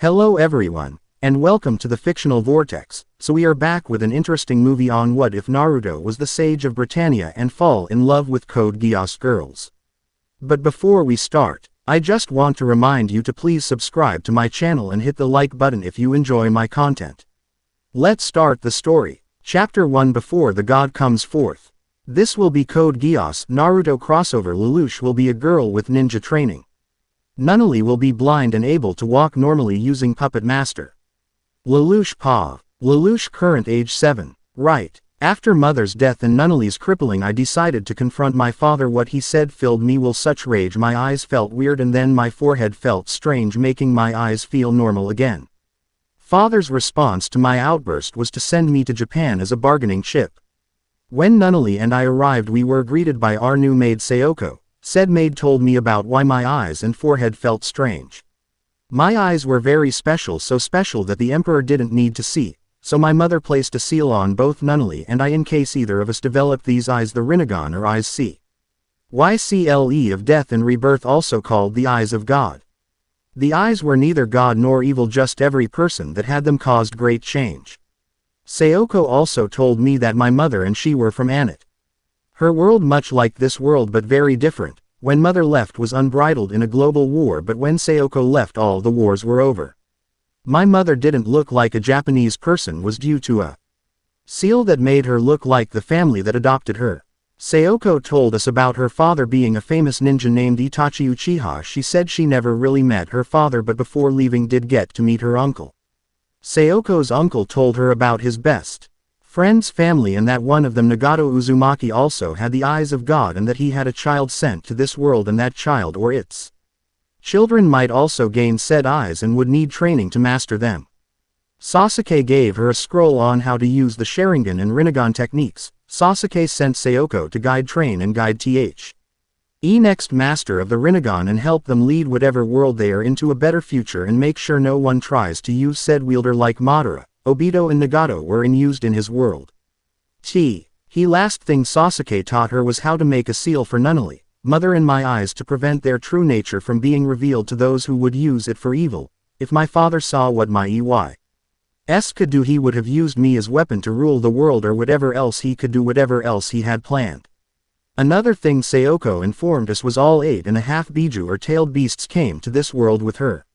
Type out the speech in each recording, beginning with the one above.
Hello everyone, and welcome to the Fictional Vortex. So we are back with an interesting movie on what if Naruto was the sage of Britannia and fall in love with Code Geass girls. But before we start, I just want to remind you to please subscribe to my channel and hit the like button if you enjoy my content. Let's start the story. Chapter 1 Before the God Comes Forth. This will be Code Geass Naruto crossover. Lelouch will be a girl with ninja training. Nunnally will be blind and able to walk normally using Puppet Master. Lelouch Pav. Lelouch current age 7. Right. After mother's death and Nunnally's crippling, I decided to confront my father. What he said filled me with such rage my eyes felt weird and then my forehead felt strange, making my eyes feel normal again. Father's response to my outburst was to send me to Japan as a bargaining chip. When Nunnally and I arrived, we were greeted by our new maid Sayoko. Said maid told me about why my eyes and forehead felt strange. My eyes were very special, so special that the emperor didn't need to see, so my mother placed a seal on both Nunnally and I in case either of us developed these eyes, the Rinnegan or eyes YCLE of death and rebirth, also called the eyes of God. The eyes were neither God nor evil, just every person that had them caused great change. Sayoko also told me that my mother and she were from Anat. Her world much like this world but very different. When mother left was unbridled in a global war, but when Sayoko left all the wars were over. My mother didn't look like a Japanese person was due to a seal that made her look like the family that adopted her. Sayoko told us about her father being a famous ninja named Itachi Uchiha. She said she never really met her father but before leaving did get to meet her uncle. Sayoko's uncle told her about his best friend's family and that one of them, Nagato Uzumaki, also had the eyes of God and that he had a child sent to this world and that child or its children might also gain said eyes and would need training to master them. Sasuke gave her a scroll on how to use the Sharingan and Rinnegan techniques. Sasuke sent Sayoko to guide, train and guide next master of the Rinnegan and help them lead whatever world they are into a better future and make sure no one tries to use said wielder like Madara, Obito and Nagato were used in his world. Last thing Sasuke taught her was how to make a seal for Nunnally, mother and my eyes, to prevent their true nature from being revealed to those who would use it for evil. If my father saw what my EYs could do, he would have used me as weapon to rule the world or whatever else he could do, whatever else he had planned. Another thing Sayoko informed us was all 8.5 Biju or tailed beasts came to this world with her.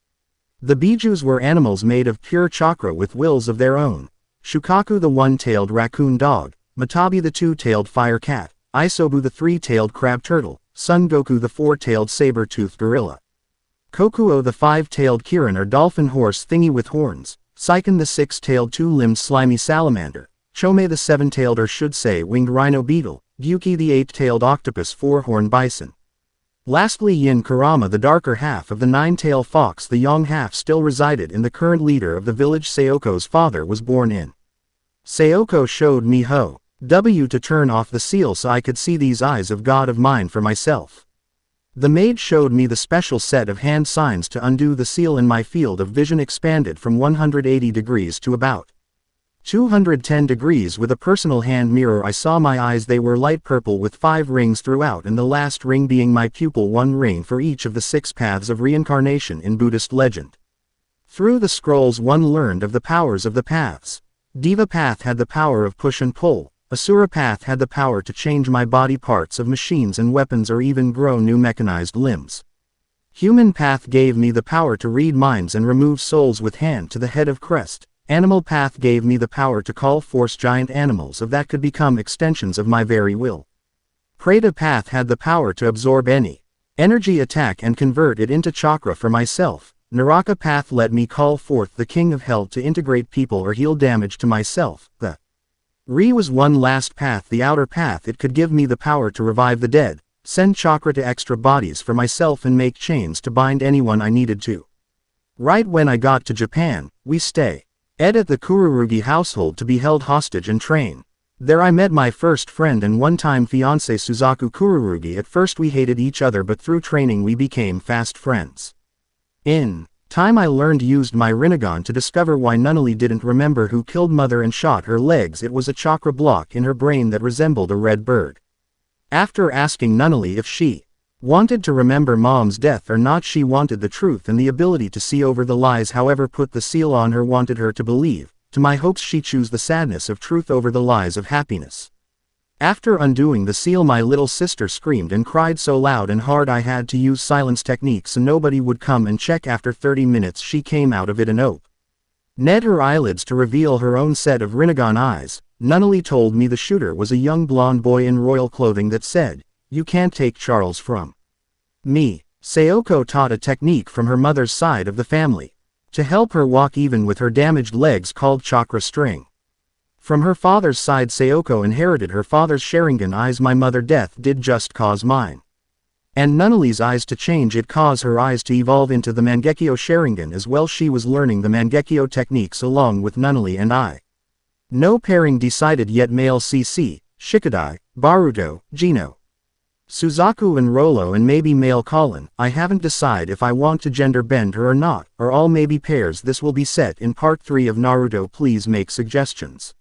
The Bijus were animals made of pure chakra with wills of their own. Shukaku the one-tailed raccoon dog, Matabi the two-tailed fire cat, Isobu the three-tailed crab turtle, Son Goku the four-tailed saber-toothed gorilla, Kokuo the five-tailed Kirin or dolphin horse thingy with horns, Seiken the six-tailed two-limbed slimy salamander, Chome the seven-tailed or should say winged rhino beetle, Gyuki the eight-tailed octopus four-horned bison. Lastly, Yin Kurama the darker half of the nine-tailed fox. The young half still resided in the current leader of the village Sayoko's father was born in. Sayoko showed me how to turn off the seal so I could see these eyes of God of mine for myself. The maid showed me the special set of hand signs to undo the seal and my field of vision expanded from 180 degrees to about 210 degrees with a personal hand mirror. I saw my eyes, they were light purple with 5 rings throughout and the last ring being my pupil, 1 ring for each of the 6 paths of reincarnation in Buddhist legend. Through the scrolls one learned of the powers of the paths. Deva path had the power of push and pull, Asura path had the power to change my body parts of machines and weapons or even grow new mechanized limbs. Human path gave me the power to read minds and remove souls with hand to the head of crest. Animal path gave me the power to call forth giant animals of that could become extensions of my very will. Preta path had the power to absorb any energy attack and convert it into chakra for myself. Naraka path let me call forth the king of hell to integrate people or heal damage to myself. The Re was one last path, the outer path. It could give me the power to revive the dead, send chakra to extra bodies for myself and make chains to bind anyone I needed to. Right when I got to Japan, we stay at the Kururugi household to be held hostage and train. There I met my first friend and one-time fiancé Suzaku Kururugi. At first we hated each other but through training we became fast friends. In time I used my Rinnegan to discover why Nunnally didn't remember who killed mother and shot her legs. It was a chakra block in her brain that resembled a red bird. After asking Nunnally if she Wanted to remember mom's death or not, she wanted the truth and the ability to see over the lies, however put the seal on her, wanted her to believe. To my hopes she chose the sadness of truth over the lies of happiness. After undoing the seal, my little sister screamed and cried so loud and hard I had to use silence techniques so nobody would come and check. After 30 minutes she came out of it and Ned her eyelids to reveal her own set of Rinnegan eyes. Nunnally told me the shooter was a young blonde boy in royal clothing that said, "You can't take Charles from me." Sayoko taught a technique from her mother's side of the family to help her walk even with her damaged legs called chakra string. From her father's side, Sayoko inherited her father's Sharingan eyes. My mother death did just cause mine and Nunnally's eyes to change. It caused her eyes to evolve into the Mangekyo Sharingan as well. She was learning the Mangekyo techniques along with Nunnally and I. No pairing decided yet. Male CC, Shikadai, Baruto, Gino, Suzaku and Rolo, and maybe male Colin. I haven't decided if I want to gender bend her or not, or all maybe pairs. This will be set in part 3 of Naruto. Please make suggestions.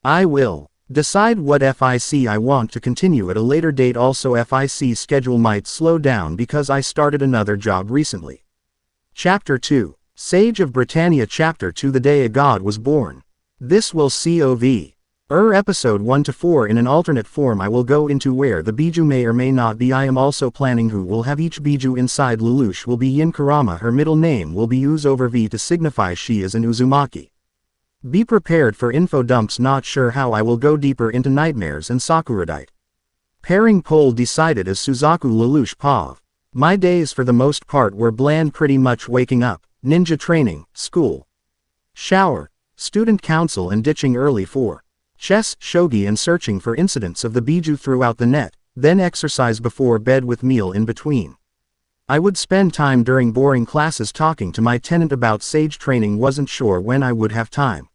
I will decide what FIC I want to continue at a later date. Also FIC schedule might slow down because I started another job recently. Chapter 2. Sage of Britannia. Chapter 2. The Day a God Was Born. This will COV. Episode 1 to 4 in an alternate form I will go into where the Biju may or may not be. I am also planning who will have each Biju inside. Lelouch will be Yin Kurama. Her middle name will be Uz over V to signify she is an Uzumaki. Be prepared for info dumps. Not sure how I will go deeper into nightmares and Sakuradite. Pairing poll decided as Suzaku Lelouch Pav. My days for the most part were bland, pretty much waking up, ninja training, school, shower, student council and ditching early for chess, shogi and searching for incidents of the Biju throughout the net, then exercise before bed with meal in between. I would spend time during boring classes talking to my tenant about sage training. Wasn't sure when I would have time.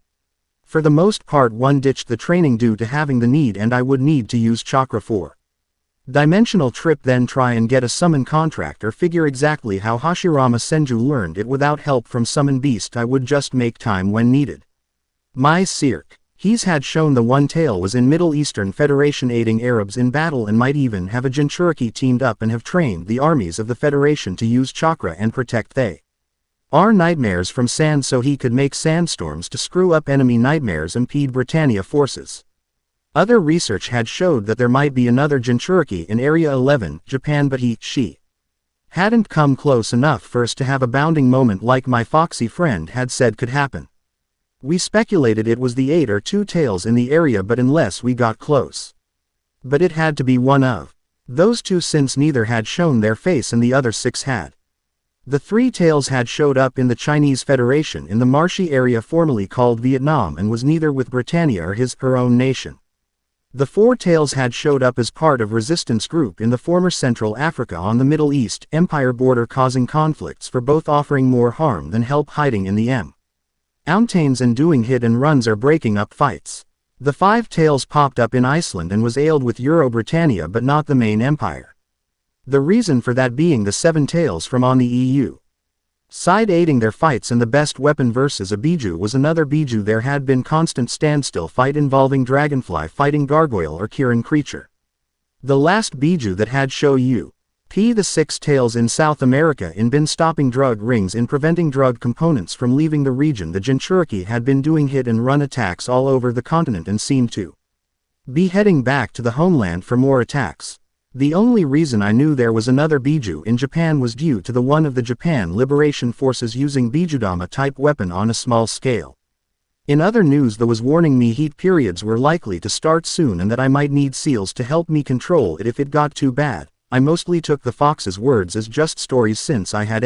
For the most part one ditched the training due to having the need and I would need to use chakra for dimensional trip, then try and get a summon contract or figure exactly how Hashirama Senju learned it without help from summon beast. I would just make time when needed. My Sirk. He's had shown the one tail was in Middle Eastern Federation aiding Arabs in battle and might even have a Jinchuriki teamed up and have trained the armies of the Federation to use chakra and protect they are nightmares from sand so he could make sandstorms to screw up enemy nightmares and impede Britannia forces. Other research had showed that there might be another Jinchuriki in Area 11, Japan, but she hadn't come close enough for us to have a bounding moment like my foxy friend had said could happen. We speculated it was the 8 or 2 tails in the area, but unless we got close. But it had to be one of those 2 since neither had shown their face and the other 6 had. The 3 tails had showed up in the Chinese Federation in the marshy area formerly called Vietnam and was neither with Britannia or her own nation. The 4 tails had showed up as part of resistance group in the former Central Africa on the Middle East Empire border, causing conflicts for both, offering more harm than help, hiding in the mountains and doing hit and runs or breaking up fights. The 5 tails popped up in Iceland and was allied with Euro-Britannia but not the main empire. The reason for that being the 7 tails from on the EU side aiding their fights, and the best weapon versus a Biju was another Biju. There had been constant standstill fight involving dragonfly fighting gargoyle or Kirin creature. The last Biju that had show the 6 tails in South America in been stopping drug rings in preventing drug components from leaving the region. The Jinchuriki had been doing hit and run attacks all over the continent and seemed to be heading back to the homeland for more attacks. The only reason I knew there was another Biju in Japan was due to the one of the Japan Liberation Forces using Bijudama type weapon on a small scale. In other news, there was warning me heat periods were likely to start soon and that I might need seals to help me control it if it got too bad. I mostly took the fox's words as just stories since I had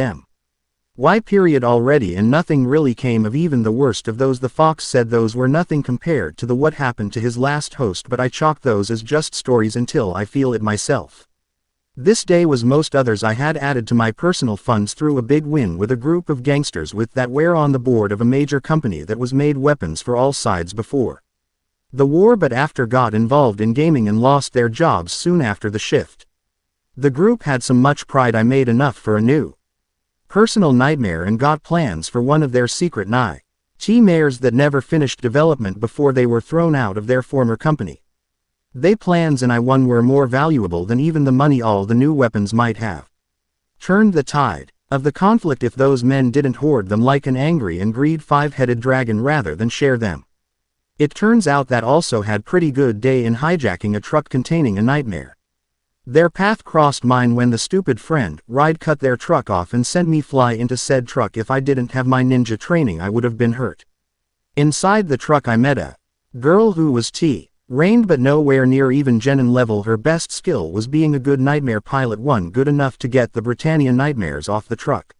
MY period already and nothing really came of even the worst of those. The fox said those were nothing compared to the what happened to his last host, but I chalked those as just stories until I feel it myself. This day was most others I had added to my personal funds through a big win with a group of gangsters with that were on the board of a major company that was made weapons for all sides before the war but after got involved in gaming and lost their jobs soon after the shift. The group had some much pride. I made enough for a new personal nightmare and got plans for one of their secret nightmares that never finished development before they were thrown out of their former company. They plans and I won were more valuable than even the money all the new weapons might have. Turned the tide of the conflict if those men didn't hoard them like an angry and greed five-headed dragon rather than share them. It turns out that also had pretty good day in hijacking a truck containing a nightmare. Their path crossed mine when the stupid friend ride cut their truck off and sent me fly into said truck. If I didn't have my ninja training I would have been hurt. Inside the truck I met a girl who was T-rained but nowhere near even Genin level. Her best skill was being a good nightmare pilot, one good enough to get the Britannia nightmares off the truck.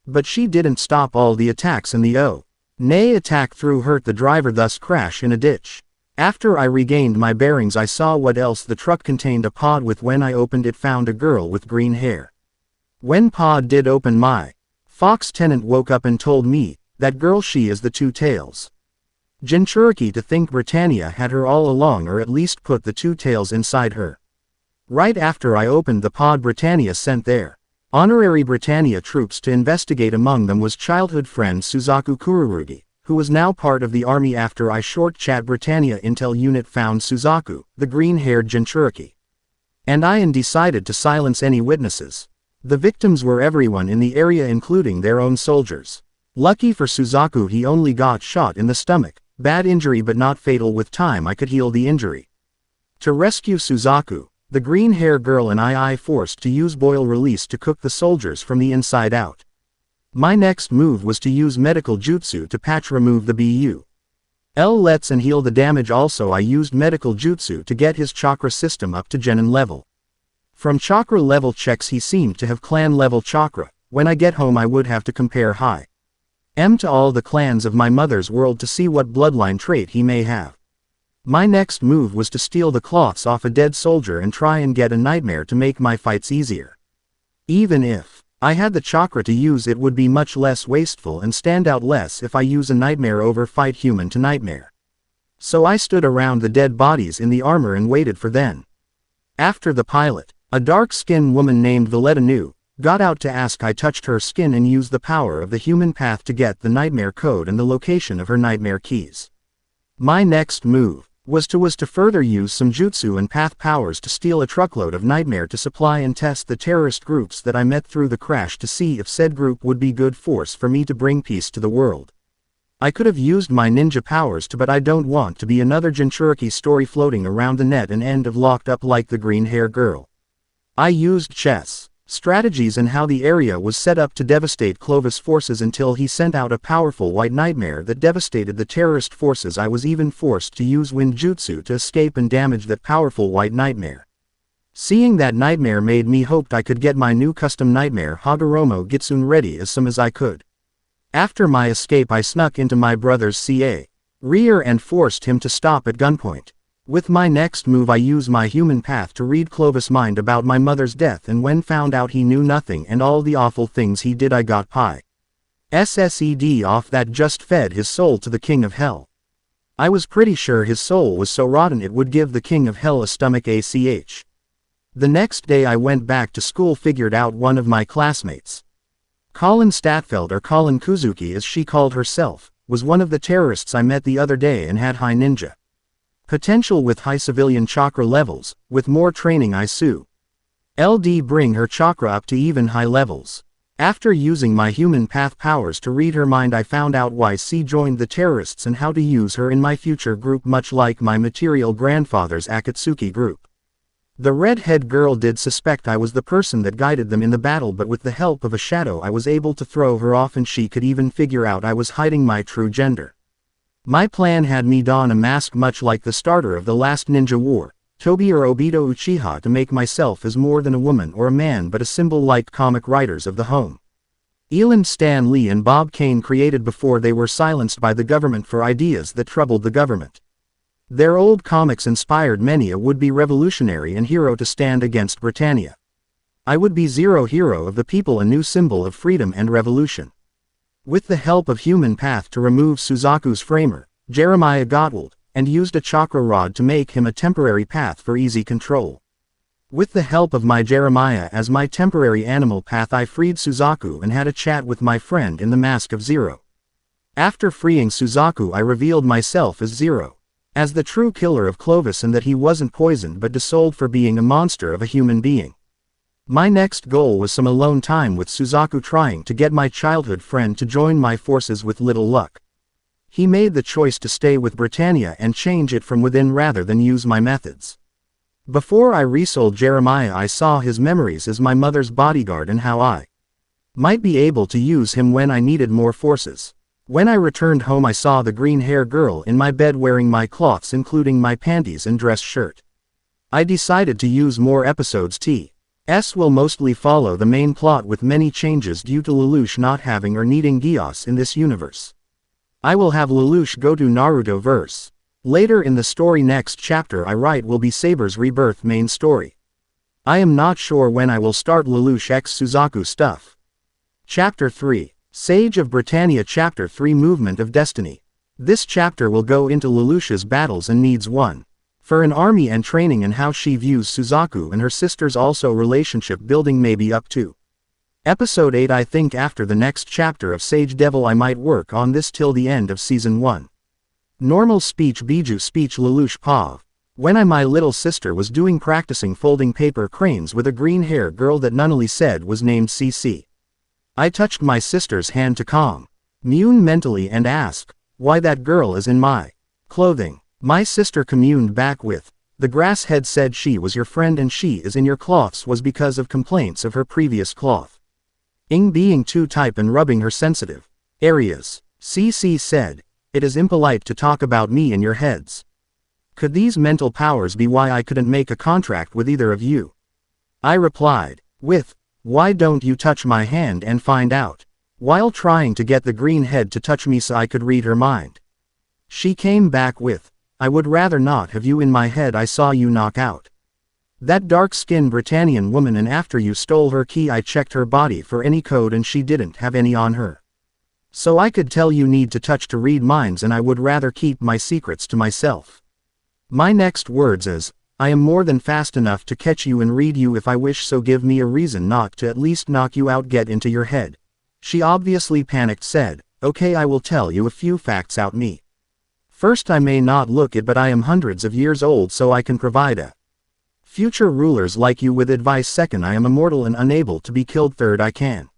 But she didn't stop all the attacks and the nay attack through hurt the driver, thus crash in a ditch. After I regained my bearings I saw what else the truck contained, a pod with. When I opened it found a girl with green hair. When pod did open my fox tenant woke up and told me, that girl she is the Two Tails. Jinchuriki to think Britannia had her all along, or at least put the Two Tails inside her. Right after I opened the pod Britannia sent their honorary Britannia troops to investigate. Among them was childhood friend Suzaku Kururugi, who was now part of the army. After I short chat Britannia intel unit found Suzaku, the green-haired Jinchuriki. And I decided to silence any witnesses. The victims were everyone in the area including their own soldiers. Lucky for Suzaku he only got shot in the stomach, bad injury but not fatal. With time I could heal the injury. To rescue Suzaku, the green-hair girl and I forced to use boil release to cook the soldiers from the inside out. My next move was to use medical jutsu to patch remove the BULs and heal the damage. Also I used medical jutsu to get his chakra system up to Genin level. From chakra level checks he seemed to have clan level chakra. When I get home I would have to compare high to all the clans of my mother's world to see what bloodline trait he may have. My next move was to steal the cloths off a dead soldier and try and get a nightmare to make my fights easier. Even if I had the chakra to use it would be much less wasteful and stand out less if I use a nightmare over fight human to nightmare. So I stood around the dead bodies in the armor and waited for them. After the pilot, a dark-skinned woman named Valletta Nu, got out to ask. I touched her skin and used the power of the human path to get the nightmare code and the location of her nightmare keys. My next move was to further use some jutsu and path powers to steal a truckload of nightmare to supply and test the terrorist groups that I met through the crash to see if said group would be good force for me to bring peace to the world. I could have used my ninja powers but I don't want to be another Jinchuriki story floating around the net and end of locked up like the green hair girl. I used chess strategies and how the area was set up to devastate Clovis' forces until he sent out a powerful white nightmare that devastated the terrorist forces. I was even forced to use wind jutsu to escape and damage that powerful white nightmare. Seeing that nightmare made me hoped I could get my new custom nightmare Hagoromo Gitsune ready as soon as I could. After my escape I snuck into my brother's rear and forced him to stop at gunpoint. With my next move I used my human path to read Clovis' mind about my mother's death, and when found out he knew nothing and all the awful things he did I got SSED off that just fed his soul to the King of Hell. I was pretty sure his soul was so rotten it would give the King of Hell a stomach ACH. The next day I went back to school, figured out one of my classmates, Colin Statfeld, or Colin Kuzuki as she called herself, was one of the terrorists I met the other day and had high ninja potential with high civilian chakra levels. With more training I LD bring her chakra up to even high levels. After using my human path powers to read her mind I found out why she joined the terrorists and how to use her in my future group, much like my material grandfather's Akatsuki group. The redhead girl did suspect I was the person that guided them in the battle, but with the help of a shadow I was able to throw her off and she could even figure out I was hiding my true gender. My plan had me don a mask much like the starter of the last ninja war, Tobi or Obito Uchiha, to make myself as more than a woman or a man but a symbol like comic writers of the home Eland Stan Lee and Bob Kane created before they were silenced by the government for ideas that troubled the government. Their old comics inspired many a would-be revolutionary and hero to stand against Britannia. I would be Zero, hero of the people, a new symbol of freedom and revolution. With the help of human path to remove Suzaku's framer, Jeremiah Gottwald, and used a chakra rod to make him a temporary path for easy control. With the help of my Jeremiah as my temporary animal path I freed Suzaku and had a chat with my friend in the Mask of Zero. After freeing Suzaku I revealed myself as Zero. as the true killer of Clovis and that he wasn't poisoned but desold for being a monster of a human being. My next goal was some alone time with Suzaku, trying to get my childhood friend to join my forces with little luck. He made the choice to stay with Britannia and change it from within rather than use my methods. Before I resold Jeremiah, I saw his memories as my mother's bodyguard and how I might be able to use him when I needed more forces. When I returned home, I saw the green-haired girl in my bed wearing my cloths, including my panties and dress shirt. I decided to use more episodes. T.S. will mostly follow the main plot with many changes due to Lelouch not having or needing Geass in this universe. I will have Lelouch go to Naruto verse. Later in the story, next chapter I write will be Saber's rebirth main story. I am not sure when I will start Lelouch x Suzaku stuff. Chapter 3. Sage of Britannia. Chapter 3. Movement of Destiny. This chapter will go into Lelouch's battles and needs one for an army and training, and how she views Suzaku and her sisters, also relationship building, maybe up to Episode 8. I think after the next chapter of Sage Devil I might work on this till the end of Season 1. Normal speech. Biju speech. Lelouch Pav. When my little sister was practicing folding paper cranes with a green-haired girl that Nunnally said was named CC. I touched my sister's hand to calm Mune mentally and asked, why that girl is in my clothing. My sister communed back with, the grass head said she was your friend and she is in your cloths was because of complaints of her previous cloth being too tight and rubbing her sensitive areas. CC said, it is impolite to talk about me in your heads. Could these mental powers be why I couldn't make a contract with either of you? I replied, with, why don't you touch my hand and find out? While trying to get the green head to touch me so I could read her mind. She came back with, I would rather not have you in my head. I saw you knock out that dark-skinned Britannian woman, and after you stole her key I checked her body for any code and she didn't have any on her. So I could tell you need to touch to read minds, and I would rather keep my secrets to myself. My next words is, I am more than fast enough to catch you and read you if I wish, so give me a reason not to at least knock you out, get into your head. She obviously panicked, said, okay, I will tell you a few facts out me. First, I may not look it, but I am hundreds of years old, so I can provide a future rulers like you with advice. Second, I am immortal and unable to be killed. Third, I can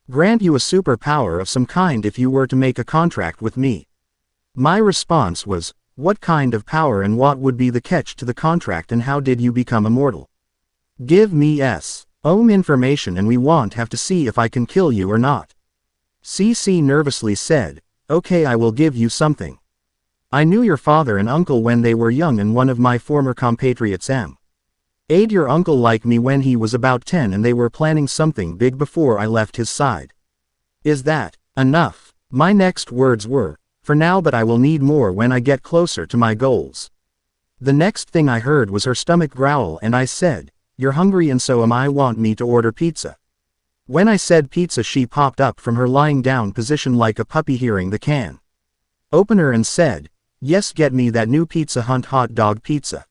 grant you a superpower of some kind if you were to make a contract with me. My response was, what kind of power and what would be the catch to the contract, and how did you become immortal? Give me information and we won't have to see if I can kill you or not. CC nervously said, okay, I will give you something. I knew your father and uncle when they were young, and one of my former compatriots made your uncle like me when he was about 10, and they were planning something big before I left his side. Is that enough? My next words were, for now, but I will need more when I get closer to my goals. The next thing I heard was her stomach growl, and I said, you're hungry and so am I. Want me to order pizza? When I said pizza, she popped up from her lying down position like a puppy hearing the can opener and said, yes, get me that new Pizza Hut hot dog pizza.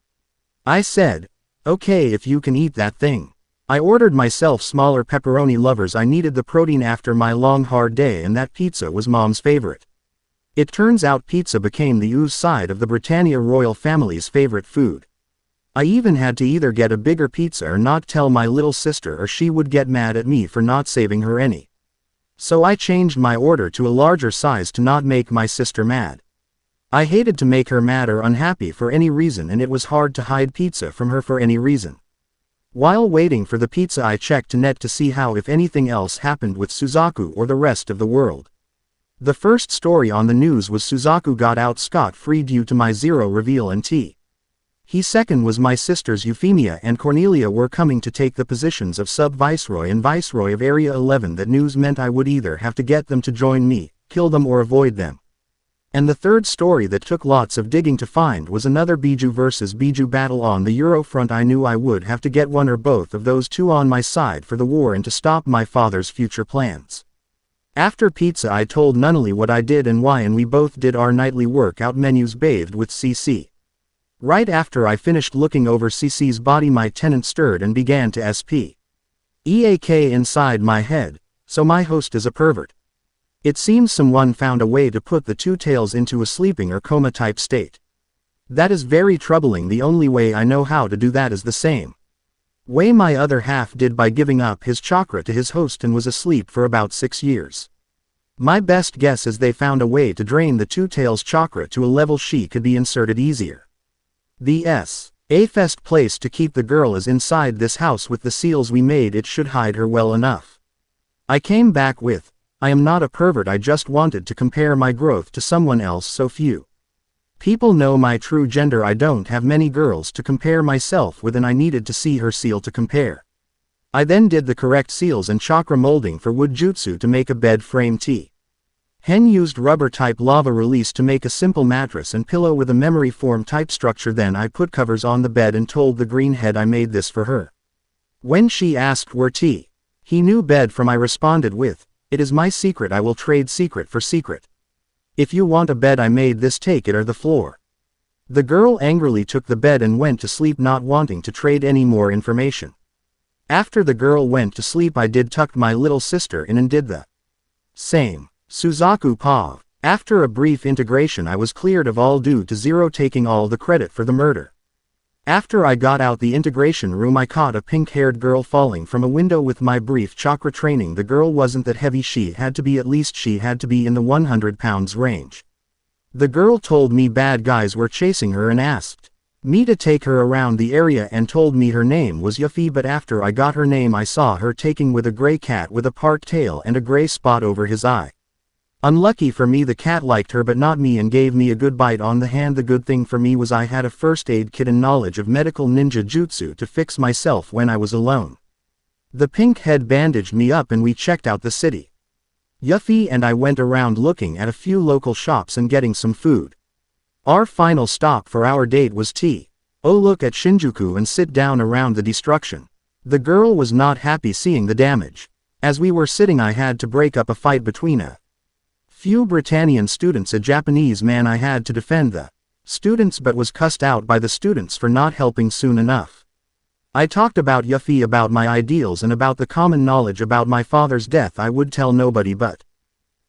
I said, okay, if you can eat that thing. I ordered myself smaller pepperoni lovers. I needed the protein after my long hard day, and that pizza was Mom's favorite. It turns out pizza became the ooze side of the Britannia royal family's favorite food. I even had to either get a bigger pizza or not tell my little sister, or she would get mad at me for not saving her any. So I changed my order to a larger size to not make my sister mad. I hated to make her mad or unhappy for any reason, and it was hard to hide pizza from her for any reason. While waiting for the pizza, I checked net to see how if anything else happened with Suzaku or the rest of the world. The first story on the news was Suzaku got out scot-free due to my zero reveal, and he second was my sisters Euphemia and Cornelia were coming to take the positions of sub-viceroy and viceroy of Area 11. That news meant I would either have to get them to join me, kill them, or avoid them. And the third story that took lots of digging to find was another Biju versus Biju battle on the Euro front. I knew I would have to get one or both of those two on my side for the war and to stop my father's future plans. After pizza, I told Nunnally what I did and why, and we both did our nightly workout menus bathed with CC. Right after I finished looking over CC's body, my tenant stirred and began to eak inside my head, so my host is a pervert. It seems someone found a way to put the two tails into a sleeping or coma type state. That is very troubling. The only way I know how to do that is the same way my other half did by giving up his chakra to his host and was asleep for about 6 years. My best guess is they found a way to drain the Two Tails chakra to a level she could be inserted easier. The safest place to keep the girl is inside this house with the seals we made. It should hide her well enough. I came back with, I am not a pervert, I just wanted to compare my growth to someone else. So few people know my true gender. I don't have many girls to compare myself with and I needed to see her seal to compare. I then did the correct seals and chakra molding for wood jutsu to make a bed frame. Hen used rubber type lava release to make a simple mattress and pillow with a memory foam type structure. Then I put covers on the bed and told the green head I made this for her. When she asked where he knew bed from, I responded with, it is my secret. I will trade secret for secret. If you want a bed I made this, take it or the floor. The girl angrily took the bed and went to sleep, not wanting to trade any more information. After the girl went to sleep I did tucked my little sister in and did the same. Suzaku Pav. After a brief integration I was cleared of all due to Zero taking all the credit for the murder. After I got out the integration room I caught a pink-haired girl falling from a window. With my brief chakra training the girl wasn't that heavy. She had to be in the 100 pounds range. The girl told me bad guys were chasing her and asked me to take her around the area and told me her name was Yuffie, but after I got her name I saw her taking with a gray cat with a part tail and a gray spot over his eye. Unlucky for me the cat liked her but not me and gave me a good bite on the hand. The good thing for me was I had a first aid kit and knowledge of medical ninja jutsu to fix myself when I was alone. The pink head bandaged me up and we checked out the city. Yuffie and I went around looking at a few local shops and getting some food. Our final stop for our date was look at Shinjuku and sit down around the destruction. The girl was not happy seeing the damage. As we were sitting I had to break up a fight between a few Britannian students. A Japanese man. I had to defend the students but was cussed out by the students for not helping soon enough. I talked about Yuffie, about my ideals and about the common knowledge about my father's death. I would tell nobody but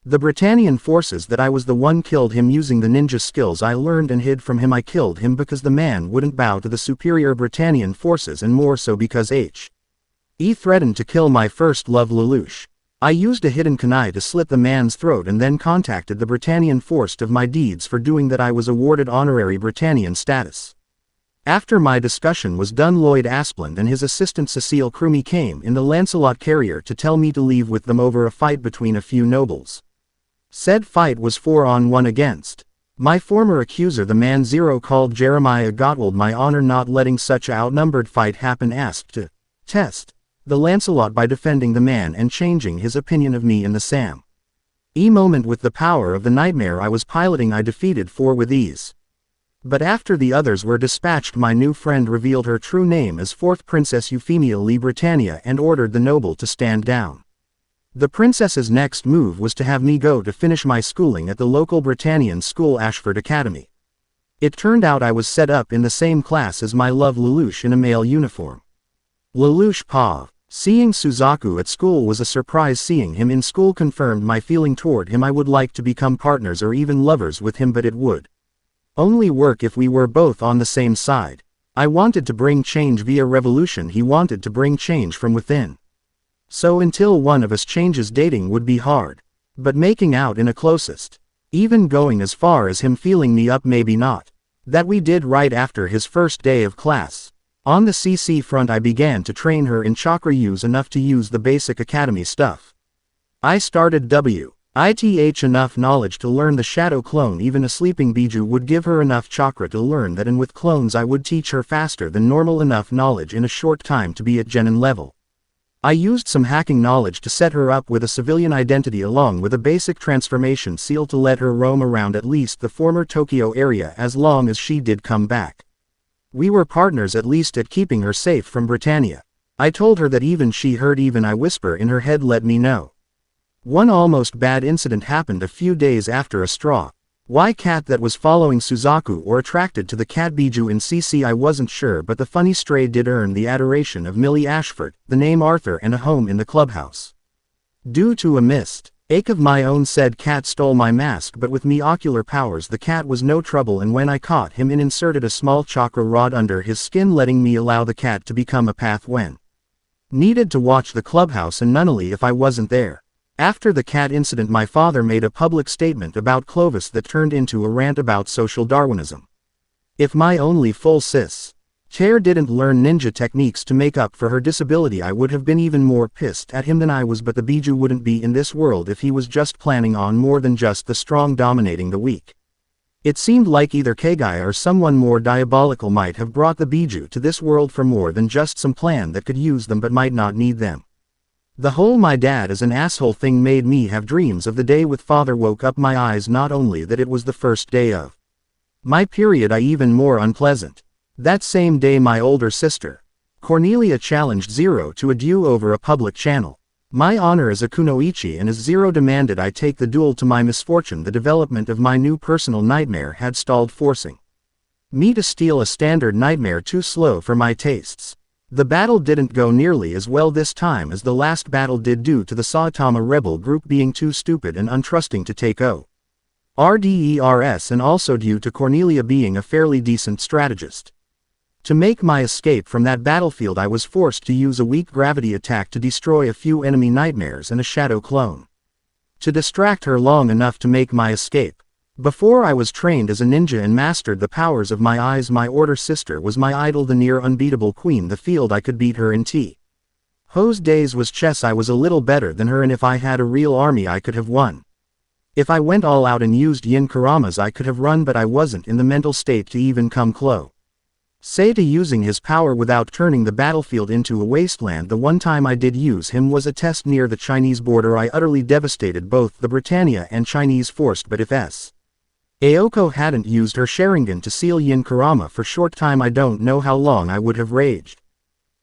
the Britannian forces that I was the one killed him using the ninja skills I learned and hid from him. I killed him because the man wouldn't bow to the superior Britannian forces, and more so because he threatened to kill my first love Lelouch. I used a hidden kunai to slit the man's throat and then contacted the Britannian force of my deeds. For doing that I was awarded honorary Britannian status. After my discussion was done Lloyd Asplund and his assistant Cecile Crumey came in the Lancelot carrier to tell me to leave with them over a fight between a few nobles. Said fight was 4-on-1 against my former accuser, the man Zero called Jeremiah Gottwald. My honor not letting such a outnumbered fight happen, asked to test the Lancelot by defending the man and changing his opinion of me in the Sam moment. With the power of the nightmare I was piloting I defeated 4 with ease. But after the others were dispatched my new friend revealed her true name as 4th Princess Euphemia Lee Britannia and ordered the noble to stand down. The princess's next move was to have me go to finish my schooling at the local Britannian school Ashford Academy. It turned out I was set up in the same class as my love Lelouch in a male uniform. Lelouch Pav. Seeing Suzaku at school was a surprise. Seeing him in school confirmed my feeling toward him. I would like to become partners or even lovers with him, but it would only work if we were both on the same side. I wanted to bring change via revolution. He wanted to bring change from within. So until one of us changes, dating would be hard. But making out in a closest. Even going as far as him feeling me up, maybe not. That we did right after his first day of class. On the CC front I began to train her in chakra use enough to use the basic academy stuff. I started WITH enough knowledge to learn the shadow clone. Even a sleeping Biju would give her enough chakra to learn that, and with clones I would teach her faster than normal. Enough knowledge in a short time to be at genin level. I used some hacking knowledge to set her up with a civilian identity along with a basic transformation seal to let her roam around at least the former Tokyo area as long as she did come back. We were partners at least at keeping her safe from Britannia. I told her that even she heard, even I whisper in her head, let me know. One almost bad incident happened a few days after a straw cat that was following Suzaku or attracted to the cat Biju in CC. I wasn't sure, but the funny stray did earn the adoration of Millie Ashford, the name Arthur, and a home in the clubhouse. Due to a missed Ache of my own said cat stole my mask, but with me ocular powers the cat was no trouble, and when I caught him in inserted a small chakra rod under his skin, letting me allow the cat to become a path when needed to watch the clubhouse and Nunnally if I wasn't there. After the cat incident my father made a public statement about Clovis that turned into a rant about social Darwinism. If my only full sis Chair didn't learn ninja techniques to make up for her disability, I would have been even more pissed at him than I was, but the Biju wouldn't be in this world if he was just planning on more than just the strong dominating the weak. It seemed like either Kagai or someone more diabolical might have brought the Biju to this world for more than just some plan that could use them but might not need them. The whole "my dad is an asshole" thing made me have dreams of the day with father woke up my eyes, not only that it was the first day of my period, I even more unpleasant. That same day my older sister, Cornelia, challenged Zero to a duel over a public channel. My honor as a kunoichi, and as Zero demanded I take the duel, to my misfortune the development of my new personal nightmare had stalled, forcing me to steal a standard nightmare too slow for my tastes. The battle didn't go nearly as well this time as the last battle did, due to the Saitama rebel group being too stupid and untrusting to take ORDERS, and also due to Cornelia being a fairly decent strategist. To make my escape from that battlefield I was forced to use a weak gravity attack to destroy a few enemy nightmares and a shadow clone to distract her long enough to make my escape. Before I was trained as a ninja and mastered the powers of my eyes, my older sister was my idol, the near unbeatable queen, the field I could beat her in. Ho's days was chess. I was a little better than her, and if I had a real army I could have won. If I went all out and used yin karamas I could have run, but I wasn't in the mental state to even come close to using his power without turning the battlefield into a wasteland. The one time I did use him was a test near the Chinese border. I utterly devastated both the Britannia and Chinese force, but if Aoko hadn't used her Sharingan to seal Yin Kurama for short time, I don't know how long I would have raged.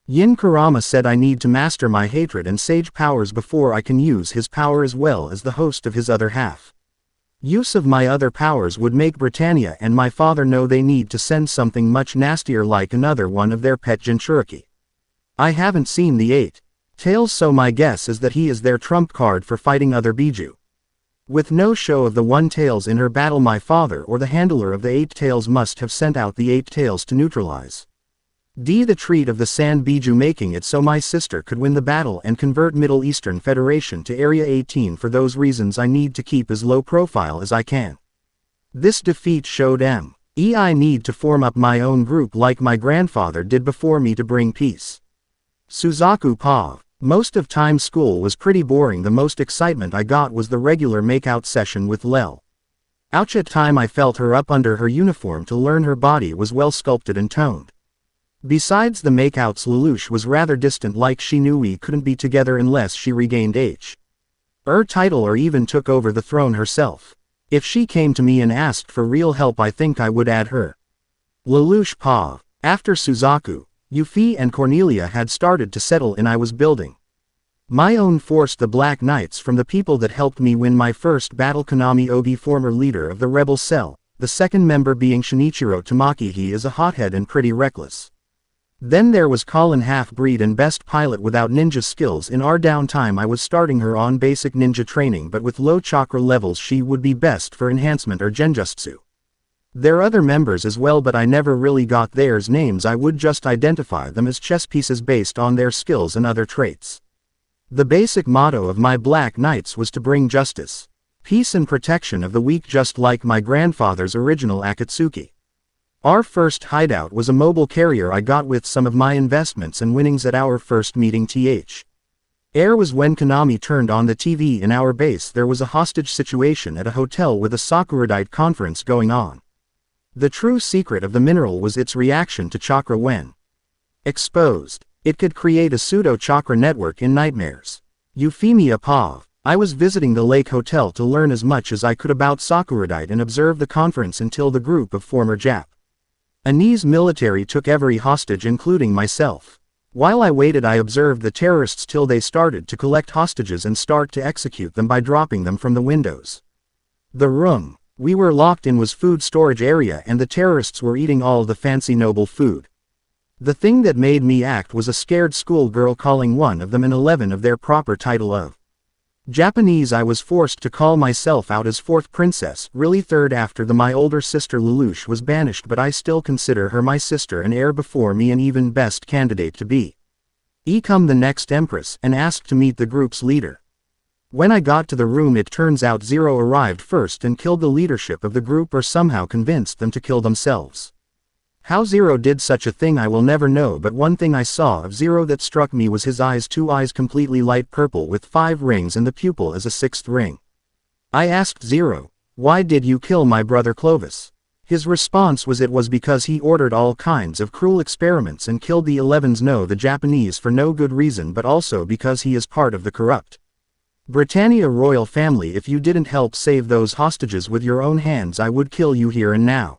Yin Kurama said I need to master my hatred and sage powers before I can use his power, as well as the host of his other half. Use of my other powers would make Britannia and my father know they need to send something much nastier, like another one of their pet Jinchuriki. I haven't seen the 8 tails, so my guess is that he is their trump card for fighting other Biju. With no show of the 1 tails in her battle, my father or the handler of the 8 tails must have sent out the 8 tails to neutralize the treat of the Sand Biju, making it so my sister could win the battle and convert Middle Eastern Federation to Area 18. For those reasons I need to keep as low profile as I can. This defeat showed I need to form up my own group like my grandfather did before me to bring peace. Suzaku Pav. Most of time school was pretty boring. The most excitement I got was the regular makeout session with Lel. Ouch, at time I felt her up under her uniform to learn her body was well sculpted and toned. Besides the makeouts, Lelouch was rather distant, like she knew we couldn't be together unless she regained her title or even took over the throne herself. If she came to me and asked for real help, I think I would add her. Lelouch Pav. After Suzaku, Yuffie and Cornelia had started to settle in, I was building my own force, the Black Knights, from the people that helped me win my first battle. Konami Obi, former leader of the rebel cell, the second member being Shinichiro Tamaki. He is a hothead and pretty reckless. Then there was Colin, half-breed and best pilot without ninja skills. In our downtime I was starting her on basic ninja training, but with low chakra levels she would be best for enhancement or genjutsu. There are other members as well, but I never really got theirs names. I would just identify them as chess pieces based on their skills and other traits. The basic motto of my Black Knights was to bring justice, peace and protection of the weak, just like my grandfather's original Akatsuki. Our first hideout was a mobile carrier I got with some of my investments and winnings at our first meeting. Air was when Konami turned on the TV in our base. There was a hostage situation at a hotel with a Sakuradite conference going on. The true secret of the mineral was its reaction to chakra when exposed. It could create a pseudo-chakra network in nightmares. Euphemia Pav. I was visiting the Lake Hotel to learn as much as I could about Sakuradite and observe the conference until the group of former Japanese military took every hostage, including myself. While I waited, I observed the terrorists till they started to collect hostages and start to execute them by dropping them from the windows. The room we were locked in was food storage area, and the terrorists were eating all the fancy noble food. The thing that made me act was a scared schoolgirl calling one of them an 11 of their proper title of Japanese. I was forced to call myself out as fourth princess, really third after my older sister Lelouch was banished, but I still consider her my sister and heir before me, and even best candidate to become the next empress, and asked to meet the group's leader. When I got to the room, it turns out Zero arrived first and killed the leadership of the group, or somehow convinced them to kill themselves. How Zero did such a thing I will never know, but one thing I saw of Zero that struck me was his eyes, 2 eyes completely light purple with 5 rings and the pupil as a 6th ring. I asked Zero, "Why did you kill my brother Clovis?" His response was it was because he ordered all kinds of cruel experiments and killed the 11s. No, the Japanese, for no good reason, but also because he is part of the corrupt Britannia royal family. If you didn't help save those hostages with your own hands, I would kill you here and now.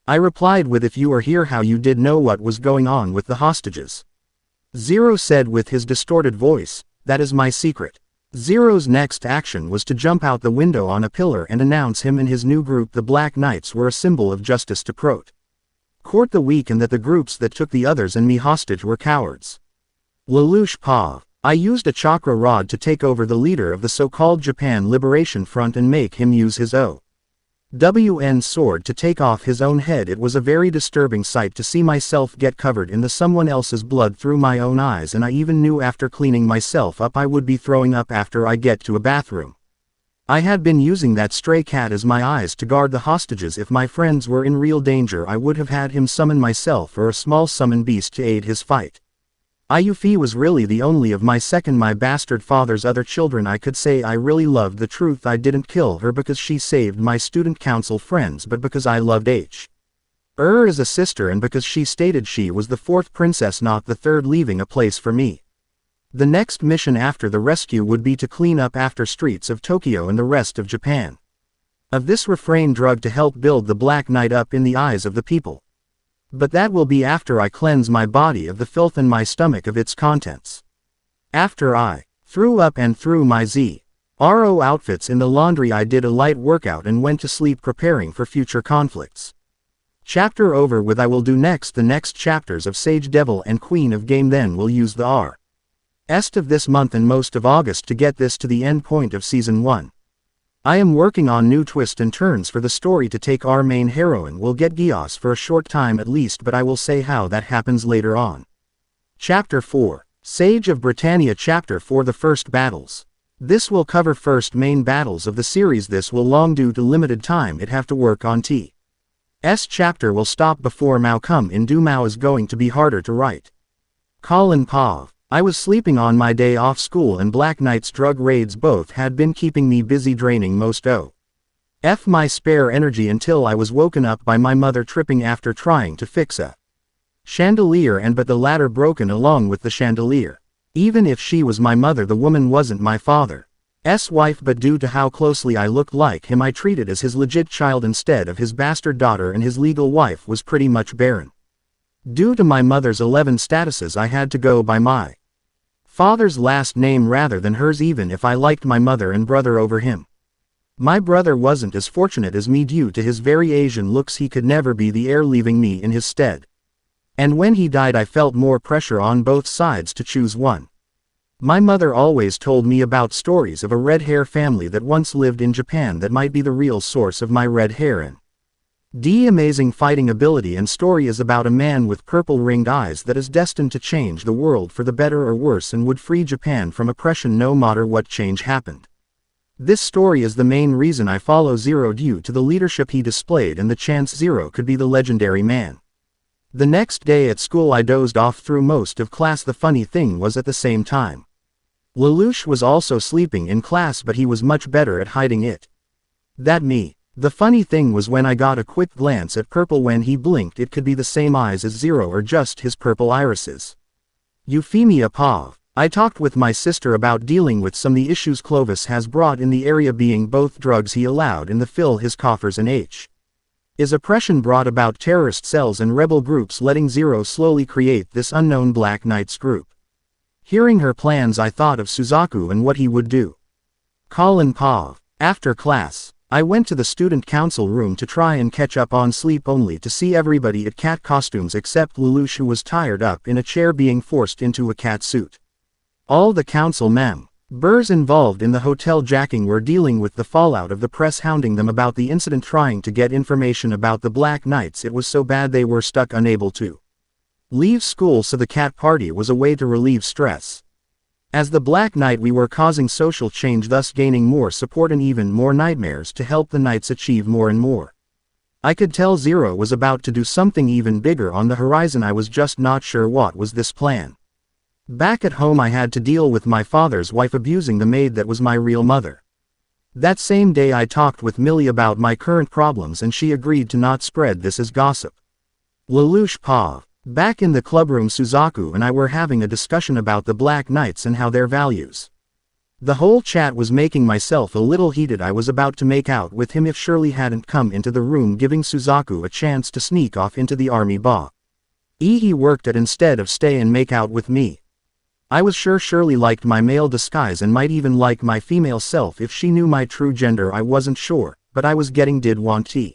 I replied with, "If you are here, how you did know what was going on with the hostages?" Zero said with his distorted voice, "That is my secret." Zero's next action was to jump out the window on a pillar and announce him and his new group, the Black Knights, were a symbol of justice to court the weak, and that the groups that took the others and me hostage were cowards. Lelouch Pav. I used a chakra rod to take over the leader of the so-called Japan Liberation Front and make him use his OWN sword to take off his own head. It was a very disturbing sight to see myself get covered in someone else's blood through my own eyes, and I even knew after cleaning myself up I would be throwing up after I get to a bathroom. I had been using that stray cat as my eyes to guard the hostages. If my friends were in real danger, I would have had him summon myself or a small summon beast to aid his fight. Yuffie was really the only of my bastard father's other children I could say I really loved. The truth, I didn't kill her because she saved my student council friends, but because I loved her as a sister, and because she stated she was the 4th princess, not the 3rd, leaving a place for me. The next mission after the rescue would be to clean up after streets of Tokyo and the rest of Japan. Of this refrain drug to help build the Black Knight up in the eyes of the people. But that will be after I cleanse my body of the filth and my stomach of its contents. After I threw up and threw my ZRO outfits in the laundry, I did a light workout and went to sleep, preparing for future conflicts. Chapter over with. I will do next the next chapters of Sage Devil and Queen of Game, then we'll use the rest of this month and most of August to get this to the end point of Season 1. I am working on new twists and turns for the story to take. Our main heroine will get Geass for a short time at least, but I will say how that happens later on. Chapter 4. Sage of Britannia. Chapter 4. The First Battles. This will cover first main battles of the series. This will long due to limited time it have to work on. T's chapter will stop before Mao come in. Mao is going to be harder to write. Colin Pav. I was sleeping on my day off school, and Black Knight's drug raids both had been keeping me busy, draining most of my spare energy until I was woken up by my mother tripping after trying to fix a chandelier, but the ladder broken along with the chandelier. Even if she was my mother, the woman wasn't my father's wife, but due to how closely I looked like him, I treated as his legit child instead of his bastard daughter, and his legal wife was pretty much barren. Due to my mother's 11 statuses, I had to go by my father's last name rather than hers, even if I liked my mother and brother over him. My brother wasn't as fortunate as me. Due to his very Asian looks, he could never be the heir, leaving me in his stead. And when he died, I felt more pressure on both sides to choose one. My mother always told me about stories of a red hair family that once lived in Japan that might be the real source of my red hair, and amazing fighting ability, and story is about a man with purple ringed eyes that is destined to change the world for the better or worse, and would free Japan from oppression no matter what change happened. This story is the main reason I follow Zero, due to the leadership he displayed and the chance Zero could be the legendary man. The next day at school I dozed off through most of class. The funny thing was, at the same time, Lelouch was also sleeping in class, but he was much better at hiding it than me. The funny thing was, when I got a quick glance at Purple when he blinked, it could be the same eyes as Zero or just his purple irises. Euphemia Pav. I talked with my sister about dealing with some of the issues Clovis has brought in the area, being both drugs he allowed in the fill his coffers and his oppression brought about terrorist cells and rebel groups, letting Zero slowly create this unknown Black Knights group. Hearing her plans, I thought of Suzaku and what he would do. Colin Pav. After class, I went to the student council room to try and catch up on sleep, only to see everybody at cat costumes except Lelouch, who was tired up in a chair being forced into a cat suit. All the council Burrs involved in the hotel jacking were dealing with the fallout of the press hounding them about the incident, trying to get information about the Black Knights. It was so bad they were stuck unable to leave school, so the cat party was a way to relieve stress. As the Black Knight we were causing social change, thus gaining more support and even more nightmares to help the Knights achieve more and more. I could tell Zero was about to do something even bigger on the horizon. I was just not sure what was this plan. Back at home I had to deal with my father's wife abusing the maid that was my real mother. That same day I talked with Millie about my current problems and she agreed to not spread this as gossip. Lelouch Pav. Back in the clubroom, Suzaku and I were having a discussion about the Black Knights and how their values. The whole chat was making myself a little heated. I was about to make out with him if Shirley hadn't come into the room, giving Suzaku a chance to sneak off into the army bar he worked at instead of stay and make out with me. I was sure Shirley liked my male disguise and might even like my female self if she knew my true gender. I wasn't sure, but I was getting did want to.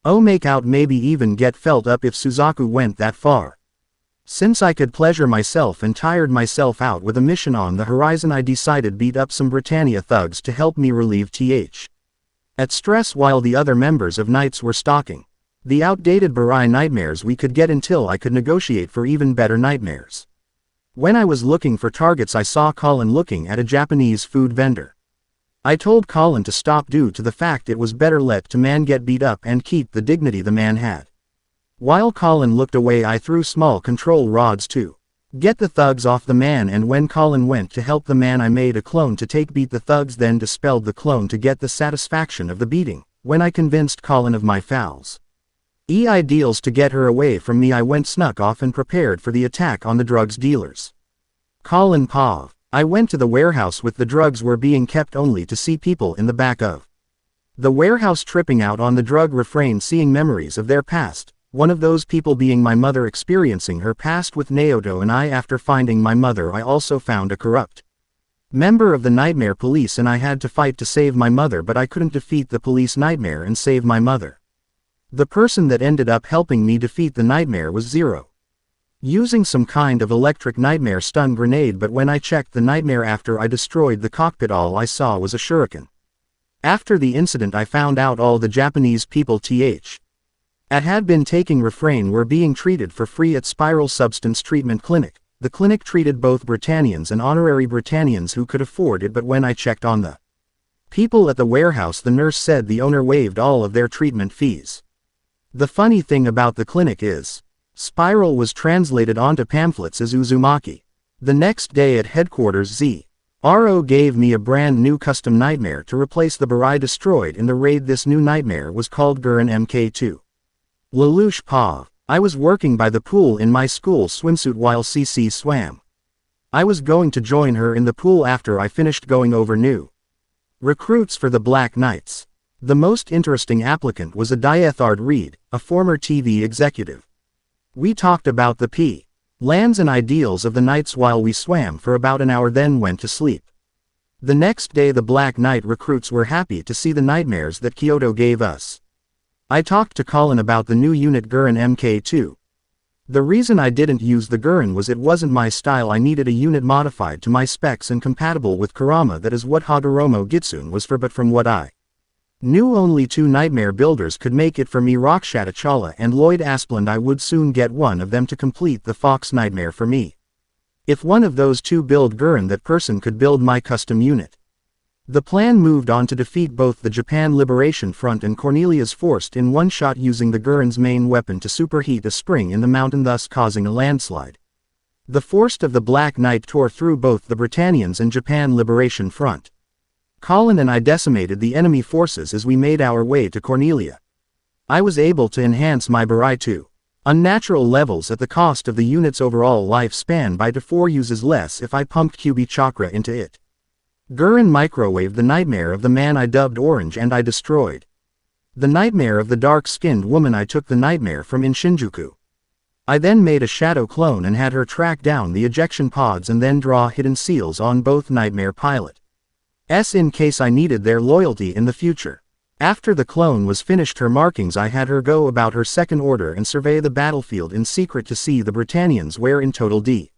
Oh, make out, maybe even get felt up if Suzaku went that far. Since I could pleasure myself and tired myself out with a mission on the horizon, I decided beat up some Britannia thugs to help me relieve at stress while the other members of Knights were stalking the outdated Barai nightmares we could get until I could negotiate for even better nightmares. When I was looking for targets I saw Colin looking at a Japanese food vendor. I told Colin to stop due to the fact it was better let to man get beat up and keep the dignity the man had. While Colin looked away I threw small control rods to get the thugs off the man, and when Colin went to help the man I made a clone to beat the thugs, then dispelled the clone to get the satisfaction of the beating. When I convinced Colin of my fouls ideals to get her away from me, I went snuck off and prepared for the attack on the drugs dealers. Colin Pav. I went to the warehouse with the drugs were being kept, only to see people in the back of the warehouse tripping out on the drug refrain, seeing memories of their past, one of those people being my mother, experiencing her past with Naoto and I. After finding my mother I also found a corrupt member of the Nightmare Police and I had to fight to save my mother, but I couldn't defeat the police nightmare and save my mother. The person that ended up helping me defeat the nightmare was Zero, using some kind of electric nightmare stun grenade, but when I checked the nightmare after I destroyed the cockpit all I saw was a shuriken. After the incident I found out all the Japanese people had been taking refrain were being treated for free at Spiral Substance Treatment Clinic. The clinic treated both Britannians and honorary Britannians who could afford it, but when I checked on the people at the warehouse the nurse said the owner waived all of their treatment fees. The funny thing about the clinic is, Spiral was translated onto pamphlets as Uzumaki. The next day at headquarters Z.R.O. gave me a brand new custom nightmare to replace the Barai destroyed in the raid. This new nightmare was called Gurren MK2. Lelouch Pav. I was working by the pool in my school swimsuit while CC swam. I was going to join her in the pool after I finished going over new recruits for the Black Knights. The most interesting applicant was a Diethard Reed, a former TV executive. We talked about the plans and ideals of the Knights while we swam for about an hour, then went to sleep. The next day the Black Knight recruits were happy to see the nightmares that Kyoto gave us. I talked to Colin about the new unit Gurren MK2. The reason I didn't use the Gurren was it wasn't my style. I needed a unit modified to my specs and compatible with Kurama. That is what Hagoromo Gitsune was for, but from what I knew only two nightmare builders could make it for me, Rakshata Chala and Lloyd Asplund. I would soon get one of them to complete the Fox nightmare for me. If one of those two build Gurren, that person could build my custom unit. The plan moved on to defeat both the Japan Liberation Front and Cornelia's force in one shot, using the Gurren's main weapon to superheat a spring in the mountain, thus causing a landslide. The force of the Black Knight tore through both the Britannians and Japan Liberation Front. Colin and I decimated the enemy forces as we made our way to Cornelia. I was able to enhance my Barai to unnatural levels at the cost of the unit's overall lifespan by 4 uses less if I pumped QB Chakra into it. Gurren microwaved the nightmare of the man I dubbed Orange and I destroyed the nightmare of the dark-skinned woman. I took the nightmare from in Shinjuku. I then made a shadow clone and had her track down the ejection pods and then draw hidden seals on both nightmare pilots in case I needed their loyalty in the future. After the clone was finished her markings, I had her go about her second order and survey the battlefield in secret to see the Britannians were in total D.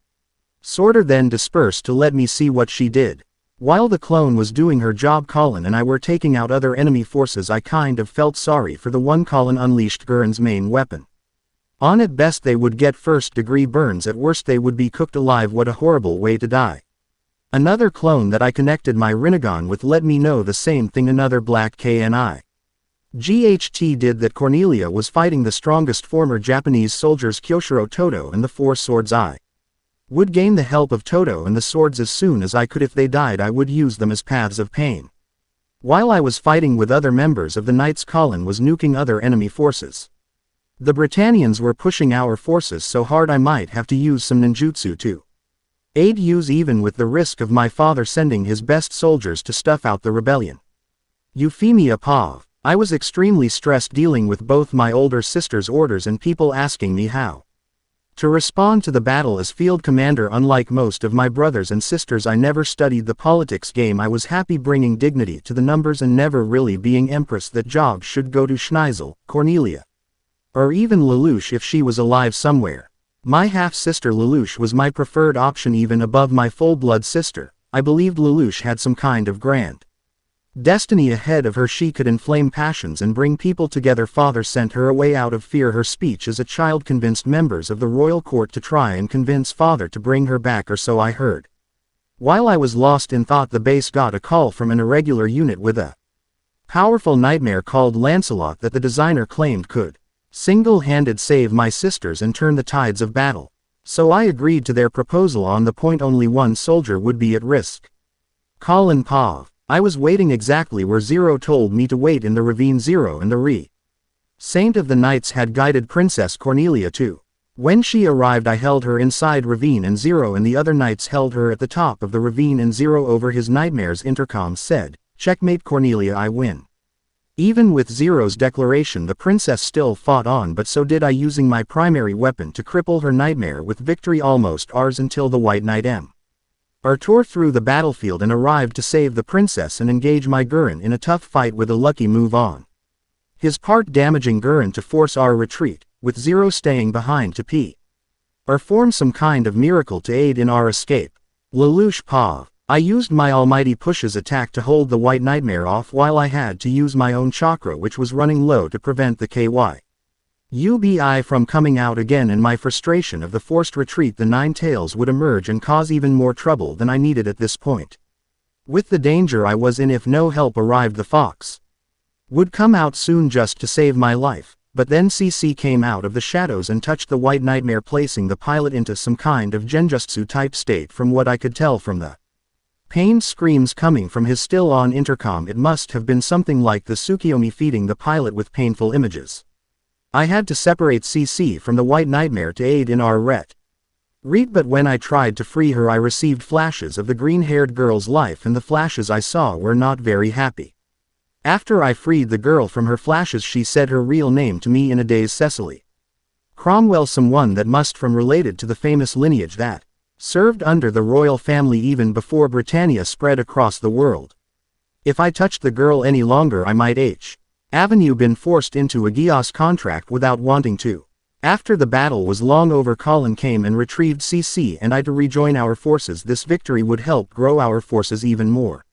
Sorter then dispersed to let me see what she did. While the clone was doing her job, Colin and I were taking out other enemy forces. I kind of felt sorry for the one. Colin unleashed Gurren's main weapon. On at best they would get first-degree burns, at worst they would be cooked alive. What a horrible way to die. Another clone that I connected my Rinnegan with let me know the same thing. Another black KNI. GHT did that. Cornelia was fighting the strongest former Japanese soldiers, Kyoshiro Toto and the Four Swords. I would gain the help of Toto and the swords as soon as I could. If they died I would use them as paths of pain. While I was fighting with other members of the Knights, Colin was nuking other enemy forces. The Britannians were pushing our forces so hard I might have to use some ninjutsu to aid use, even with the risk of my father sending his best soldiers to stuff out the rebellion. Euphemia Pav. I was extremely stressed dealing with both my older sister's orders and people asking me how to respond to the battle as field commander. Unlike most of my brothers and sisters, I never studied the politics game. I was happy bringing dignity to the numbers and never really being empress. That job should go to Schneisel, Cornelia, or even Lelouch if she was alive somewhere. My half-sister Lelouch was my preferred option, even above my full-blood sister. I believed Lelouch had some kind of grand destiny ahead of her. She could inflame passions and bring people together. Father sent her away out of fear. Her speech as a child convinced members of the royal court to try and convince father to bring her back, or so I heard. While I was lost in thought, the base got a call from an irregular unit with a powerful nightmare called Lancelot that the designer claimed could single-handed save my sisters and turn the tides of battle. So I agreed to their proposal on the point only one soldier would be at risk. Colin Pav. I was waiting exactly where Zero told me to wait, in the ravine. Zero and the Saint of the Knights had guided Princess Cornelia to. When she arrived I held her inside ravine and Zero and the other knights held her at the top of the ravine, and Zero over his nightmares intercom said, "Checkmate Cornelia, I win." Even with Zero's declaration the princess still fought on, but so did I, using my primary weapon to cripple her nightmare with victory almost ours until the White Knight tore through the battlefield and arrived to save the princess and engage my Gurren in a tough fight with a lucky move on his part, damaging Gurren to force our retreat, with Zero staying behind to perform some kind of miracle to aid in our escape. Lelouch Pav. I used my almighty Push's attack to hold the White Nightmare off while I had to use my own chakra, which was running low, to prevent the KYUBI from coming out again. In my frustration of the forced retreat, the Nine Tails would emerge and cause even more trouble than I needed at this point. With the danger I was in, if no help arrived, the Fox would come out soon just to save my life. But then CC came out of the shadows and touched the White Nightmare, placing the pilot into some kind of genjutsu type state. From what I could tell from the pained screams coming from his still-on intercom, it must have been something like the Tsukiyomi feeding the pilot with painful images. I had to separate CC from the White Nightmare to aid in our retreat, but when I tried to free her I received flashes of the green-haired girl's life, and the flashes I saw were not very happy. After I freed the girl from her flashes, she said her real name to me in a daze: Cecily Cromwell, someone that must from related to the famous lineage that served under the royal family even before Britannia spread across the world. If I touched the girl any longer I might Avenue been forced into a Geass contract without wanting to. After the battle was long over, Colin came and retrieved CC and I to rejoin our forces. This victory would help grow our forces even more.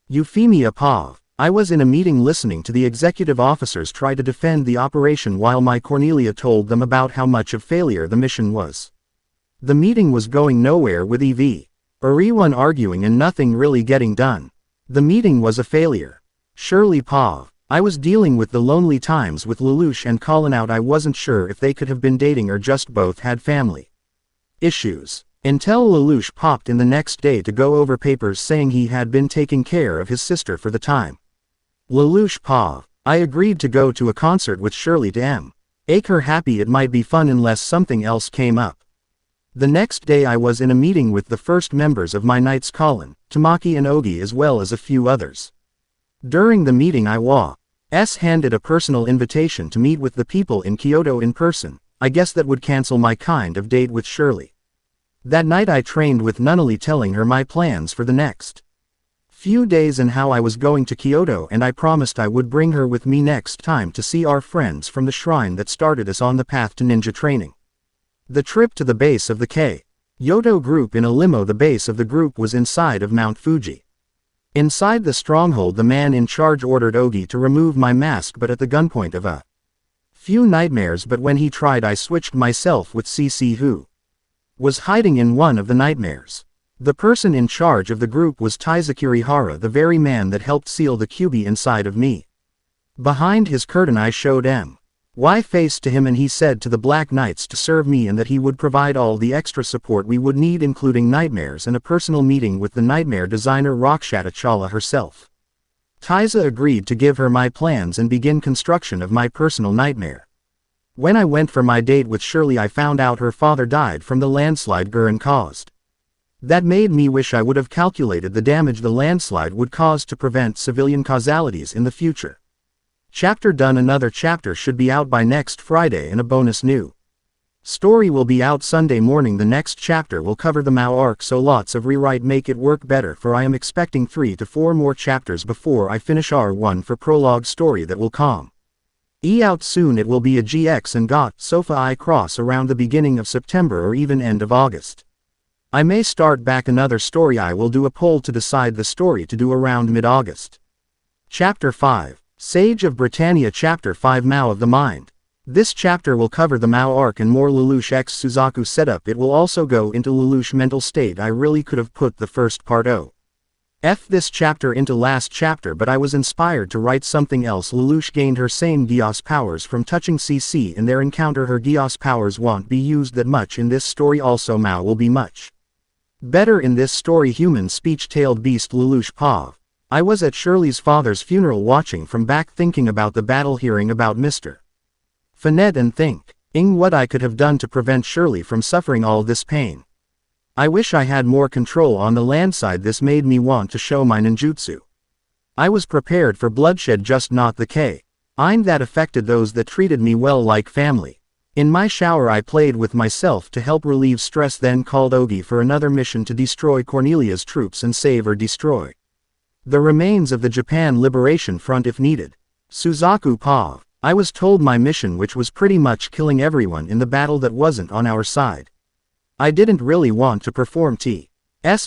Euphemia Pav. I was in a meeting listening to the executive officers try to defend the operation while my Cornelia told them about how much of failure the mission was. The meeting was going nowhere, with everyone arguing and nothing really getting done. The meeting was a failure. Shirley Pav. I was dealing with the lonely times with Lelouch and Colin out. I wasn't sure if they could have been dating or just both had family issues. Until Lelouch popped in the next day to go over papers saying he had been taking care of his sister for the time. Lelouch Pav. I agreed to go to a concert with Shirley to make her happy. It might be fun unless something else came up. The next day I was in a meeting with the first members of my Knights, Colin, Tamaki and Ogi, as well as a few others. During the meeting I was handed a personal invitation to meet with the people in Kyoto in person. I guess that would cancel my kind of date with Shirley. That night I trained with Nunnally, telling her my plans for the next few days and how I was going to Kyoto, and I promised I would bring her with me next time to see our friends from the shrine that started us on the path to ninja training. The trip to the base of the Kyoto group in a limo. The base of the group was inside of Mount Fuji. Inside the stronghold, the man in charge ordered Ogi to remove my mask, but at the gunpoint of a few nightmares. But when he tried, I switched myself with CC, who was hiding in one of the nightmares. The person in charge of the group was Taizakuri Hara, the very man that helped seal the QB inside of me. Behind his curtain I showed my face to him, and he said to the Black Knights to serve me and that he would provide all the extra support we would need, including nightmares and a personal meeting with the nightmare designer Rakshata Chala herself. Taiza agreed to give her my plans and begin construction of my personal nightmare. When I went for my date with Shirley, I found out her father died from the landslide Gurren caused. That made me wish I would have calculated the damage the landslide would cause to prevent civilian causalities in the future. Chapter done. Another chapter should be out by next Friday, and a bonus new story will be out Sunday morning. The next chapter will cover the Mao arc, so lots of rewrite, make it work better, for I am expecting 3 to 4 more chapters before I finish R1 for prologue story that will come out soon. It will be a GX and GOT Sofa I cross around the beginning of September or even end of August. I may start back another story. I will do a poll to decide the story to do around mid-August. Chapter 5. Sage of Britannia. Chapter 5. Mao of the Mind. This chapter will cover the Mao arc and more Lelouch x Suzaku setup. It will also go into Lelouch mental state. I really could have put the first part this chapter into last chapter, but I was inspired to write something else. Lelouch gained her same Geass powers from touching CC in their encounter. Her Geass powers won't be used that much in this story. Also, Mao will be much better in this story. Human speech-tailed beast Lelouch Pav. I was at Shirley's father's funeral watching from back, thinking about the battle, hearing about Mr. Finette, and thinking what I could have done to prevent Shirley from suffering all this pain. I wish I had more control on the land side. This made me want to show my ninjutsu. I was prepared for bloodshed, just not the kind that affected those that treated me well like family. In my shower I played with myself to help relieve stress, then called Ogi for another mission to destroy Cornelia's troops and save or destroy the remains of the Japan Liberation Front if needed. Suzaku Pav. I was told my mission, which was pretty much killing everyone in the battle that wasn't on our side. I didn't really want to perform T's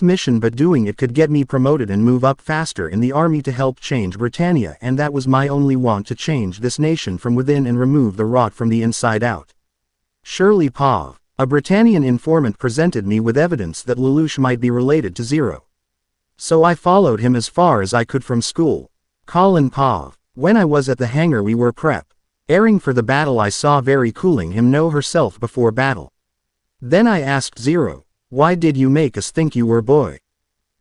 mission, but doing it could get me promoted and move up faster in the army to help change Britannia, and that was my only want, to change this nation from within and remove the rot from the inside out. Shirley Pav. A Britannian informant presented me with evidence that Lelouch might be related to Zero. So I followed him as far as I could from school. Colin Pav. When I was at the hangar we were preparing for the battle, I saw Very cooling him know herself before battle. Then I asked Zero, "Why did you make us think you were boy?"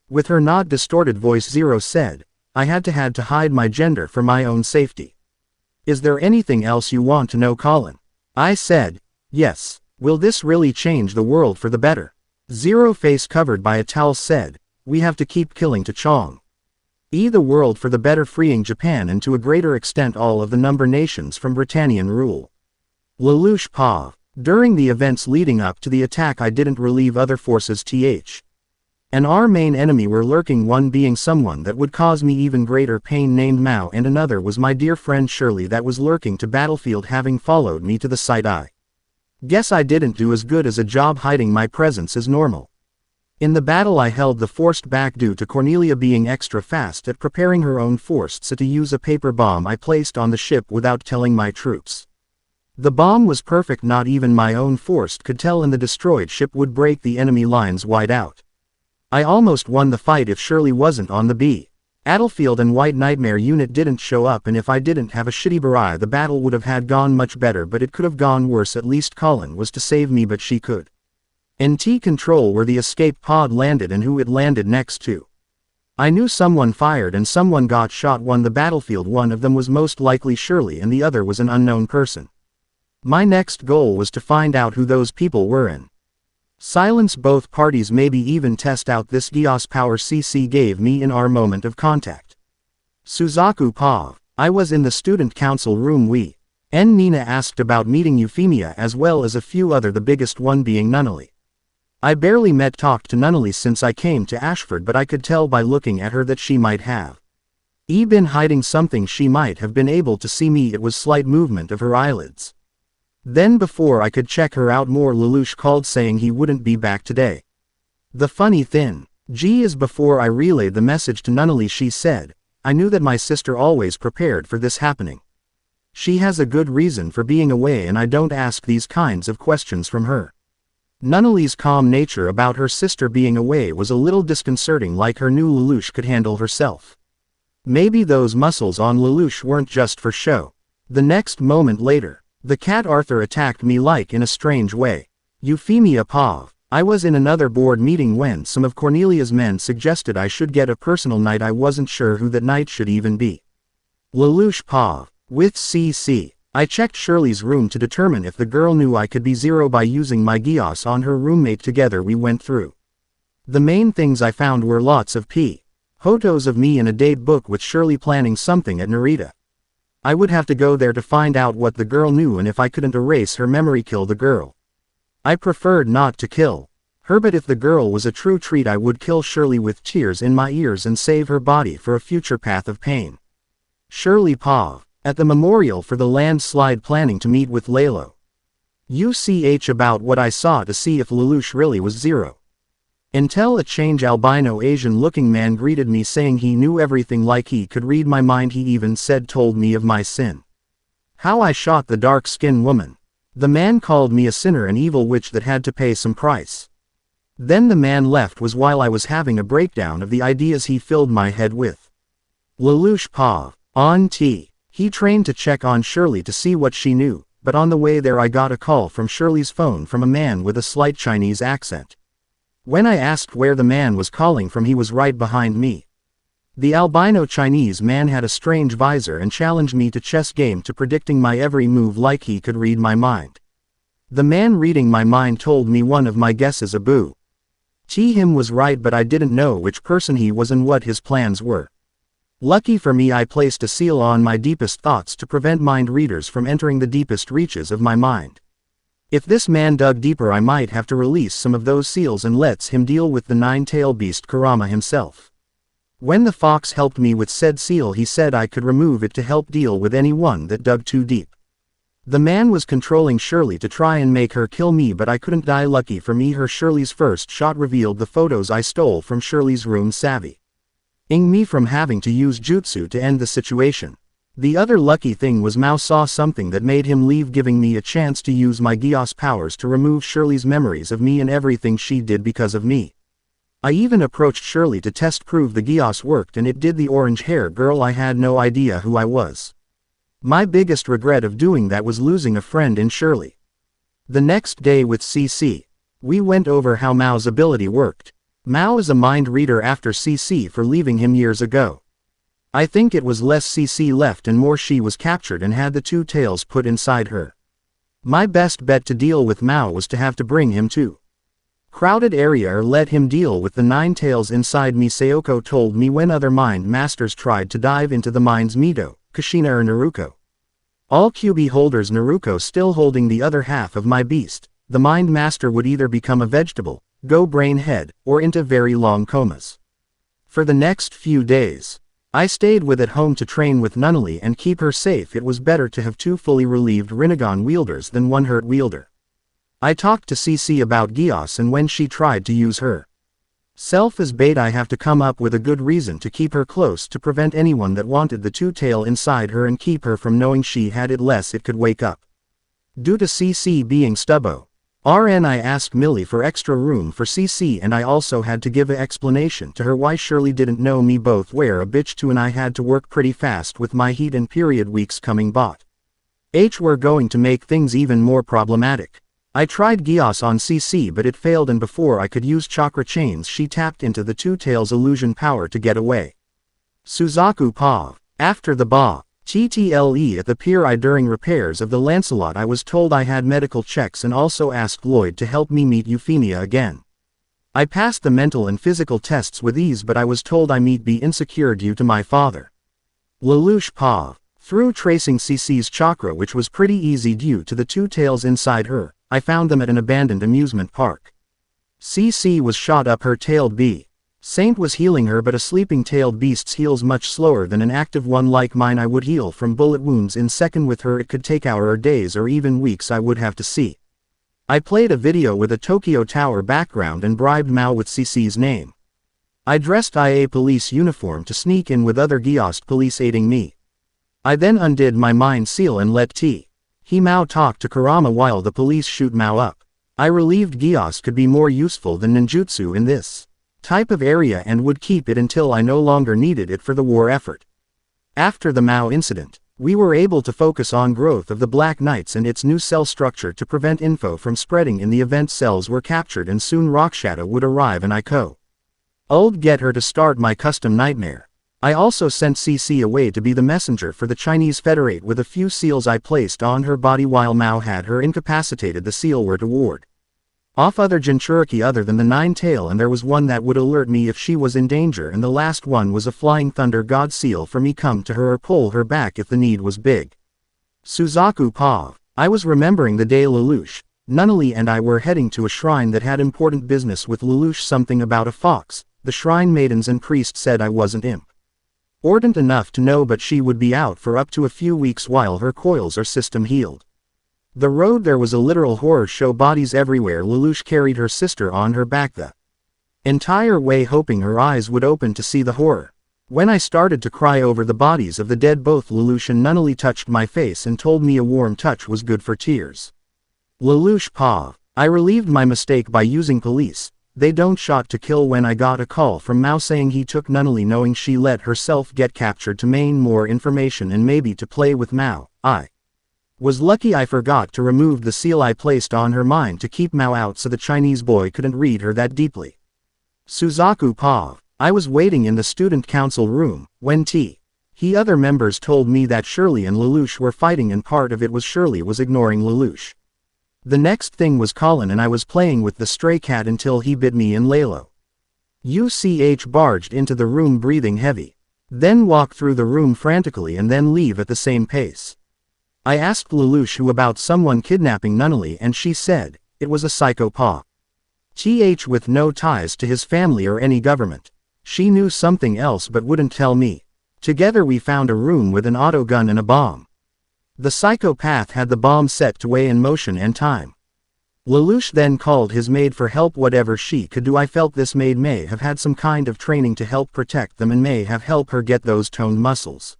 With her not distorted voice, Zero said, "I had to hide my gender for my own safety." "Is there anything else you want to know, Colin?" I said, "Yes." "Will this really change the world for the better?" Zero, face covered by a towel, said, "We have to keep killing to Chong the world for the better, freeing Japan and to a greater extent all of the number nations from Britannian rule." Lelouch Pav. During the events leading up to the attack I didn't relieve other forces and our main enemy were lurking, one being someone that would cause me even greater pain named Mao, and another was my dear friend Shirley that was lurking to battlefield, having followed me to the site. I guess I didn't do as good as a job hiding my presence as normal. In the battle I held the forced back due to Cornelia being extra fast at preparing her own forced to use a paper bomb I placed on the ship without telling my troops. The bomb was perfect, not even my own forced could tell, and the destroyed ship would break the enemy lines wide out. I almost won the fight if Shirley wasn't on the battlefield and White Nightmare unit didn't show up, and if I didn't have a shitty Barai the battle would have had gone much better, but it could have gone worse. At least Colin was to save me, but she could NT control where the escape pod landed and who it landed next to. I knew someone fired and someone got shot. Won the battlefield. One of them was most likely Shirley and the other was an unknown person. My next goal was to find out who those people were and silence both parties, maybe even test out this Geass power CC gave me in our moment of contact. Suzaku Pav. I was in the student council room. Nina asked about meeting Euphemia as well as a few other, the biggest one being Nunnally. I barely talked to Nunnally since I came to Ashford, but I could tell by looking at her that she might have been hiding something. She might have been able to see me. It was slight movement of her eyelids. Then before I could check her out more, Lelouch called saying he wouldn't be back today. The funny thing Geass before I relayed the message to Nunnally she said, I knew that my sister always prepared for this happening. She has a good reason for being away and I don't ask these kinds of questions from her. Nunnally's calm nature about her sister being away was a little disconcerting, like her knew Lelouch could handle herself. Maybe those muscles on Lelouch weren't just for show. The next moment later, the cat Arthur attacked me like in a strange way. Euphemia Pav. I was in another board meeting when some of Cornelia's men suggested I should get a personal knight. I wasn't sure who that knight should even be. Lelouch Pav. With CC. I checked Shirley's room to determine if the girl knew I could be zero by using my Geass on her roommate. Together we went through. The main things I found were lots of photos of me in a date book with Shirley planning something at Narita. I would have to go there to find out what the girl knew, and if I couldn't erase her memory, kill the girl. I preferred not to kill her, but if the girl was a true treat I would kill Shirley with tears in my ears and save her body for a future path of pain. Shirley Pav. At the memorial for the landslide, planning to meet with Lalo. UCH about what I saw to see if Lelouch really was zero. Until a change albino Asian looking man greeted me saying he knew everything, like he could read my mind. He even said told me of my sin. How I shot the dark skinned woman. The man called me a sinner, an evil witch that had to pay some price. Then the man left was while I was having a breakdown of the ideas he filled my head with. Lelouch Pav. On T. He trained to check on Shirley to see what she knew, but on the way there I got a call from Shirley's phone from a man with a slight Chinese accent. When I asked where the man was calling from, he was right behind me. The albino Chinese man had a strange visor and challenged me to chess game, to predicting my every move like he could read my mind. The man reading my mind told me one of my guesses Abu him was right, but I didn't know which person he was and what his plans were. Lucky for me I placed a seal on my deepest thoughts to prevent mind readers from entering the deepest reaches of my mind. If this man dug deeper I might have to release some of those seals and lets him deal with the nine-tailed beast Kurama himself. When the fox helped me with said seal he said I could remove it to help deal with anyone that dug too deep. The man was controlling Shirley to try and make her kill me, but I couldn't die. Lucky for me her Shirley's first shot revealed the photos I stole from Shirley's room, savvying me from having to use jutsu to end the situation. The other lucky thing was Mao saw something that made him leave, giving me a chance to use my Geass powers to remove Shirley's memories of me and everything she did because of me. I even approached Shirley to prove the Geass worked, and it did. The orange hair girl, I had no idea who I was. My biggest regret of doing that was losing a friend in Shirley. The next day with CC, we went over how Mao's ability worked. Mao is a mind reader after CC for leaving him years ago. I think it was less CC left and more she was captured and had the two tails put inside her. My best bet to deal with Mao was to have to bring him to crowded area or let him deal with the nine tails inside me. Sayoko told me when other mind masters tried to dive into the mind's Mito, Kushina or Naruto. All QB holders, Naruto still holding the other half of my beast, the mind master would either become a vegetable, go brain head, or into very long comas. For the next few days, I stayed with at home to train with Nunnally and keep her safe. It was better to have two fully relieved Rinnegan wielders than one hurt wielder. I talked to CC about Geass, and when she tried to use her self as bait I have to come up with a good reason to keep her close to prevent anyone that wanted the two-tail inside her and keep her from knowing she had it, lest it could wake up. Due to CC being stubbo RN, I asked Millie for extra room for CC, and I also had to give an explanation to her why Shirley didn't know me. Both were a bitch too, and I had to work pretty fast with my heat and period weeks coming. But were going to make things even more problematic. I tried Geass on CC, but it failed, and before I could use chakra chains she tapped into the two tails illusion power to get away. Suzaku Pav. After the TTLE at the pier during repairs of the Lancelot, I was told I had medical checks and also asked Lloyd to help me meet Euphemia again. I passed the mental and physical tests with ease, but I was told I might be insecure due to my father. Lelouch Pav. Through tracing CC's chakra, which was pretty easy due to the two tails inside her, I found them at an abandoned amusement park. CC was shot up, her tailed bee Saint was healing her, but a sleeping tailed beast heals much slower than an active one like mine. I would heal from bullet wounds in second. With her it could take hours or days or even weeks. I would have to see. I played a video with a Tokyo Tower background and bribed Mao with CC's name. I dressed IA police uniform to sneak in with other Geass police aiding me. I then undid my mind seal and let He Mao talk to Kurama while the police shoot Mao up. I relieved Geass could be more useful than ninjutsu in this type of area and would keep it until I no longer needed it for the war effort. After the Mao incident, we were able to focus on growth of the Black Knights and its new cell structure to prevent info from spreading in the event cells were captured, and soon Rockshadow would arrive and I'd get her to start my custom nightmare. I also sent CC away to be the messenger for the Chinese Federate with a few seals I placed on her body while Mao had her incapacitated. The seal were to ward off other Jinchuriki other than the Nine-Tail, and there was one that would alert me if she was in danger, and the last one was a Flying Thunder God seal for me come to her or pull her back if the need was big. Suzaku Pav. I was remembering the day Lelouch, Nunnally and I were heading to a shrine that had important business with Lelouch, something about a fox. The shrine maidens and priest said I wasn't important enough to know, but she would be out for up to a few weeks while her coils or system healed. The road there was a literal horror show, bodies everywhere. Lelouch carried her sister on her back the entire way, hoping her eyes would open to see the horror. When I started to cry over the bodies of the dead, both Lelouch and Nunnally touched my face and told me a warm touch was good for tears. Lelouch Pav. I relieved my mistake by using police. They don't shot to kill when I got a call from Mao saying he took Nunnally, knowing she let herself get captured, to main more information and maybe to play with Mao. I was lucky I forgot to remove the seal I placed on her mind to keep Mao out so the Chinese boy couldn't read her that deeply. Suzaku Pav. I was waiting in the student council room when other members told me that Shirley and Lelouch were fighting, and part of it was Shirley was ignoring Lelouch. The next thing was Colin, and I was playing with the stray cat until he bit me in Lalo. UCH barged into the room breathing heavy. Then walk through the room frantically and then leave at the same pace. I asked Lelouch who about someone kidnapping Nunnally, and she said it was a psychopath. With no ties to his family or any government. She knew something else but wouldn't tell me. Together we found a room with an auto gun and a bomb. The psychopath had the bomb set to weigh in motion and time. Lelouch then called his maid for help, whatever she could do. I felt this maid may have had some kind of training to help protect them and may have helped her get those toned muscles.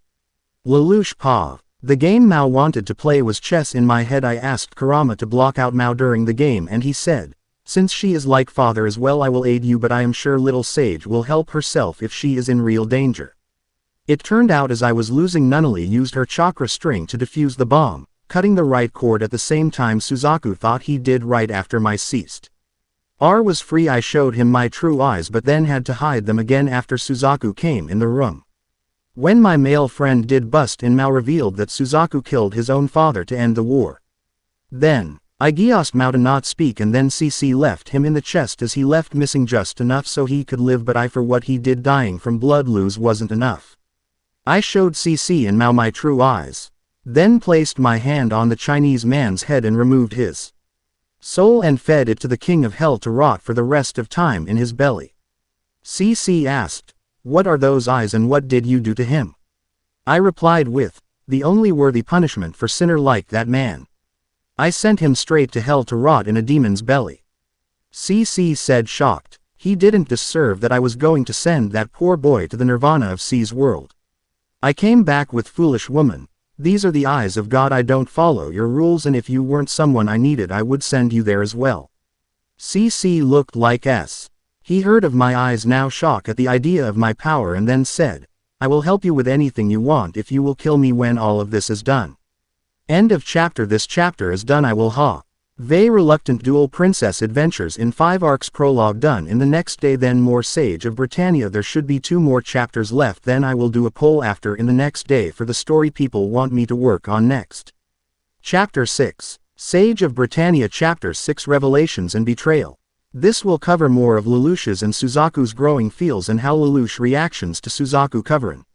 Lelouch Pav. The game Mao wanted to play was chess. In my head I asked Kurama to block out Mao during the game, and he said, since she is like father as well, I will aid you, but I am sure little Sage will help herself if she is in real danger. It turned out as I was losing, Nunnally used her chakra string to defuse the bomb, cutting the right cord at the same time. Suzaku thought he did right after my ceased. R was free. I showed him my true eyes but then had to hide them again after Suzaku came in the room. When my male friend did bust in, Mao revealed that Suzaku killed his own father to end the war. Then, I Geassed Mao to not speak, and then CC left him in the chest as he left missing just enough so he could live, but I for what he did dying from blood lose wasn't enough. I showed CC and Mao my true eyes. Then placed my hand on the Chinese man's head and removed his soul and fed it to the king of hell to rot for the rest of time in his belly. CC asked, what are those eyes and what did you do to him? I replied with, the only worthy punishment for sinner like that man. I sent him straight to hell to rot in a demon's belly. CC said shocked, he didn't deserve that. I was going to send that poor boy to the nirvana of C's world. I came back with foolish woman. These are the eyes of God. I don't follow your rules, and if you weren't someone I needed I would send you there as well. CC looked like S. He heard of my eyes now, shock at the idea of my power, and then said, I will help you with anything you want if you will kill me when all of this is done. End of chapter. This chapter is done. I will Ve reluctant dual princess adventures in 5 arcs. Prologue done. In the next day then more Sage of Britannia. There should be 2 more chapters left, then I will do a poll after in the next day for the story people want me to work on next. Chapter 6. Sage of Britannia. Chapter 6. Revelations and Betrayal. This will cover more of Lelouch's and Suzaku's growing feels and how Lelouch reactions to Suzaku covering.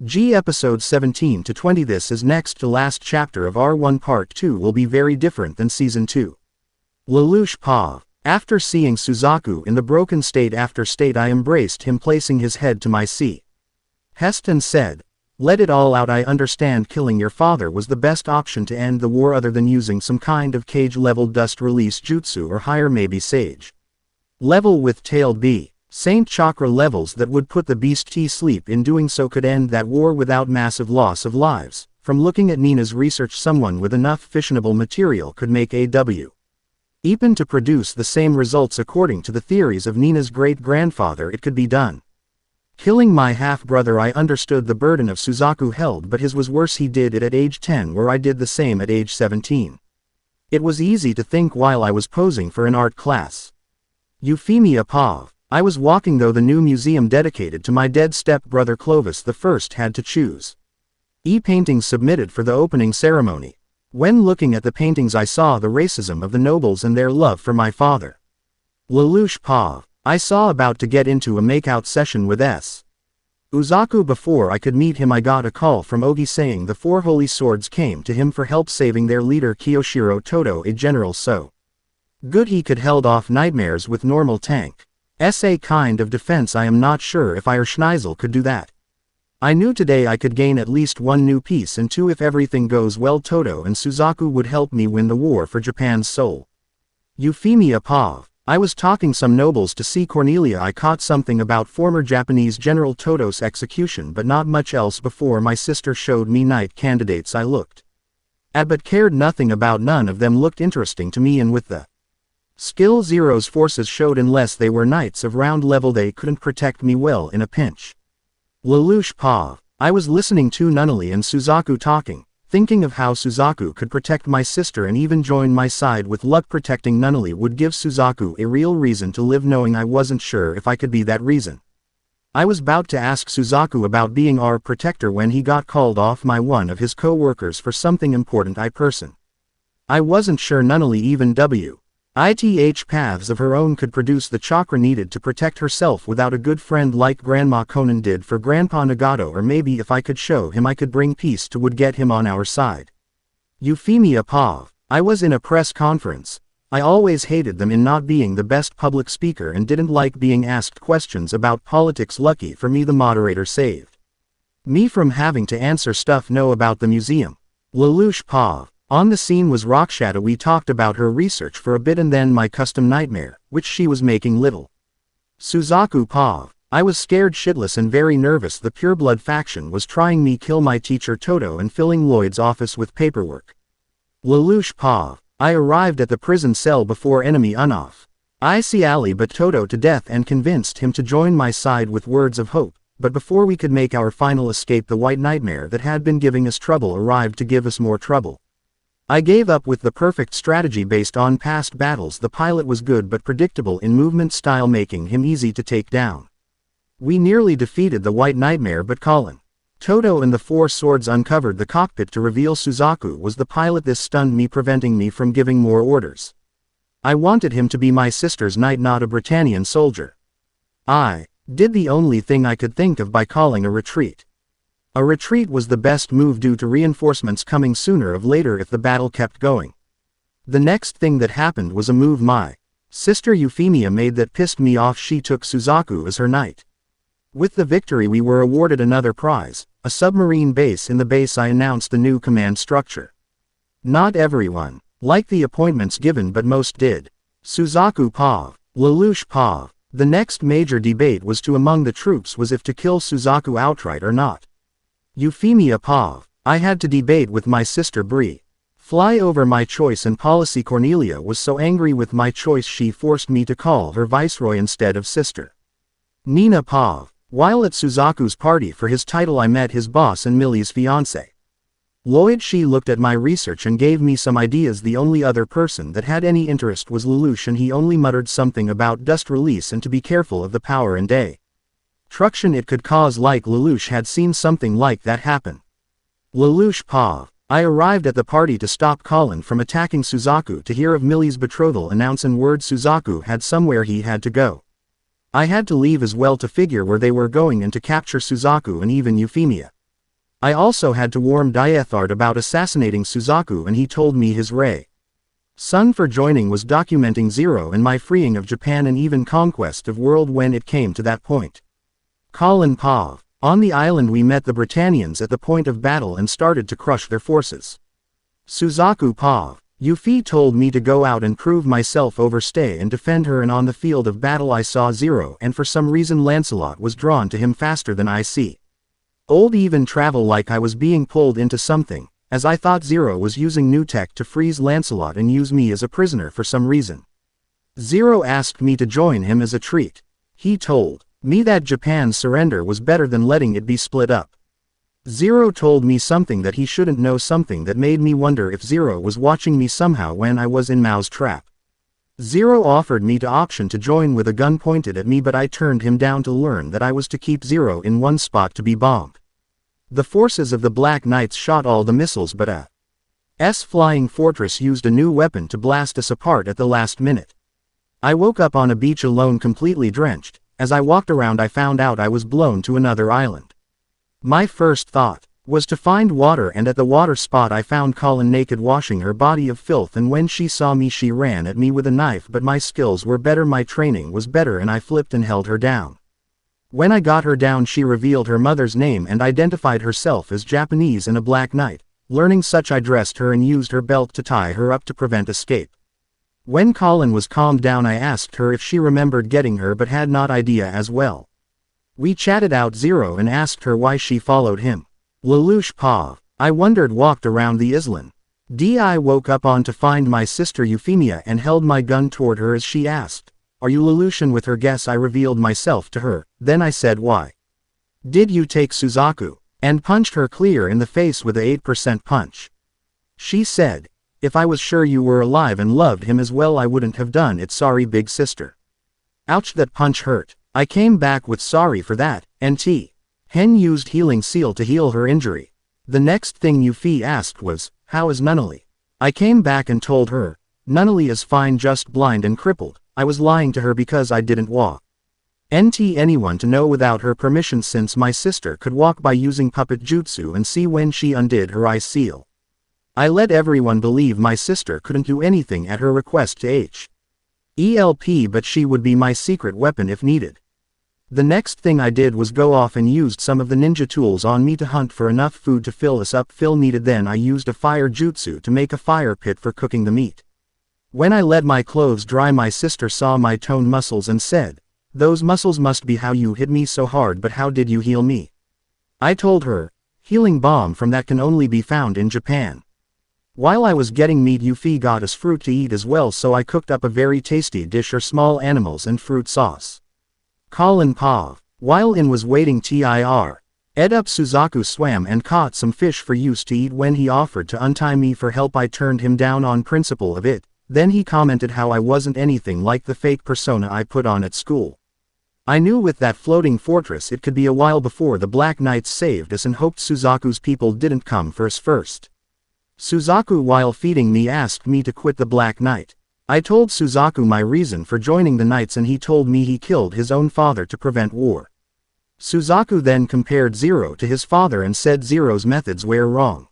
G episodes 17 to 20. This is next to last chapter of R1. Part 2 will be very different than Season 2. Lelouch Pav. After seeing Suzaku in the broken state after state, I embraced him, placing his head to my C. Heston said, let it all out. I understand killing your father was the best option to end the war other than using some kind of cage level dust release jutsu or higher, maybe Sage level with tailed B. Saint chakra levels that would put the beast to sleep. In doing so could end that war without massive loss of lives. From looking at Nina's research, someone with enough fissionable material could make AW. Even to produce the same results according to the theories of Nina's great-grandfather. It could be done. Killing my half-brother, I understood the burden of Suzaku held, but his was worse. He did it at age 10, where I did the same at age 17. It was easy to think while I was posing for an art class. Euphemia Pav. I was walking though the new museum dedicated to my dead step-brother Clovis I had to choose paintings submitted for the opening ceremony. When looking at the paintings, I saw the racism of the nobles and their love for my father. Lelouch Pav. I saw about to get into a makeout session with S. Uzaku. Before I could meet him, I got a call from Ogi saying the 4 holy swords came to him for help saving their leader Kiyoshiro Todo, a general so good he could held off nightmares with normal tank. A kind of defense. I am not sure if I or Schneisel could do that. I knew today I could gain at least 1 new piece, and 2 if everything goes well. Todo and Suzaku would help me win the war for Japan's soul. Euphemia Pav. I was talking some nobles to see Cornelia. I caught something about former Japanese General Todo's execution, but not much else. Before my sister showed me knight candidates I looked at but cared nothing about. None of them looked interesting to me, and with the skill Zero's forces showed, unless they were knights of round level, they couldn't protect me well in a pinch. Lelouch Pav. I was listening to Nunnally and Suzaku talking, thinking of how Suzaku could protect my sister and even join my side with luck. Protecting Nunnally would give Suzaku a real reason to live, knowing I wasn't sure if I could be that reason. I was about to ask Suzaku about being our protector when he got called off by one of his co-workers for something important. I wasn't sure Nunnally even ith paths of her own could produce the chakra needed to protect herself without a good friend like Grandma Conan did for Grandpa Nagato, or maybe if I could show him I could bring peace to would get him on our side. Euphemia Pav. I was in a press conference. I always hated them in not being the best public speaker and didn't like being asked questions about politics. Lucky for me, the moderator saved me from having to answer stuff no about the museum. Lelouch Pav. On the scene was Rockshadow. We talked about her research for a bit and then my custom nightmare, which she was making. Little Suzaku Pav. I was scared shitless and very nervous. The Pureblood faction was trying me kill my teacher Todo and filling Lloyd's office with paperwork. Lelouch Pav. I arrived at the prison cell before enemy Unoff. I see Ali but Todo to death and convinced him to join my side with words of hope, but before we could make our final escape, the white nightmare that had been giving us trouble arrived to give us more trouble. I gave up with the perfect strategy based on past battles. The pilot was good but predictable in movement style, making him easy to take down. We nearly defeated the white nightmare, but Colin, Todo and the 4 swords uncovered the cockpit to reveal Suzaku was the pilot. This stunned me, preventing me from giving more orders. I wanted him to be my sister's knight, not a Britannian soldier. I did the only thing I could think of by calling a retreat. A retreat was the best move due to reinforcements coming sooner or later if the battle kept going. The next thing that happened was a move my sister Euphemia made that pissed me off. She took Suzaku as her knight. With the victory we were awarded another prize, a submarine base. In the base I announced the new command structure. Not everyone liked the appointments given, but most did. Suzaku Pav. Lelouch Pav. The next major debate was to among the troops was if to kill Suzaku outright or not. Euphemia Pav. I had to debate with my sister Brie. Fly over my choice and policy. Cornelia was so angry with my choice she forced me to call her viceroy instead of sister. Nina Pav. While at Suzaku's party for his title I met his boss and Millie's fiancé. Lloyd. She looked at my research and gave me some ideas. The only other person that had any interest was Lelouch, and he only muttered something about dust release and to be careful of the power and destruction it could cause. Like Lelouch had seen something like that happen. Lelouch Pav. I arrived at the party to stop Colin from attacking Suzaku to hear of Millie's betrothal announce, and word Suzaku had somewhere he had to go. I had to leave as well to figure where they were going and to capture Suzaku and even Euphemia. I also had to warn Diethard about assassinating Suzaku, and he told me his son for joining was documenting Zero and my freeing of Japan and even conquest of world when it came to that point. Colin Pav. On the island we met the Britannians at the point of battle and started to crush their forces. Suzaku Pav. Yuffie told me to go out and prove myself, overstay and defend her, and on the field of battle I saw Zero, and for some reason Lancelot was drawn to him faster than I see. Old even travel like I was being pulled into something, as I thought Zero was using new tech to freeze Lancelot and use me as a prisoner for some reason. Zero asked me to join him as a treat. He told me that Japan's surrender was better than letting it be split up. Zero told me something that he shouldn't know, something that made me wonder if Zero was watching me somehow when I was in Mao's trap. Zero offered me the option to join with a gun pointed at me, but I turned him down to learn that I was to keep Zero in one spot to be bombed. The forces of the Black Knights shot all the missiles, but a flying fortress used a new weapon to blast us apart at the last minute. I woke up on a beach alone, completely drenched. As I walked around I found out I was blown to another island. My first thought was to find water, and at the water spot I found Colin naked, washing her body of filth, and when she saw me she ran at me with a knife, but my skills were better, my training was better, and I flipped and held her down. When I got her down she revealed her mother's name and identified herself as Japanese and a Black Knight. Learning such I dressed her and used her belt to tie her up to prevent escape. When Colin was calmed down I asked her if she remembered getting her, but had not idea as well. We chatted out Zero and asked her why she followed him. Lelouch Pav. I wondered, walked around the island. I woke up on to find my sister Euphemia and held my gun toward her as she asked, "Are you Lelouchian?" With her guess I revealed myself to her, then I said, "Why did you take Suzaku?" and punched her clear in the face with a 8% punch. She said, "If I was sure you were alive and loved him as well I wouldn't have done it, sorry big sister." Ouch, that punch hurt. I came back with sorry for that, and Hen used healing seal to heal her injury. The next thing Yuffie asked was, "How is Nunnally?" I came back and told her, "Nunnally is fine, just blind and crippled." I was lying to her because I didn't walk anyone to know without her permission, since my sister could walk by using puppet jutsu and see when she undid her eye seal. I let everyone believe my sister couldn't do anything at her request to HELP, but she would be my secret weapon if needed. The next thing I did was go off and used some of the ninja tools on me to hunt for enough food to fill us up. Phil needed. Then I used a fire jutsu to make a fire pit for cooking the meat. When I let my clothes dry my sister saw my toned muscles and said, "Those muscles must be how you hit me so hard, but how did you heal me?" I told her, "Healing balm from that can only be found in Japan." While I was getting meat Yuffie got us fruit to eat as well, so I cooked up a very tasty dish of small animals and fruit sauce. Colin Pav. While In was waiting ed up Suzaku swam and caught some fish for use to eat. When he offered to untie me for help I turned him down on principle of it. Then he commented how I wasn't anything like the fake persona I put on at school. I knew with that floating fortress it could be a while before the Black Knights saved us, and hoped Suzaku's people didn't come for us first. Suzaku, while feeding me, asked me to quit the Black Knight. I told Suzaku my reason for joining the Knights, and he told me he killed his own father to prevent war. Suzaku then compared Zero to his father and said Zero's methods were wrong.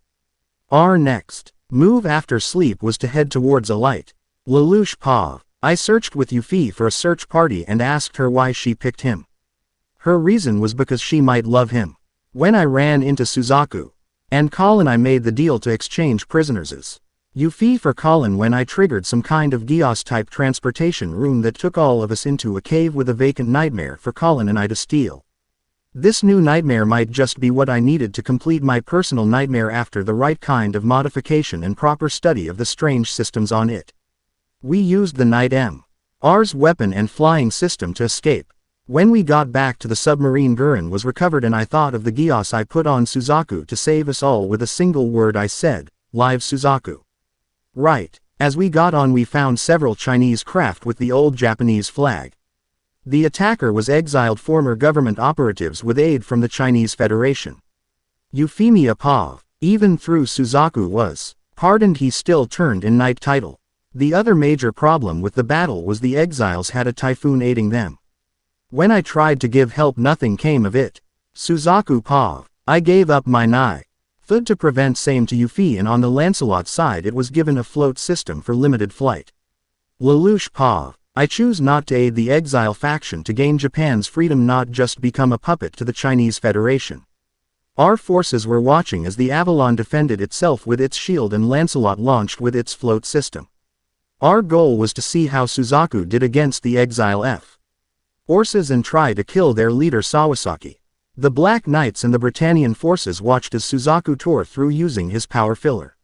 Our next move after sleep was to head towards a light. Lelouch Pav. I searched with Yuffie for a search party and asked her why she picked him. Her reason was because she might love him. When I ran into Suzaku and Colin I made the deal to exchange prisoners as Yuffie for Colin when I triggered some kind of Geass type transportation room that took all of us into a cave with a vacant nightmare for Colin and I to steal. This new nightmare might just be what I needed to complete my personal nightmare after the right kind of modification and proper study of the strange systems on it. We used the Knight R's weapon and flying system to escape. When we got back to the submarine, Gurren was recovered and I thought of the Geass I put on Suzaku to save us all. With a single word I said, "Live Suzaku." Right. As we got on we found several Chinese craft with the old Japanese flag. The attacker was exiled former government operatives with aid from the Chinese Federation. Euphemia Pav. Even through Suzaku was pardoned, he still turned in Knight title. The other major problem with the battle was the exiles had a typhoon aiding them. When I tried to give help nothing came of it. Suzaku Pav. I gave up my Thud to prevent same to Yuffie, and on the Lancelot side it was given a float system for limited flight. Lelouch Pav. I choose not to aid the exile faction to gain Japan's freedom, not just become a puppet to the Chinese Federation. Our forces were watching as the Avalon defended itself with its shield and Lancelot launched with its float system. Our goal was to see how Suzaku did against the Exile forces and try to kill their leader Sawasaki. The Black Knights and the Britannian forces watched as Suzaku tore through using his power filler.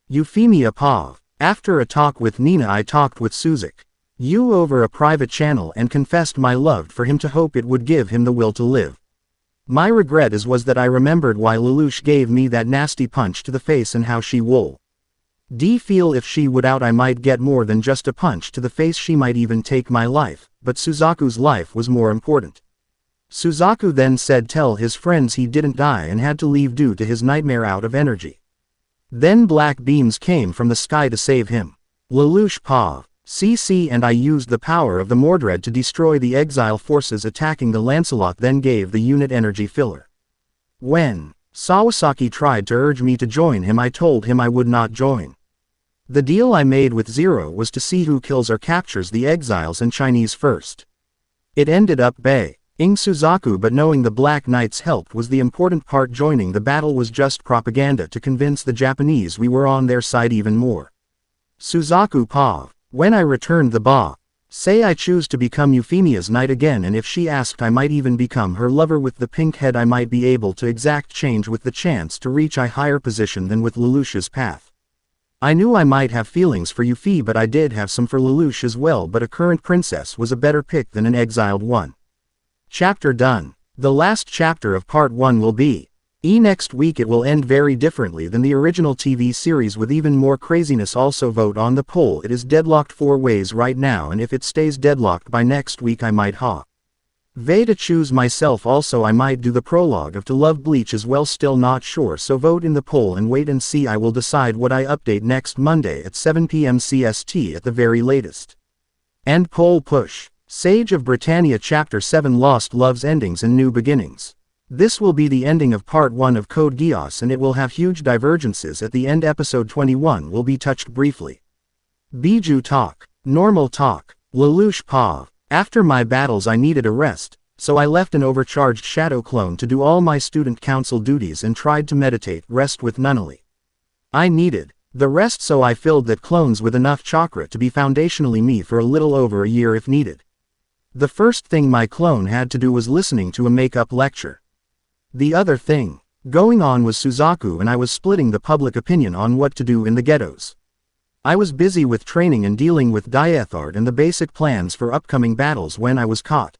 Euphemia Pav. After a talk with Nina, I talked with Suzuki over a private channel and confessed my love for him to hope it would give him the will to live. My regret was that I remembered why Lelouch gave me that nasty punch to the face and how she would feel if she would out. I might get more than just a punch to the face, she might even take my life, but Suzaku's life was more important. Suzaku then said tell his friends he didn't die and had to leave due to his nightmare out of energy. Then black beams came from the sky to save him. Lelouch Pav. CC and I used the power of the Mordred to destroy the exile forces attacking the Lancelot, then gave the unit energy filler. When Sawasaki tried to urge me to join him, I told him I would not join. The deal I made with Zero was to see who kills or captures the exiles and Chinese first. It ended up Ing Suzaku, but knowing the Black Knights helped was the important part. Joining the battle was just propaganda to convince the Japanese we were on their side even more. Suzaku Pav. When I returned the say I choose to become Euphemia's knight again, and if she asked I might even become her lover with the pink head. I might be able to exact change with the chance to reach a higher position than with Lelouch's path. I knew I might have feelings for Euphy, but I did have some for Lelouch as well, but a current princess was a better pick than an exiled one. Chapter done. The last chapter of part 1 will be next week. It will end very differently than the original TV series with even more craziness. Also vote on the poll. It is deadlocked 4 ways right now, and if it stays deadlocked by next week I might to choose myself. Also I might do the prologue of To Love Bleach as well, still not sure, so vote in the poll and wait and see. I will decide what I update next Monday at 7 p.m. CST at the very latest. End poll push. Sage of Britannia Chapter 7 Lost Loves Endings and New Beginnings. This will be the ending of part 1 of Code Geass, and it will have huge divergences at the end. Episode 21 will be touched briefly. Biju Talk. Normal Talk. Lelouch Pav. After my battles I needed a rest, so I left an overcharged shadow clone to do all my student council duties and tried to meditate rest with Nunnally. I needed the rest, so I filled that clones with enough chakra to be foundationally me for a little over a year if needed. The first thing my clone had to do was listening to a make-up lecture. The other thing going on was Suzaku and I was splitting the public opinion on what to do in the ghettos. I was busy with training and dealing with Diethard and the basic plans for upcoming battles when I was caught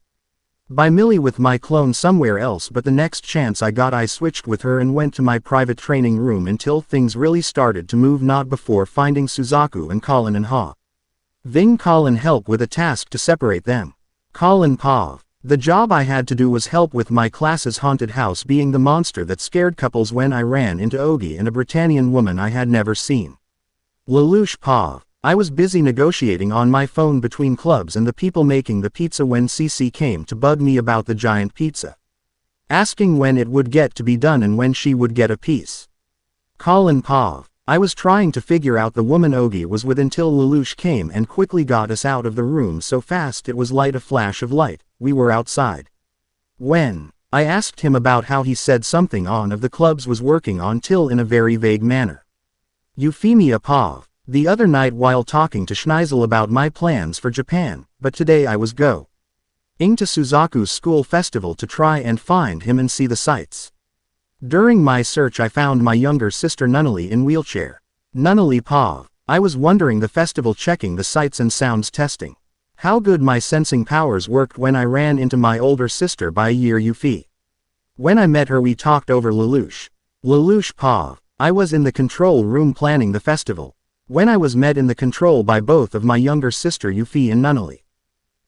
by Millie with my clone somewhere else, but the next chance I got I switched with her and went to my private training room until things really started to move, not before finding Suzaku and Colin and Ving Colin help with a task to separate them. Colin Pav. The job I had to do was help with my class's haunted house being the monster that scared couples when I ran into Ogi and a Britannian woman I had never seen. Lelouch Pav. I was busy negotiating on my phone between clubs and the people making the pizza when CC came to bug me about the giant pizza, asking when it would get to be done and when she would get a piece. Colin Pav. I was trying to figure out the woman Ogi was with until Lelouch came and quickly got us out of the room so fast it was like a flash of light. We were outside. When I asked him about how he said something on of the clubs was working on till in a very vague manner. Euphemia Pav. The other night while talking to Schneisel about my plans for Japan, but today I was going to Suzaku's school festival to try and find him and see the sights. During my search I found my younger sister Nunnally in wheelchair. Nunnally Pav. I was wondering the festival, checking the sights and sounds, testing how good my sensing powers worked when I ran into my older sister by a year Euphy. When I met her we talked over Lelouch. Lelouch Pav. I was in the control room planning the festival when I was met in the control by both of my younger sister Euphy and Nunnally.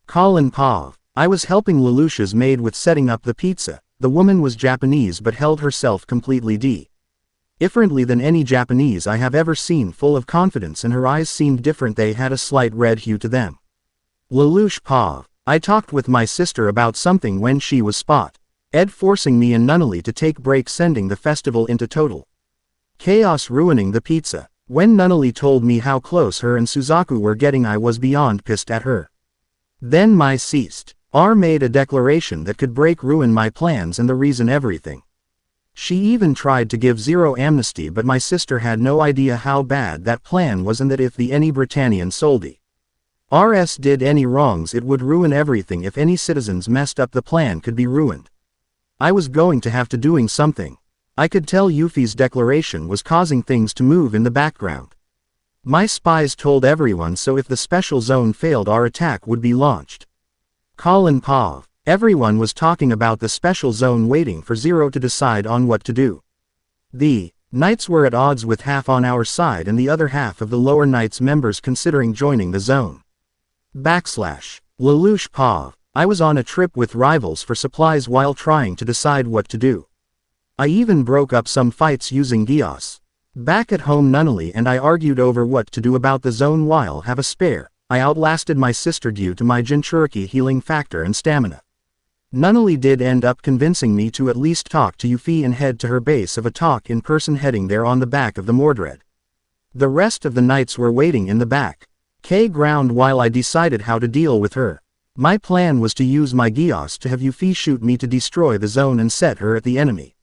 Colin Pav. I was helping Lelouch's maid with setting up the pizza. The woman was Japanese but held herself completely differently than any Japanese I have ever seen, full of confidence, and her eyes seemed different, they had a slight red hue to them. Lelouch Pav. I talked with my sister about something when she was forcing me and Nunnally to take breaks, sending the festival into total chaos, ruining the pizza. When Nunnally told me how close her and Suzaku were getting I was beyond pissed at her. Then my ceased. R made a declaration that could break, ruin my plans and the reason everything She even tried to give Zero amnesty, but my sister had no idea how bad that plan was, and that if the any Britannian soldi RS did any wrongs, it would ruin everything. If any citizens messed up, the plan could be ruined. I was going to have to doing something. I could tell Yuffie's declaration was causing things to move in the background. My spies told everyone, so if the special zone failed, our attack would be launched. Colin Pav. Everyone was talking about the special zone, waiting for Zero to decide on what to do. The Knights were at odds, with half on our side and the other half of the lower Knights members considering joining the zone. Lelouch Pav. I was on a trip with rivals for supplies while trying to decide what to do. I even broke up some fights using Geass. Back at home, Nunnally and I argued over what to do about the zone while have a spare. I outlasted my sister due to my Jinchuriki healing factor and stamina. Nunnally did end up convincing me to at least talk to Yuffie and head to her base of a talk in person, heading there on the back of the Mordred. The rest of the Knights were waiting in the back ground while I decided how to deal with her. My plan was to use my Geass to have Yuffie shoot me to destroy the zone and set her at the enemy.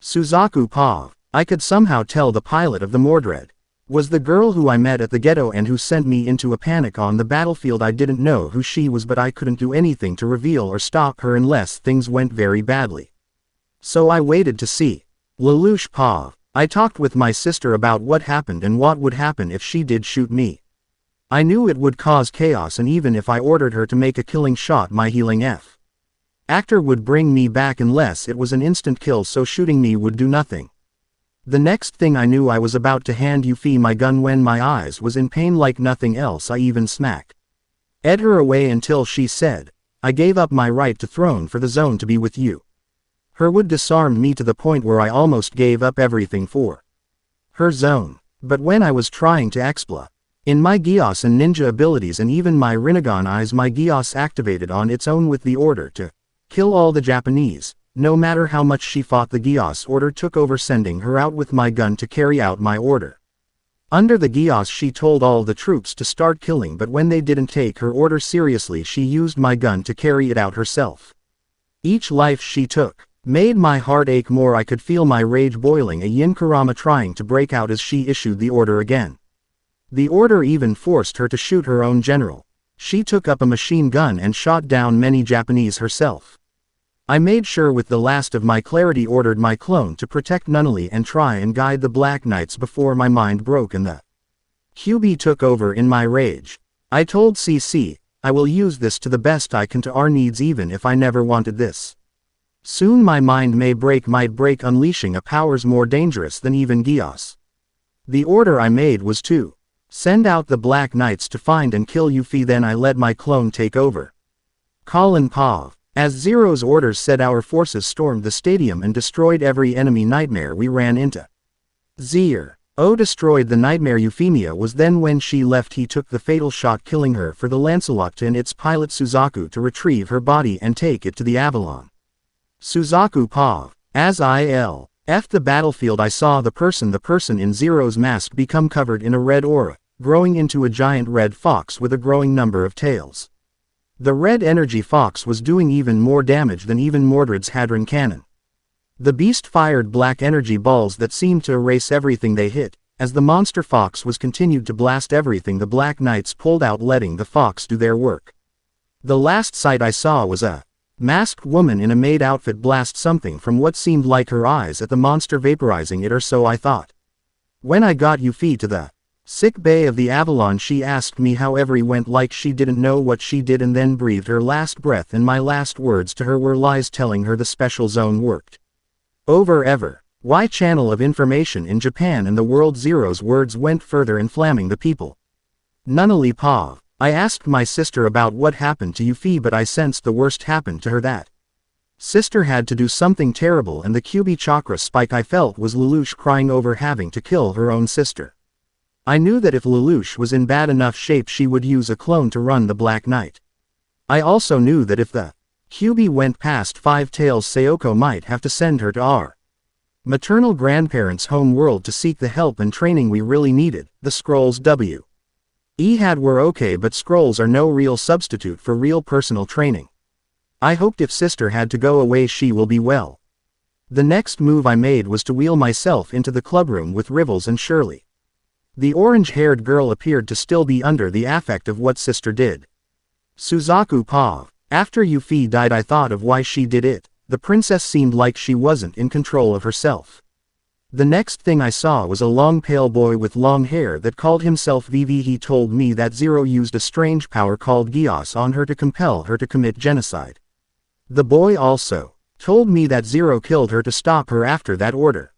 Suzaku Pav. I could somehow tell the pilot of the Mordred was the girl who I met at the ghetto and who sent me into a panic on the battlefield. I didn't know who she was, but I couldn't do anything to reveal or stop her unless things went very badly. So I waited to see. Lelouch Pav. I talked with my sister about what happened and what would happen if she did shoot me. I knew it would cause chaos, and even if I ordered her to make a killing shot, my healing actor would bring me back unless it was an instant kill, so shooting me would do nothing. The next thing I knew, I was about to hand Yuffie my gun when my eyes was in pain like nothing else. I even smacked her away until she said, "I gave up my right to throne for the zone to be with you." Her would disarmed me to the point where I almost gave up everything for her zone. But when I was trying to exploit in my Geass and ninja abilities and even my Rinnegan eyes, my Geass activated on its own with the order to kill all the Japanese. No matter how much she fought, the Geass order took over, sending her out with my gun to carry out my order. Under the Geass, she told all the troops to start killing, but when they didn't take her order seriously, she used my gun to carry it out herself. Each life she took made my heart ache more. I could feel my rage boiling, a yin karama trying to break out as she issued the order again. The order even forced her to shoot her own general. She took up a machine gun and shot down many Japanese herself. I made sure with the last of my clarity ordered my clone to protect Nunnally and try and guide the Black Knights before my mind broke and the QB took over in my rage. I told CC, I will use this to the best I can to our needs even if I never wanted this. Soon my mind might break, unleashing a powers more dangerous than even Geass. The order I made was to send out the Black Knights to find and kill Yuffie, then I let my clone take over. Colin Pav. As Zero's orders said, our forces stormed the stadium and destroyed every enemy nightmare we ran into. Zero destroyed the nightmare Euphemia was then when she left he took the fatal shot, killing her for the Lancelot and its pilot Suzaku to retrieve her body and take it to the Avalon. Suzaku Pav. As I left the battlefield, I saw the person in Zero's mask become covered in a red aura, growing into a giant red fox with a growing number of tails. The red energy fox was doing even more damage than even Mordred's Hadron cannon. The beast fired black energy balls that seemed to erase everything they hit. As the monster fox was continued to blast everything, the Black Knights pulled out, letting the fox do their work. The last sight I saw was a masked woman in a maid outfit blast something from what seemed like her eyes at the monster, vaporizing it, or so I thought. When I got Yuffie to the sick bay of the Avalon, she asked me how every went, like she didn't know what she did, and then breathed her last breath, and my last words to her were lies, telling her the special zone worked. Over ever. Why channel of information in Japan and the world. Zero's words went further, inflaming the people. Nunnally Pav. I asked my sister about what happened to Yuffie, but I sensed the worst happened to her. That sister had to do something terrible, and the QB chakra spike I felt was Lelouch crying over having to kill her own sister. I knew that if Lelouch was in bad enough shape, she would use a clone to run the Black Knight. I also knew that if the QB went past 5 tails, Sayoko might have to send her to our maternal grandparents' home world to seek the help and training we really needed. The scrolls had were okay, but scrolls are no real substitute for real personal training. I hoped if sister had to go away, she will be well. The next move I made was to wheel myself into the clubroom with Rivals and Shirley. The orange-haired girl appeared to still be under the affect of what sister did. Suzaku Pav. After Yuffie died I thought of why she did it. The princess seemed like she wasn't in control of herself. The next thing I saw was a long pale boy with long hair that called himself Vivi. He told me that Zero used a strange power called Geass on her to compel her to commit genocide. The boy also told me that Zero killed her to stop her after that order.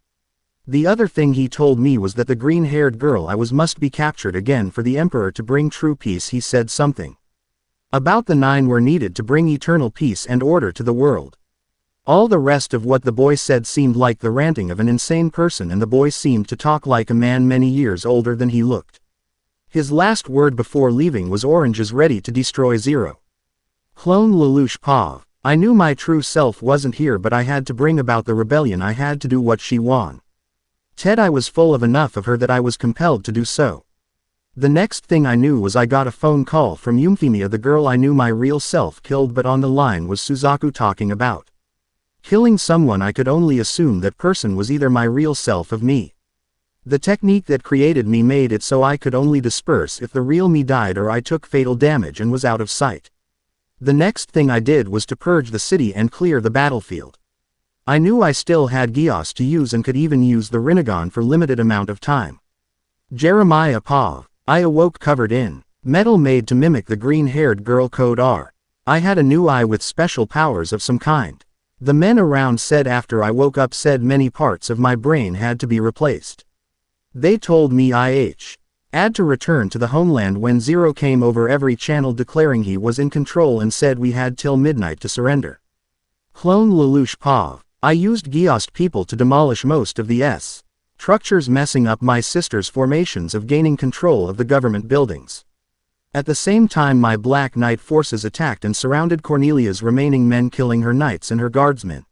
The other thing he told me was that the green-haired girl I was must be captured again for the Emperor to bring true peace. He said something about the 9 were needed to bring eternal peace and order to the world. All the rest of what the boy said seemed like the ranting of an insane person, and the boy seemed to talk like a man many years older than he looked. His last word before leaving was Orange is ready to destroy Zero. Clone Lelouch Pav. I knew my true self wasn't here, but I had to bring about the rebellion. I had to do what she wanted. Ted, I was full of enough of her that I was compelled to do so. The next thing I knew was I got a phone call from Euphemia, the girl I knew my real self killed, but on the line was Suzaku talking about killing someone. I could only assume that person was either my real self of me. The technique that created me made it so I could only disperse if the real me died or I took fatal damage and was out of sight. The next thing I did was to purge the city and clear the battlefield. I knew I still had Geass to use and could even use the Rinnegan for limited amount of time. Jeremiah Pav. I awoke covered in metal made to mimic the green-haired girl. Code R. I had a new eye with special powers of some kind. The men around said after I woke up said many parts of my brain had to be replaced. They told me I had to return to the homeland when Zero came over every channel declaring he was in control and said we had till midnight to surrender. Clone Lelouch Pav. I used Geass people to demolish most of the structures, messing up my sister's formations of gaining control of the government buildings. At the same time my Black Knight forces attacked and surrounded Cornelia's remaining men, killing her knights and her guardsmen.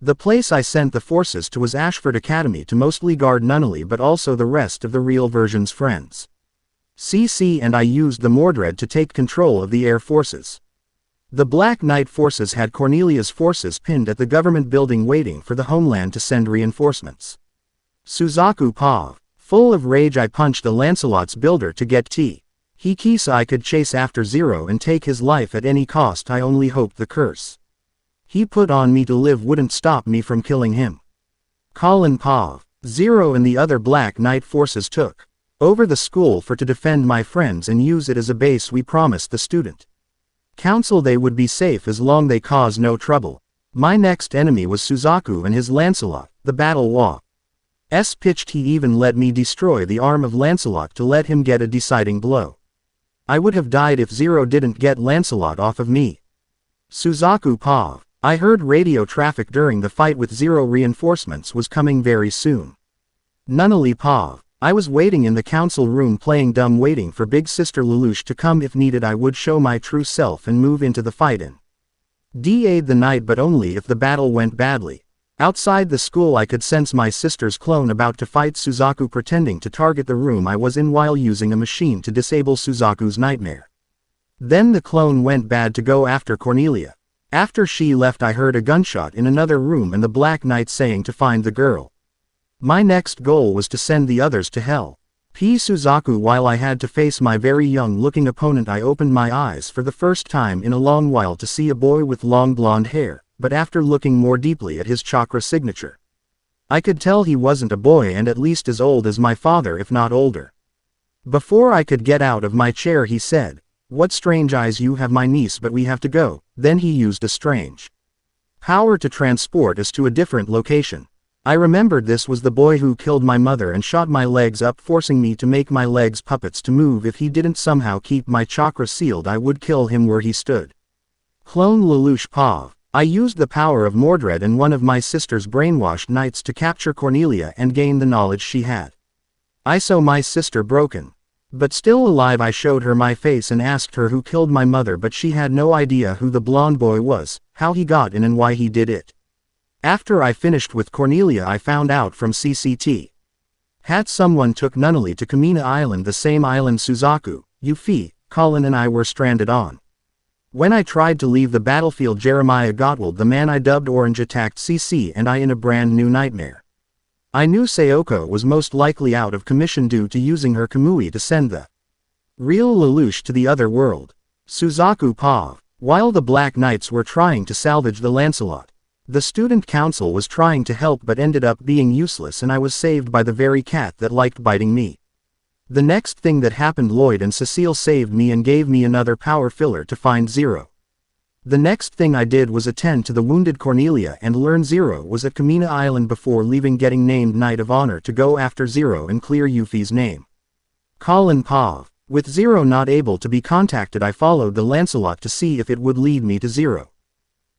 The place I sent the forces to was Ashford Academy to mostly guard Nunnally but also the rest of the real version's friends. CC and I used the Mordred to take control of the air forces. The Black Knight forces had Cornelia's forces pinned at the government building waiting for the homeland to send reinforcements. Suzaku Pav. Full of rage I punched the Lancelot's builder to get he so I could chase after Zero and take his life at any cost. I only hoped the curse he put on me to live wouldn't stop me from killing him. Colin Pav. Zero and the other Black Knight forces took over the school to defend my friends and use it as a base. We promised the student council they would be safe as long they caused no trouble. My next enemy was Suzaku and his Lancelot. The battle was pitched. He even let me destroy the arm of Lancelot to let him get a deciding blow. I would have died if Zero didn't get Lancelot off of me. Suzaku Pav. I heard radio traffic during the fight with Zero. Reinforcements was coming very soon. Nunnally Pav. I was waiting in the council room playing dumb, waiting for Big Sister Lelouch to come. If needed I would show my true self and move into the fight and aid the night, but only if the battle went badly. Outside the school I could sense my sister's clone about to fight Suzaku, pretending to target the room I was in while using a machine to disable Suzaku's nightmare. Then the clone went bad to go after Cornelia. After she left I heard a gunshot in another room and the Black Knight saying to find the girl. My next goal was to send the others to hell. Suzaku. While I had to face my very young-looking opponent I opened my eyes for the first time in a long while to see a boy with long blonde hair, but after looking more deeply at his chakra signature, I could tell he wasn't a boy and at least as old as my father, if not older. Before I could get out of my chair he said, "What strange eyes you have, my niece, but we have to go." Then he used a strange power to transport us to a different location. I remembered this was the boy who killed my mother and shot my legs up, forcing me to make my legs puppets to move. If he didn't somehow keep my chakra sealed I would kill him where he stood. Clone Lelouch Pav. I used the power of Mordred and one of my sister's brainwashed knights to capture Cornelia and gain the knowledge she had. I saw my sister broken, but still alive. I showed her my face and asked her who killed my mother, but she had no idea who the blonde boy was, how he got in and why he did it. After I finished with Cornelia I found out from CCT had someone took Nunnally to Kamina Island, the same island Suzaku, Yuffie, Colin and I were stranded on. When I tried to leave the battlefield, Jeremiah Gottwald, the man I dubbed Orange, attacked CC and I in a brand new nightmare. I knew Sayoko was most likely out of commission due to using her Kamui to send the real Lelouch to the other world. Suzaku Pav. While the Black Knights were trying to salvage the Lancelot, the student council was trying to help but ended up being useless, and I was saved by the very cat that liked biting me. The next thing that happened, Lloyd and Cecile saved me and gave me another power filler to find Zero. The next thing I did was attend to the wounded Cornelia and learn Zero was at Kamina Island before leaving, getting named Knight of Honor to go after Zero and clear Yuffie's name. Colin Pav. With Zero not able to be contacted, I followed the Lancelot to see if it would lead me to Zero.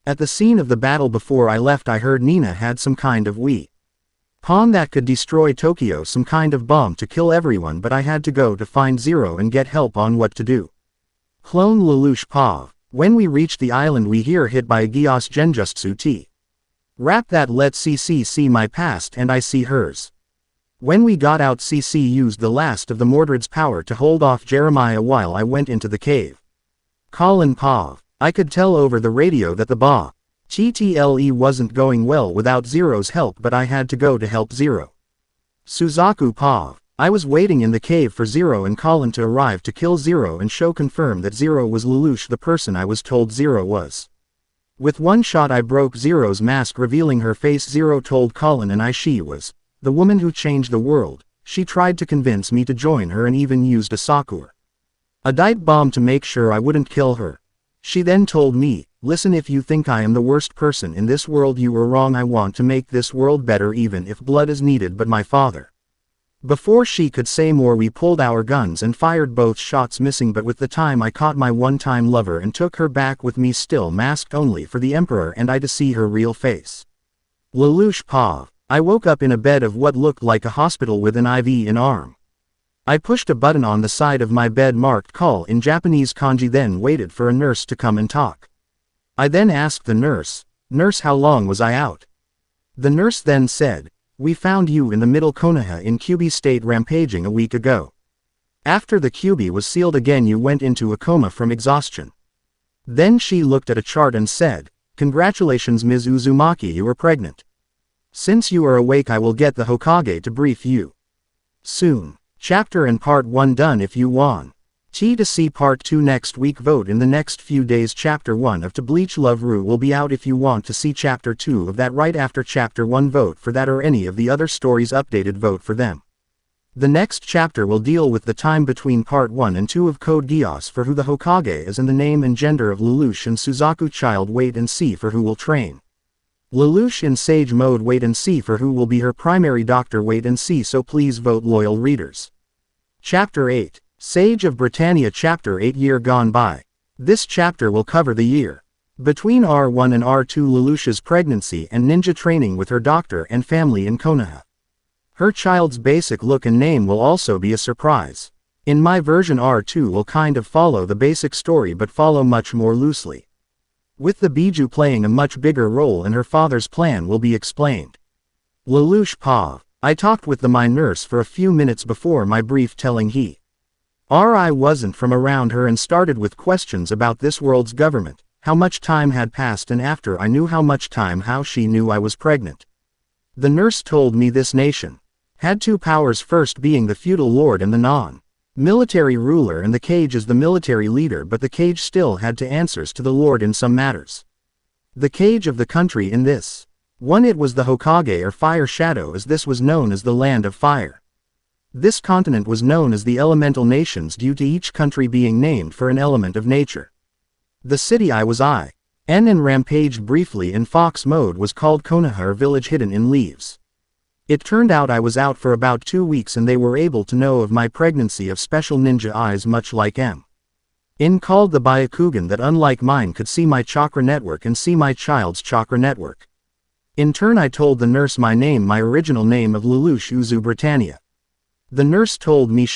At the scene of the battle before I left, I heard Nina had some kind of weapon that could destroy Tokyo, some kind of bomb to kill everyone, but I had to go to find Zero and get help on what to do. Clone Lelouch Pav. When we reach the island, we hear hit by a Geass Genjutsu T. Rap that let CC see my past and I see hers. When we got out, CC used the last of the Mordred's power to hold off Jeremiah while I went into the cave. Colin Pav. I could tell over the radio that the TTLE wasn't going well without Zero's help, but I had to go to help Zero. Suzaku Pav. I was waiting in the cave for Zero and Colin to arrive to kill Zero and confirm that Zero was Lelouch, the person I was told Zero was. With one shot I broke Zero's mask, revealing her face. Zero told Colin and I she was the woman who changed the world. She tried to convince me to join her and even used a Sakura dive bomb to make sure I wouldn't kill her. She then told me, listen, if you think I am the worst person in this world, you were wrong. I want to make this world better even if blood is needed. But my father. Before she could say more, we pulled our guns and fired both shots, missing, but with the time I caught my one-time lover and took her back with me, still masked only for the Emperor and I to see her real face. Lelouch Pav. I woke up in a bed of what looked like a hospital with an IV in arm. I pushed a button on the side of my bed marked call in Japanese kanji, then waited for a nurse to come and talk. I then asked the nurse, how long was I out? The nurse then said, we found you in the middle Konoha in Kyubi state rampaging a week ago. After the Kyubi was sealed again, you went into a coma from exhaustion. Then she looked at a chart and said, congratulations Ms. Uzumaki, you are pregnant. Since you are awake, I will get the Hokage to brief you soon. Chapter and Part 1 done. If you want to see Part 2 next week, vote in the next few days. Chapter 1 of To Bleach Love Ru will be out. If you want to see Chapter 2 of that right after Chapter 1, vote for that or any of the other stories updated, vote for them. The next chapter will deal with the time between Part 1 and 2 of Code Geass for who the Hokage is and the name and gender of Lelouch and Suzaku child. Wait and see for who will train Lelouch in Sage Mode. Wait and see for who will be her primary doctor. Wait and see, so please vote, loyal readers. Chapter 8. Sage of Britannia. Chapter 8. Year Gone By. This chapter will cover the year between R1 and R2, Lelouch's pregnancy and ninja training with her doctor and family in Konoha. Her child's basic look and name will also be a surprise. In my version, R2 will kind of follow the basic story but follow much more loosely, with the Biju playing a much bigger role, and her father's plan will be explained. Lelouch Pav. I talked with my nurse for a few minutes before my brief, telling I wasn't from around her, and started with questions about this world's government, how much time had passed, and after I knew how much time, how she knew I was pregnant. The nurse told me this nation had two powers, first being the feudal lord and the non-military ruler, and the Cage is the military leader, but the Cage still had to answers to the lord in some matters. The Cage of the country in this one, it was the Hokage or Fire Shadow, as this was known as the Land of Fire. This continent was known as the Elemental Nations due to each country being named for an element of nature. The city I was in and rampaged briefly in fox mode was called Konoha, or Village Hidden in Leaves. It turned out I was out for about 2 weeks and they were able to know of my pregnancy of special ninja eyes, much like in called the Byakugan, that unlike mine could see my chakra network and see my child's chakra network. In turn I told the nurse my name, my original name of Lelouch Uzu Britannia. The nurse told me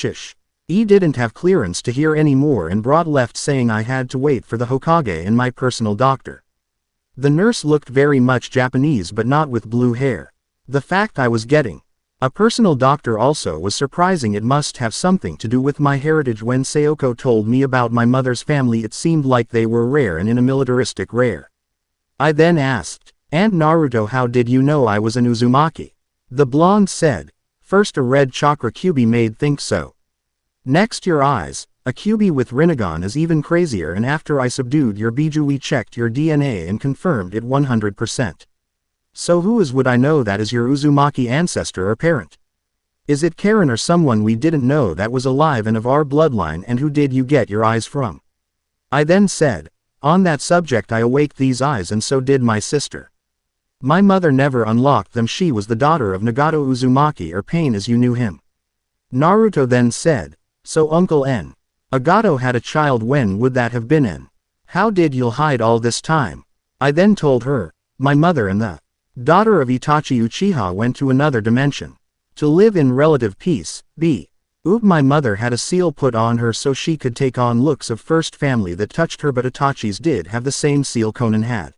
didn't have clearance to hear any more and brought left, saying I had to wait for the Hokage and my personal doctor. The nurse looked very much Japanese but not with blue hair. The fact I was getting A personal doctor also was surprising. It must have something to do with my heritage. When Sayoko told me about my mother's family, it seemed like they were rare and in a militaristic rare. I then asked, "Aunt Naruto, how did you know I was an Uzumaki?" The blonde said, "First a red chakra QB made think so. Next your eyes, a QB with Rinnegan is even crazier, and after I subdued your Biju we checked your DNA and confirmed it 100%. So who is would I know that is your Uzumaki ancestor or parent? Is it Karen or someone we didn't know that was alive and of our bloodline, and who did you get your eyes from?" I then said, "On that subject I awaked these eyes and so did my sister. My mother never unlocked them. She was the daughter of Nagato Uzumaki, or Pain as you knew him." Naruto then said, "So Uncle N. Nagato had a child. When would that have been, N? How did you hide all this time?" I then told her, "My mother and the daughter of Itachi Uchiha went to another dimension to live in relative peace. My mother had a seal put on her so she could take on looks of first family that touched her, but Itachi's did have the same seal Conan had.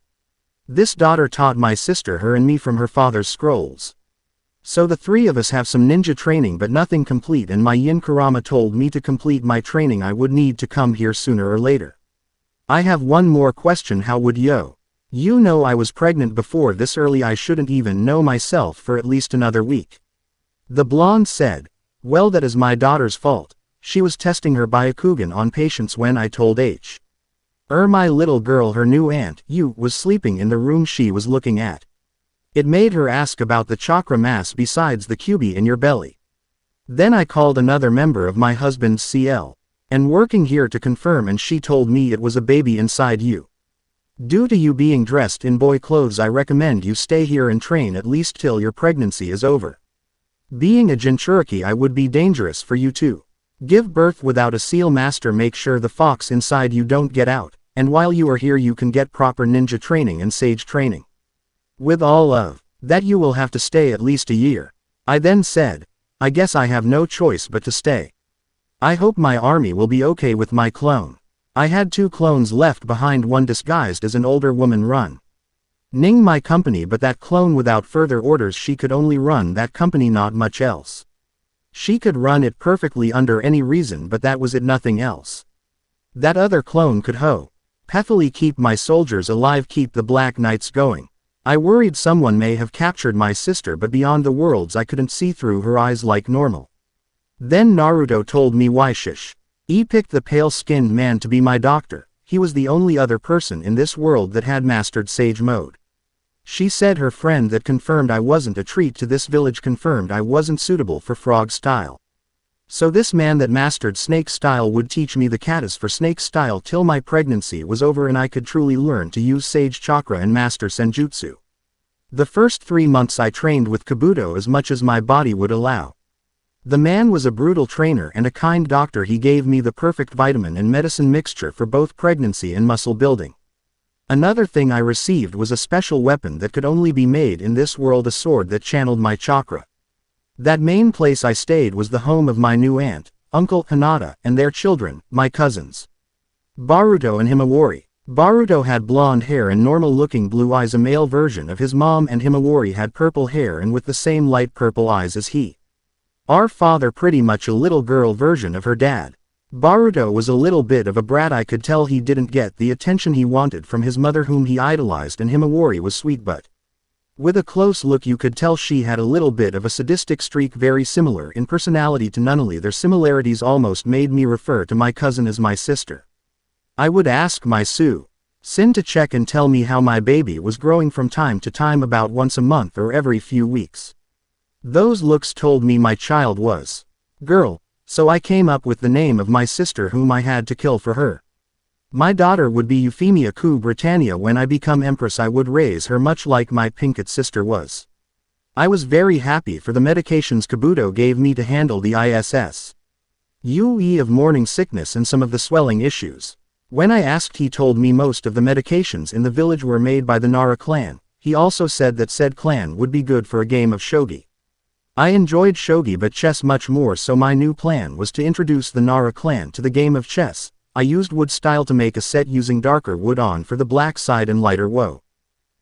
This daughter taught my sister her and me from her father's scrolls. So the three of us have some ninja training but nothing complete, and my Yin Kurama told me to complete my training I would need to come here sooner or later. I have one more question. How would you know I was pregnant before this early? I shouldn't even know myself for at least another week." The blonde said, "Well, that is my daughter's fault. She was testing her Byakugan on patients when I told my little girl her new aunt, was sleeping in the room she was looking at. It made her ask about the chakra mass besides the QB in your belly. Then I called another member of my husband's CL, and working here to confirm, and she told me it was a baby inside you. Due to you being dressed in boy clothes, I recommend you stay here and train at least till your pregnancy is over. Being a Jinchuriki, I would be dangerous for you to give birth without a seal master. Make sure the fox inside you don't get out, and while you are here you can get proper ninja training and sage training. With all of that you will have to stay at least a year." I then said, "I guess I have no choice but to stay. I hope my army will be okay with my clone. I had 2 clones left behind, one disguised as an older woman running my company, but that clone without further orders, she could only run that company, not much else. She could run it perfectly under any reason, but that was it, nothing else. That other clone could happily keep my soldiers alive, keep the Black Knights going. I worried someone may have captured my sister, but beyond the worlds I couldn't see through her eyes like normal." Then Naruto told me why he picked the pale-skinned man to be my doctor. He was the only other person in this world that had mastered Sage Mode. She said her friend that confirmed I wasn't a treat to this village, confirmed I wasn't suitable for frog style. So this man that mastered snake style would teach me the katas for snake style till my pregnancy was over and I could truly learn to use Sage Chakra and master Senjutsu. The first 3 months I trained with Kabuto as much as my body would allow. The man was a brutal trainer and a kind doctor. He gave me the perfect vitamin and medicine mixture for both pregnancy and muscle building. Another thing I received was a special weapon that could only be made in this world, a sword that channeled my chakra. That main place I stayed was the home of my new aunt, Uncle Hinata, and their children, my cousins, Baruto and Himawari. Baruto had blonde hair and normal-looking blue eyes, a male version of his mom, and Himawari had purple hair and with the same light purple eyes as our father, pretty much a little girl version of her dad. Baruto was a little bit of a brat. I could tell he didn't get the attention he wanted from his mother, whom he idolized, and Himawari was sweet, but with a close look you could tell she had a little bit of a sadistic streak, very similar in personality to Nunnally. Their similarities almost made me refer to my cousin as my sister. I would ask my Sin to check and tell me how my baby was growing from time to time, about once a month or every few weeks. Those looks told me my child was girl, so I came up with the name of my sister, whom I had to kill for her. My daughter would be Euphemia Ku Britannia. When I become empress I would raise her much like my Pinkett sister was. I was very happy for the medications Kabuto gave me to handle the ISS of morning sickness and some of the swelling issues. When I asked, he told me most of the medications in the village were made by the Nara clan. He also said that said clan would be good for a game of shogi. I enjoyed shogi but chess much more, so my new plan was to introduce the Nara clan to the game of chess. I used wood style to make a set using darker wood on for the black side and lighter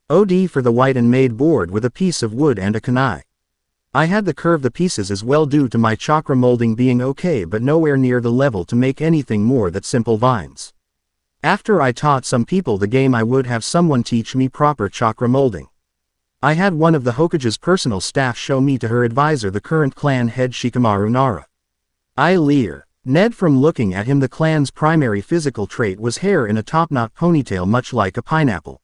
OD for the white, and made board with a piece of wood and a kunai. I had to curve the pieces as well due to my chakra molding being okay but nowhere near the level to make anything more than simple vines. After I taught some people the game I would have someone teach me proper chakra molding. I had one of the Hokage's personal staff show me to her advisor the current clan head Shikamaru Nara. I leer. Ned from looking at him the clan's primary physical trait was hair in a top-knot ponytail much like a pineapple.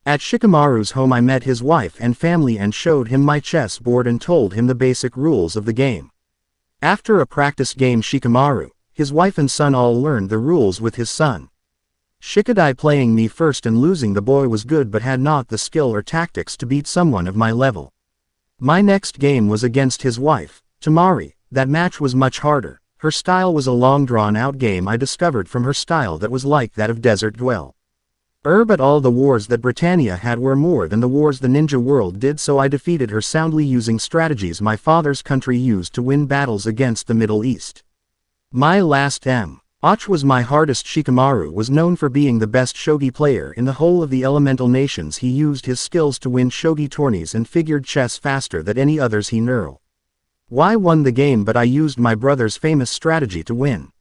At Shikamaru's home I met his wife and family and showed him my chess board and told him the basic rules of the game. After a practice game Shikamaru, his wife and son all learned the rules with his son. Shikadai playing me first and losing the boy was good but had not the skill or tactics to beat someone of my level. My next game was against his wife, Tamari. That match was much harder. Her style was a long drawn-out game I discovered from her style that was like that of Desert Dwell. But all the wars that Britannia had were more than the wars the ninja world did, so I defeated her soundly using strategies my father's country used to win battles against the Middle East. My last match was my hardest. Shikamaru was known for being the best shogi player in the whole of the elemental nations. He used his skills to win shogi tourneys and figured chess faster than any others. He won the game, but I used my brother's famous strategy to win.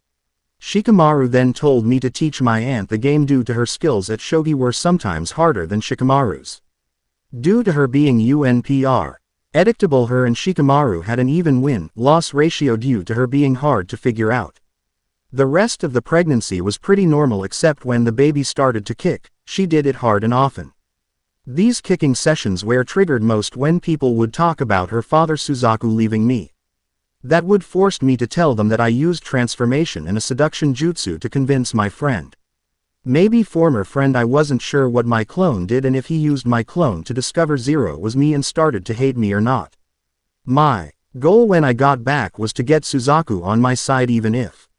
Shikamaru then told me to teach my aunt the game due to her skills at shogi were sometimes harder than Shikamaru's. Due to her being UNPR edictable, her and Shikamaru had an even win-loss ratio due to her being hard to figure out. The rest of the pregnancy was pretty normal except when the baby started to kick. She did it hard and often. These kicking sessions were triggered most when people would talk about her father Suzaku leaving me. That would force me to tell them that I used transformation and a seduction jutsu to convince my friend. Maybe former friend, I wasn't sure what my clone did and if he used my clone to discover Zero was me and started to hate me or not. My goal when I got back was to get Suzaku on my side, even if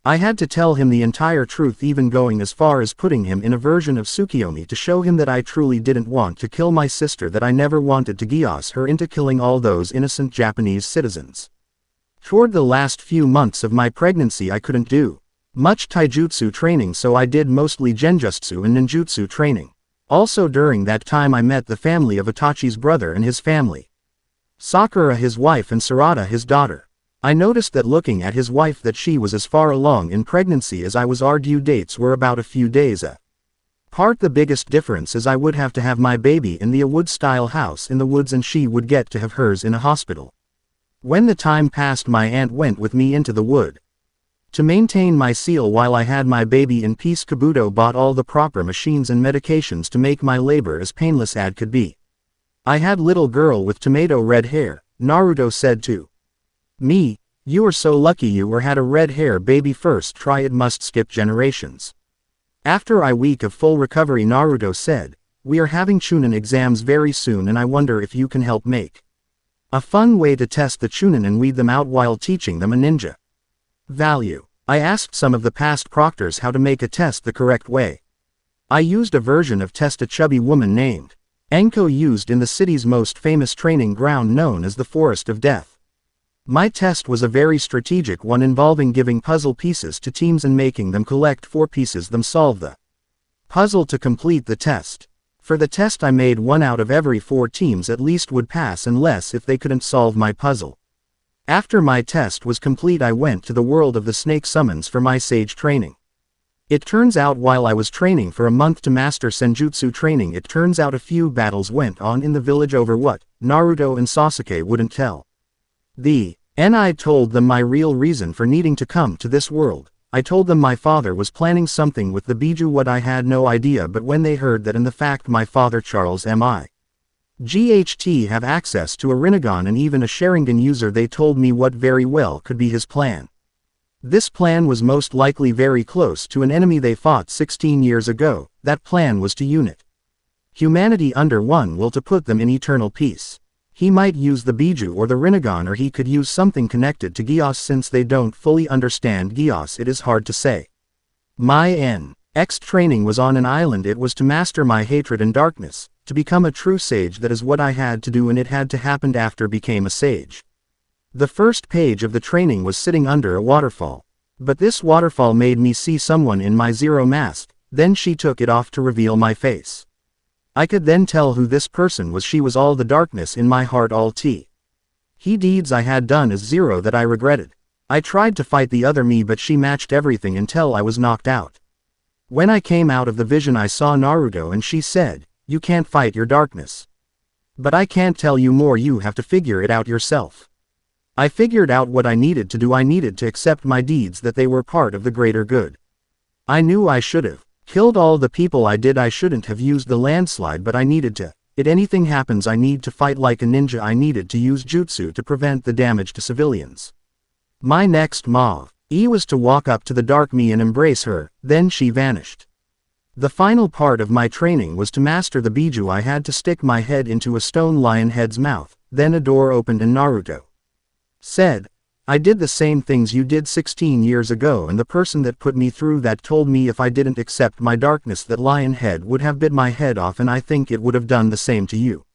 I had to tell him the entire truth, even going as far as putting him in a version of Tsukiyomi to show him that I truly didn't want to kill my sister, that I never wanted to Geass her into killing all those innocent Japanese citizens. Toward the last few months of my pregnancy I couldn't do much taijutsu training, so I did mostly genjutsu and ninjutsu training. Also during that time I met the family of Itachi's brother and his family. Sakura his wife and Sarada his daughter. I noticed that looking at his wife that she was as far along in pregnancy as I was. Our due dates were about a few days apart. The biggest difference is I would have to have my baby in the wood-style house in the woods and she would get to have hers in a hospital. When the time passed my aunt went with me into the wood. To maintain my seal while I had my baby in peace, Kabuto bought all the proper machines and medications to make my labor as painless as could be. I had little girl with tomato red hair, Naruto said to me. You are so lucky you had a red hair baby first try, it must skip generations. After a week of full recovery, Naruto said, we are having Chunin exams very soon and I wonder if you can help make a fun way to test the Chunin and weed them out while teaching them a ninja value. I asked some of the past proctors how to make a test the correct way. I used a version of test a chubby woman named Enko used in the city's most famous training ground known as the Forest of Death. My test was a very strategic one involving giving puzzle pieces to teams and making them collect 4 pieces, them solve the puzzle to complete the test. For the test I made 1 out of every 4 teams at least would pass unless if they couldn't solve my puzzle. After my test was complete I went to the world of the snake summons for my sage training. It turns out while I was training for a month to master senjutsu training, it turns out a few battles went on in the village over what Naruto and Sasuke wouldn't tell. I told them my real reason for needing to come to this world. I told them my father was planning something with the Biju, what I had no idea, but when they heard that and the fact my father Charles MIGHT have access to a Rinnegan and even a Sharingan user, they told me what very well could be his plan. This plan was most likely very close to an enemy they fought 16 years ago. That plan was to unite humanity under one will to put them in eternal peace. He might use the Biju or the Rinnegan, or he could use something connected to Geass. Since they don't fully understand Geass, it is hard to say. My next training was on an island. It was to master my hatred and darkness, to become a true sage. That is what I had to do, and it had to happen after became a sage. The first page of the training was sitting under a waterfall. But this waterfall made me see someone in my Zero mask, then she took it off to reveal my face. I could then tell who this person was. She was all the darkness in my heart, all He deeds I had done as zero that I regretted. I tried to fight the other me but she matched everything until I was knocked out. When I came out of the vision I saw Naruto and she said, "You can't fight your darkness. But I can't tell you more, you have to figure it out yourself." I figured out what I needed to do. I needed to accept my deeds, that they were part of the greater good. I knew I should have killed all the people I did. I shouldn't have used the landslide, but I needed to. If anything happens I need to fight like a ninja. I needed to use jutsu to prevent the damage to civilians. My next move was to walk up to the dark me and embrace her, then she vanished. The final part of my training was to master the Biju. I had to stick my head into a stone lion head's mouth, then a door opened and Naruto said, "I did the same things you did 16 years ago, and the person that put me through that told me if I didn't accept my darkness that lion head would have bit my head off, and I think it would have done the same to you.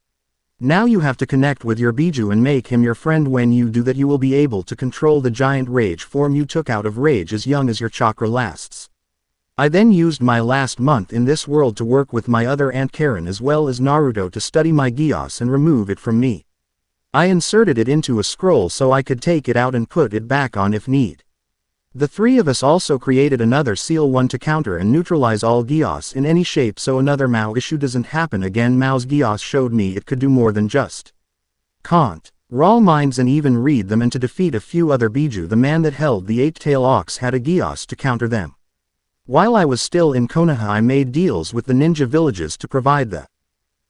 Now you have to connect with your Biju and make him your friend. When you do that you will be able to control the giant rage form you took out of rage as young as your chakra lasts." I then used my last month in this world to work with my other Aunt Karen as well as Naruto to study my Geass and remove it from me. I inserted it into a scroll so I could take it out and put it back on if need. The three of us also created another seal one to counter and neutralize all Geass in any shape so another Mao issue doesn't happen again. Mao's Geass showed me it could do more than just count raw minds and even read them, and to defeat a few other Biju the man that held the eight-tail ox had a Geass to counter them. While I was still in Konoha I made deals with the ninja villages to provide the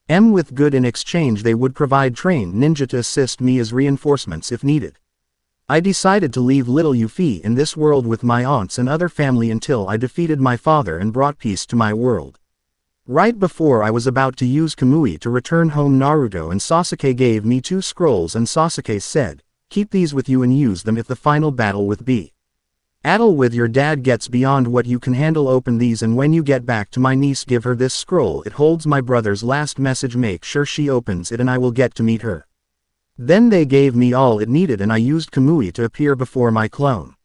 with good. In exchange they would provide trained ninja to assist me as reinforcements if needed. I decided to leave little Yuffie in this world with my aunts and other family until I defeated my father and brought peace to my world. Right before I was about to use Kamui to return home, Naruto and Sasuke gave me 2 scrolls and Sasuke said, "Keep these with you and use them if the final battle with Battle with your dad gets beyond what you can handle. Open these and when you get back to my niece give her this scroll. It holds my brother's last message. Make sure she opens it and I will get to meet her." Then they gave me all it needed and I used Kamui to appear before my clone.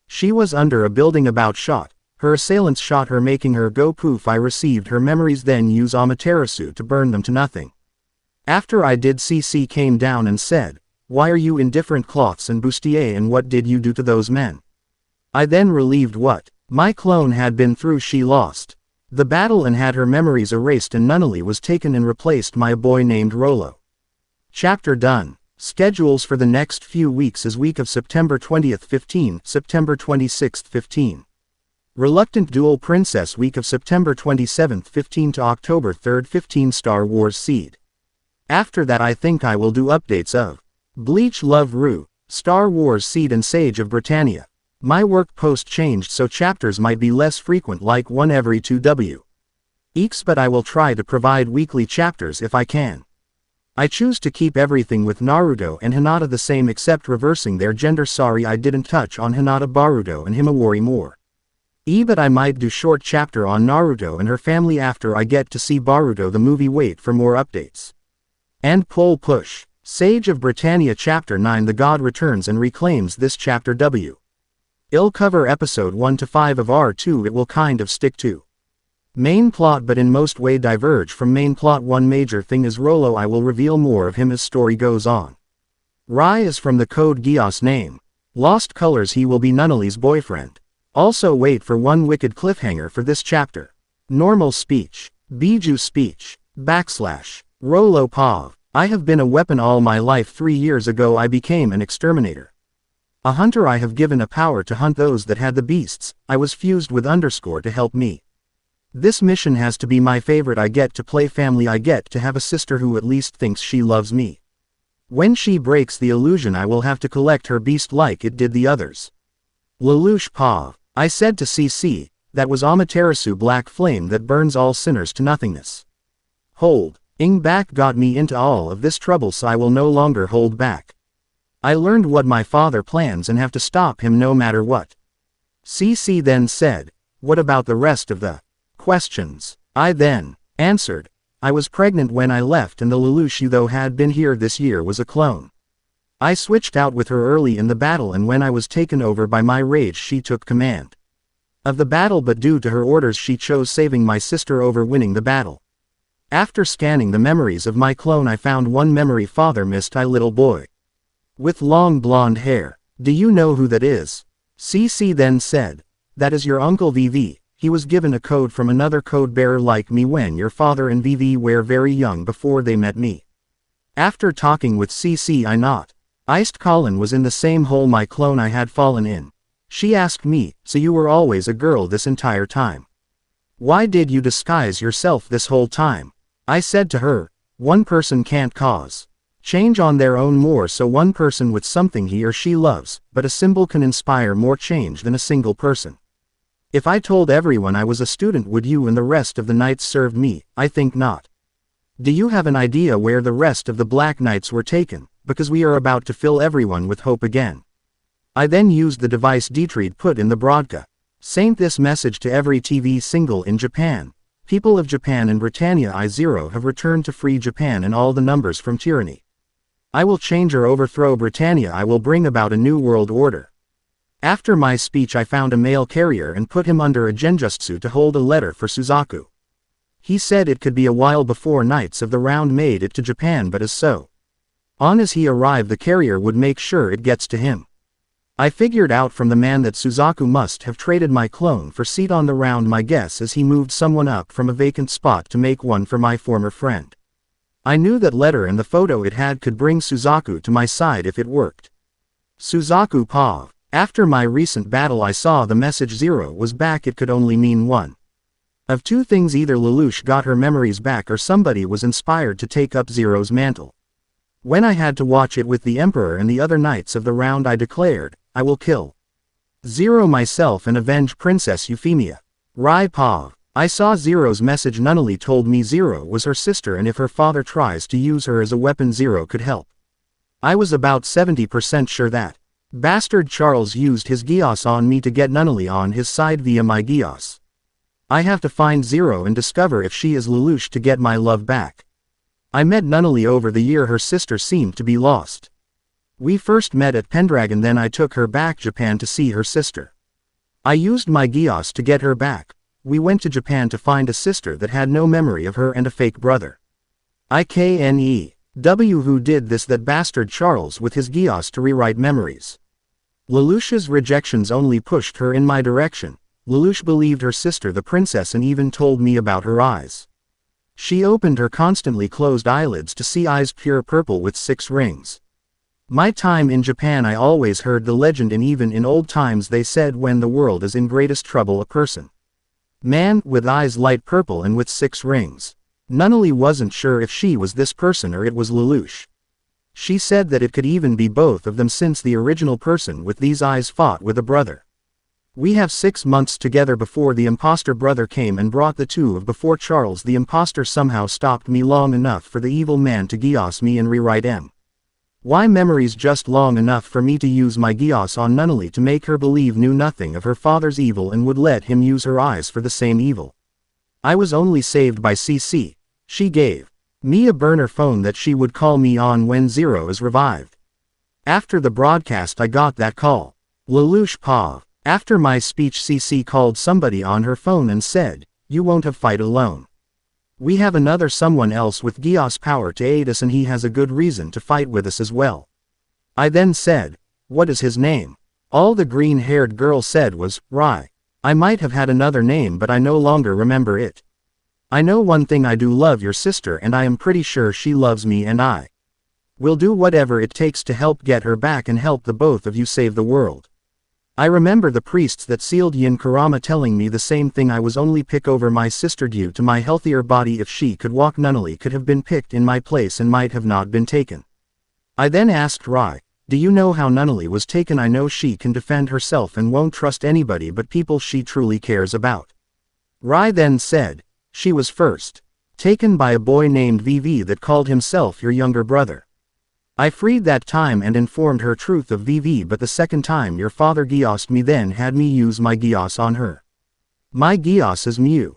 She was under a building about shot. Her assailants shot her making her go poof. I received her memories then use Amaterasu to burn them to nothing. After I did, CC came down and said, "Why are you in different cloths and bustier and what did you do to those men?" I then relieved what my clone had been through. She lost the battle and had her memories erased and Nunnally was taken and replaced by a boy named Rollo. Chapter done. Schedules for the next few weeks is week of September 20th 15, September 26th 15. Reluctant Duel Princess week of September 27th 15 to October 3rd 15. Star Wars Seed. After that I think I will do updates of Bleach, Love Ru, Star Wars Seed and Sage of Britannia. My work post changed so chapters might be less frequent, like one every 2 weeks, but I will try to provide weekly chapters if I can. I choose to keep everything with Naruto and Hinata the same except reversing their gender. Sorry I didn't touch on Hinata, Baruto and Himawari more. But I might do short chapter on Naruto and her family after I get to see Baruto the movie. Wait for more updates. And pull push. Sage of Britannia Chapter 9. The God returns and reclaims this chapter. I'll cover episode 1 to 5 of R2. It will kind of stick to main plot but in most way diverge from main plot. One major thing is Rollo. I will reveal more of him as story goes on. Rai is from the code Geass name. Lost Colors. He will be Nunnally's boyfriend. Also wait for one wicked cliffhanger for this chapter. Normal speech. Biju speech. / Rollo Pav. I have been a weapon all my life. 3 years ago I became an exterminator. A hunter. I have given a power to hunt those that had the beasts. I was fused with _ to help me. This mission has to be my favorite. I get to play family. I get to have a sister who at least thinks she loves me. When she breaks the illusion I will have to collect her beast like it did the others. Lelouch Pav. I said to CC, that was Amaterasu black flame that burns all sinners to nothingness. Hold. Ing back got me into all of this trouble so I will no longer hold back. I learned what my father plans and have to stop him no matter what. CC then said, "What about the rest of the questions?" I then answered, "I was pregnant when I left and the Lelouch you though had been here this year was a clone. I switched out with her early in the battle and when I was taken over by my rage she took command of the battle, but due to her orders she chose saving my sister over winning the battle. After scanning the memories of my clone I found one memory father missed. I little boy. With long blonde hair. Do you know who that is? CC then said. That is your uncle VV. He was given a code from another code bearer like me when your father and VV were very young before they met me. After talking with CC I not. Iced Colin was in the same hole my clone I had fallen in. She asked me, so you were always a girl this entire time? Why did you disguise yourself this whole time? I said to her, one person can't cause change on their own more so one person with something he or she loves, but a symbol can inspire more change than a single person. If I told everyone I was a student would you and the rest of the knights serve me? I think not. Do you have an idea where the rest of the Black Knights were taken, because we are about to fill everyone with hope again. I then used the device Dietrich put in the broadcast. Sent this message to every TV single in Japan. People of Japan and Britannia I0 have returned to free Japan and all the numbers from tyranny. I will change or overthrow Britannia. I will bring about a new world order. After my speech I found a mail carrier and put him under a genjutsu to hold a letter for Suzaku. He said it could be a while before Knights of the Round made it to Japan but as so. On as he arrived the carrier would make sure it gets to him. I figured out from the man that Suzaku must have traded my clone for seat on the round. My guess is he moved someone up from a vacant spot to make one for my former friend. I knew that letter and the photo it had could bring Suzaku to my side if it worked. Suzaku Pav. After my recent battle I saw the message Zero was back. It could only mean one of two things: either Lelouch got her memories back or somebody was inspired to take up Zero's mantle. When I had to watch it with the Emperor and the other Knights of the Round I declared, I will kill Zero myself and avenge Princess Euphemia. Rai Pav. I saw Zero's message. Nunnally told me Zero was her sister and if her father tries to use her as a weapon Zero could help. I was about 70% sure that Bastard Charles used his Geass on me to get Nunnally on his side via my Geass. I have to find Zero and discover if she is Lelouch to get my love back. I met Nunnally over the year. Her sister seemed to be lost. We first met at Pendragon, then I took her back Japan to see her sister. I used my Geass to get her back. We went to Japan to find a sister that had no memory of her and a fake brother. IKNEW who did this? That bastard Charles with his Geass to rewrite memories. Lelouch's rejections only pushed her in my direction. Lelouch believed her sister the princess and even told me about her eyes. She opened her constantly closed eyelids to see eyes pure purple with 6 rings. My time in Japan I always heard the legend, and even in old times they said when the world is in greatest trouble a person man with eyes light purple and with 6 rings. Nunnally wasn't sure if she was this person or it was Lelouch. She said that it could even be both of them since the original person with these eyes fought with a brother. We have 6 months together before the imposter brother came and brought the two of before Charles. The imposter somehow stopped me long enough for the evil man to Geass me and rewrite why memories just long enough for me to use my Geass on Nunnally to make her believe knew nothing of her father's evil and would let him use her eyes for the same evil. I was only saved by CC. She gave me a burner phone that she would call me on when Zero is revived. After the broadcast I got that call. Lelouch Pav. After my speech CC called somebody on her phone and said, you won't have fight alone. We have another someone else with Geass power to aid us and he has a good reason to fight with us as well. I then said, what is his name? All the green-haired girl said was, Rai. I might have had another name but I no longer remember it. I know one thing: I do love your sister and I am pretty sure she loves me and I will do whatever it takes to help get her back and help the both of you save the world. I remember the priests that sealed Yin Kurama telling me the same thing. I was only pick over my sister due to my healthier body. If she could walk, Nunnally could have been picked in my place and might have not been taken. I then asked Rai, do you know how Nunnally was taken? I know she can defend herself and won't trust anybody but people she truly cares about. Rai then said, she was first taken by a boy named VV that called himself your younger brother. I freed that time and informed her truth of VV, but the second time your father Geassed me, then had me use my Geass on her. My Geass is Mu.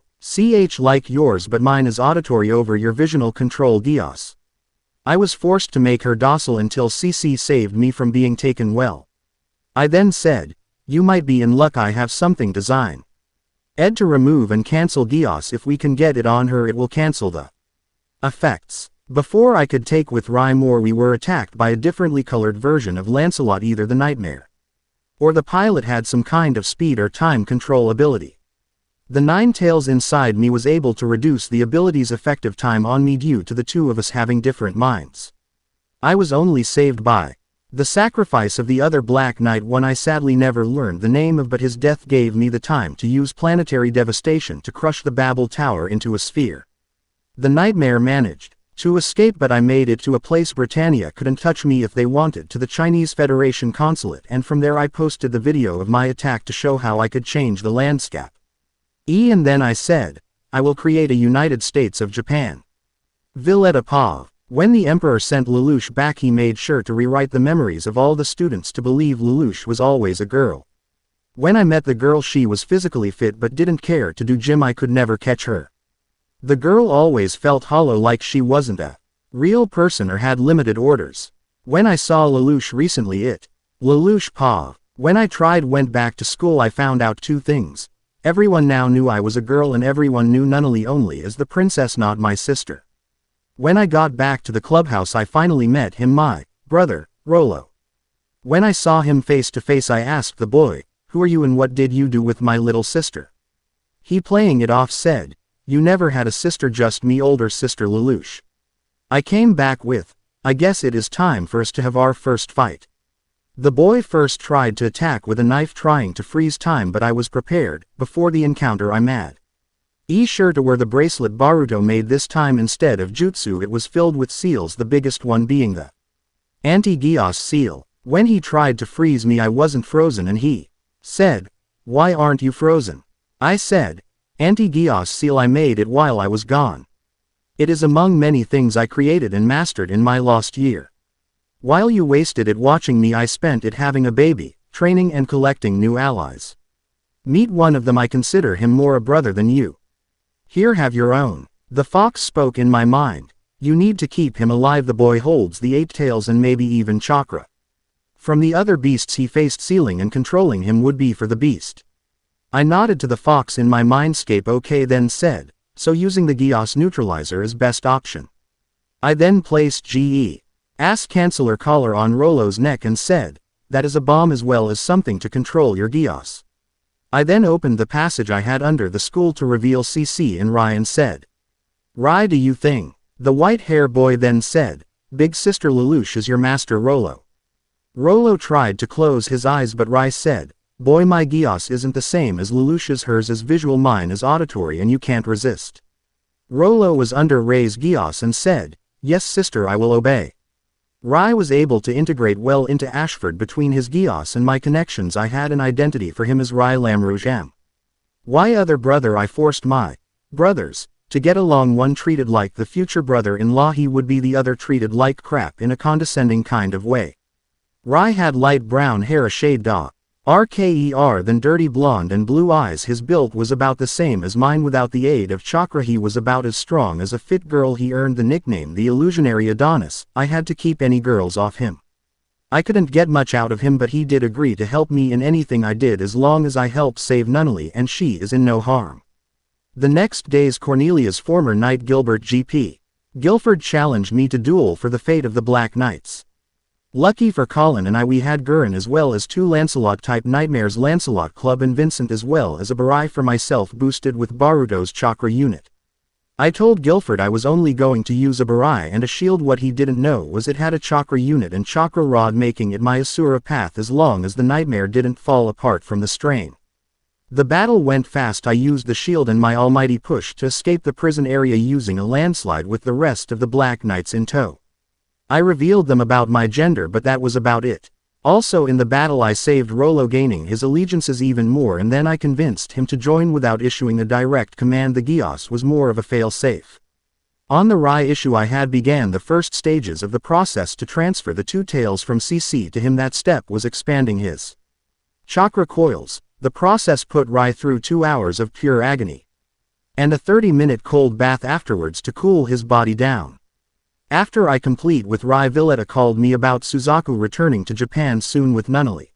Like yours, but mine is auditory over your visional control Geass. I was forced to make her docile until CC saved me from being taken well. I then said, you might be in luck. I have something design. To remove and cancel Geass. If we can get it on her it will cancel the effects. Before I could take with Rai more, we were attacked by a differently colored version of Lancelot, either the nightmare or the pilot had some kind of speed or time control ability. The nine tails inside me was able to reduce the ability's effective time on me due to the two of us having different minds. I was only saved by the sacrifice of the other Black Knight, one I sadly never learned the name of, but his death gave me the time to use planetary devastation to crush the Babel Tower into a sphere. The nightmare managed to escape, but I made it to a place Britannia couldn't touch me if they wanted, to the Chinese Federation consulate, and from there I posted the video of my attack to show how I could change the landscape. And then I said, I will create a United States of Japan. Villetta Pav. When the Emperor sent Lelouch back, he made sure to rewrite the memories of all the students to believe Lelouch was always a girl. When I met the girl, she was physically fit but didn't care to do gym. I could never catch her. The girl always felt hollow, like she wasn't a real person or had limited orders. When I saw Lelouch recently, Lelouch Pav. When I went back to school, I found out two things. Everyone now knew I was a girl, and everyone knew Nunnally only as the princess, not my sister. When I got back to the clubhouse, I finally met him, my brother, Rollo. When I saw him face to face, I asked the boy, "Who are you and what did you do with my little sister?" He, playing it off, said, "You never had a sister, just me, older sister Lelouch." I came back with, "I guess it is time for us to have our first fight." The boy first tried to attack with a knife, trying to freeze time, but I was prepared. Before the encounter, I made sure to wear the bracelet Baruto made this time instead of jutsu. It was filled with seals, the biggest one being the anti-Geass seal. When he tried to freeze me, I wasn't frozen, and he said, "Why aren't you frozen?" I said, "Anti-Geass seal, I made it while I was gone. It is among many things I created and mastered in my lost year. While you wasted it watching me, I spent it having a baby, training and collecting new allies. Meet one of them, I consider him more a brother than you. Here, have your own." The fox spoke in my mind. "You need to keep him alive. The boy holds the 8 tails and maybe even chakra from the other beasts he faced. Sealing and controlling him would be for the beast." I nodded to the fox in my mindscape. "Okay," then said, "So using the Geass neutralizer is best option." I then placed Geass canceller collar on Rollo's neck and said, "That is a bomb as well as something to control your Geass." I then opened the passage I had under the school to reveal CC in Rai and said, "Rai, do you think?" The white hair boy then said, "Big sister Lelouch is your master, Rollo." Rollo tried to close his eyes, but Rai said, "Boy, my Geass isn't the same as Lelouch's. Hers is visual, mine is auditory, and you can't resist." Rollo was under Rai's Geass and said, "Yes sister, I will obey." Rai was able to integrate well into Ashford between his Geass and my connections. I had an identity for him as Rai Lamroujam. Why other brother? I forced my brothers to get along. One treated like the future brother-in-law he would be, the other treated like crap in a condescending kind of way. Rai had light brown hair, a shade darker than dirty blonde, and blue eyes. His build was about the same as mine. Without the aid of chakra, he was about as strong as a fit girl. He earned the nickname the illusionary Adonis. I had to keep any girls off him. I couldn't get much out of him, but he did agree to help me in anything I did as long as I helped save Nunnally, and she is in no harm. The next days, Cornelia's former knight Gilbert G.P. Guilford challenged me to duel for the fate of the Black Knights. Lucky for Colin and I, we had Gurren as well as 2 Lancelot-type nightmares, Lancelot Club and Vincent, as well as a Barai for myself boosted with Baruto's chakra unit. I told Guilford I was only going to use a Barai and a shield. What he didn't know was it had a chakra unit and chakra rod, making it my Asura path as long as the nightmare didn't fall apart from the strain. The battle went fast. I used the shield and my almighty push to escape the prison area using a landslide with the rest of the Black Knights in tow. I revealed them about my gender, but that was about it. Also in the battle I saved Rollo, gaining his allegiances even more, and then I convinced him to join without issuing a direct command. The Geass was more of a fail-safe. On the Rai issue I had began the first stages of the process to transfer the 2 tails from CC to him. That step was expanding his chakra coils. The process put Rai through 2 hours of pure agony and a 30-minute cold bath afterwards to cool his body down. After I complete with Rai, Villetta called me about Suzaku returning to Japan soon with Nunnally.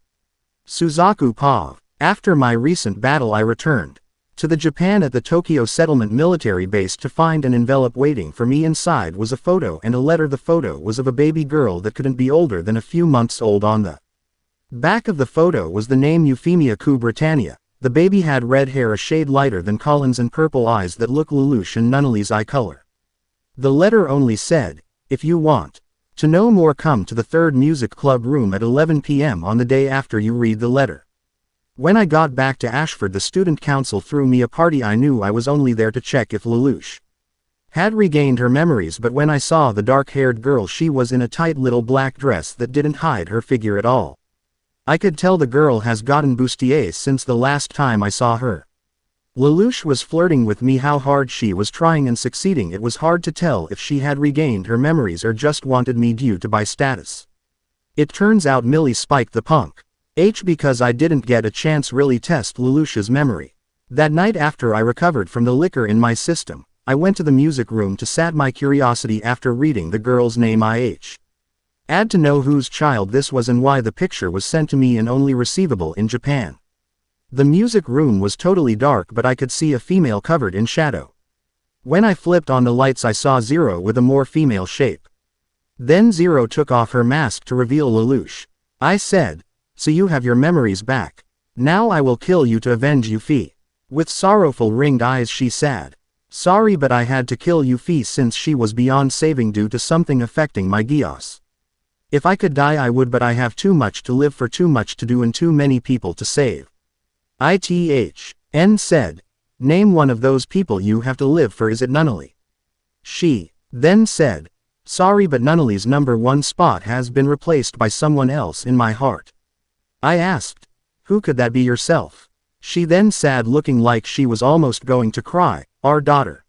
Suzaku Pav. After my recent battle I returned To the Japan at the Tokyo Settlement military base to find and envelope. Waiting for me inside was a photo and a letter. The photo was of a baby girl that couldn't be older than a few months old. On the back of the photo was the name Euphemia Ku Britannia. The baby had red hair a shade lighter than Colin's and purple eyes that look Lelouch and Nunnally's eye color. The letter only said, "If you want to know more, come to the 3rd Music Club room at 11 p.m. on the day after you read the letter." When I got back to Ashford, the student council threw me a party. I knew I was only there to check if Lelouch had regained her memories, but when I saw the dark-haired girl, she was in a tight little black dress that didn't hide her figure at all. I could tell the girl has gotten bustier since the last time I saw her. Lelouch was flirting with me. How hard she was trying and succeeding. It was hard to tell if she had regained her memories or just wanted me due to by status. It turns out Millie spiked the punk because I didn't get a chance really test Lelouch's memory. That night after I recovered from the liquor in my system, I went to the music room to sat my curiosity after reading the girl's name. Add to know whose child this was and why the picture was sent to me and only receivable in Japan. The music room was totally dark, but I could see a female covered in shadow. When I flipped on the lights, I saw Zero with a more female shape. Then Zero took off her mask to reveal Lelouch. I said, "So you have your memories back. Now I will kill you to avenge Yuffie." With sorrowful ringed eyes she said, "Sorry, but I had to kill Yuffie since she was beyond saving due to something affecting my Geass. If I could die I would, but I have too much to live for, too much to do and too many people to save." N said, "Name one of those people you have to live for. Is it Nunnally?" She then said, "Sorry, but Nunnally's #1 spot has been replaced by someone else in my heart." I asked, "Who could that be? Yourself?" She then said, looking like she was almost going to cry, "Our daughter,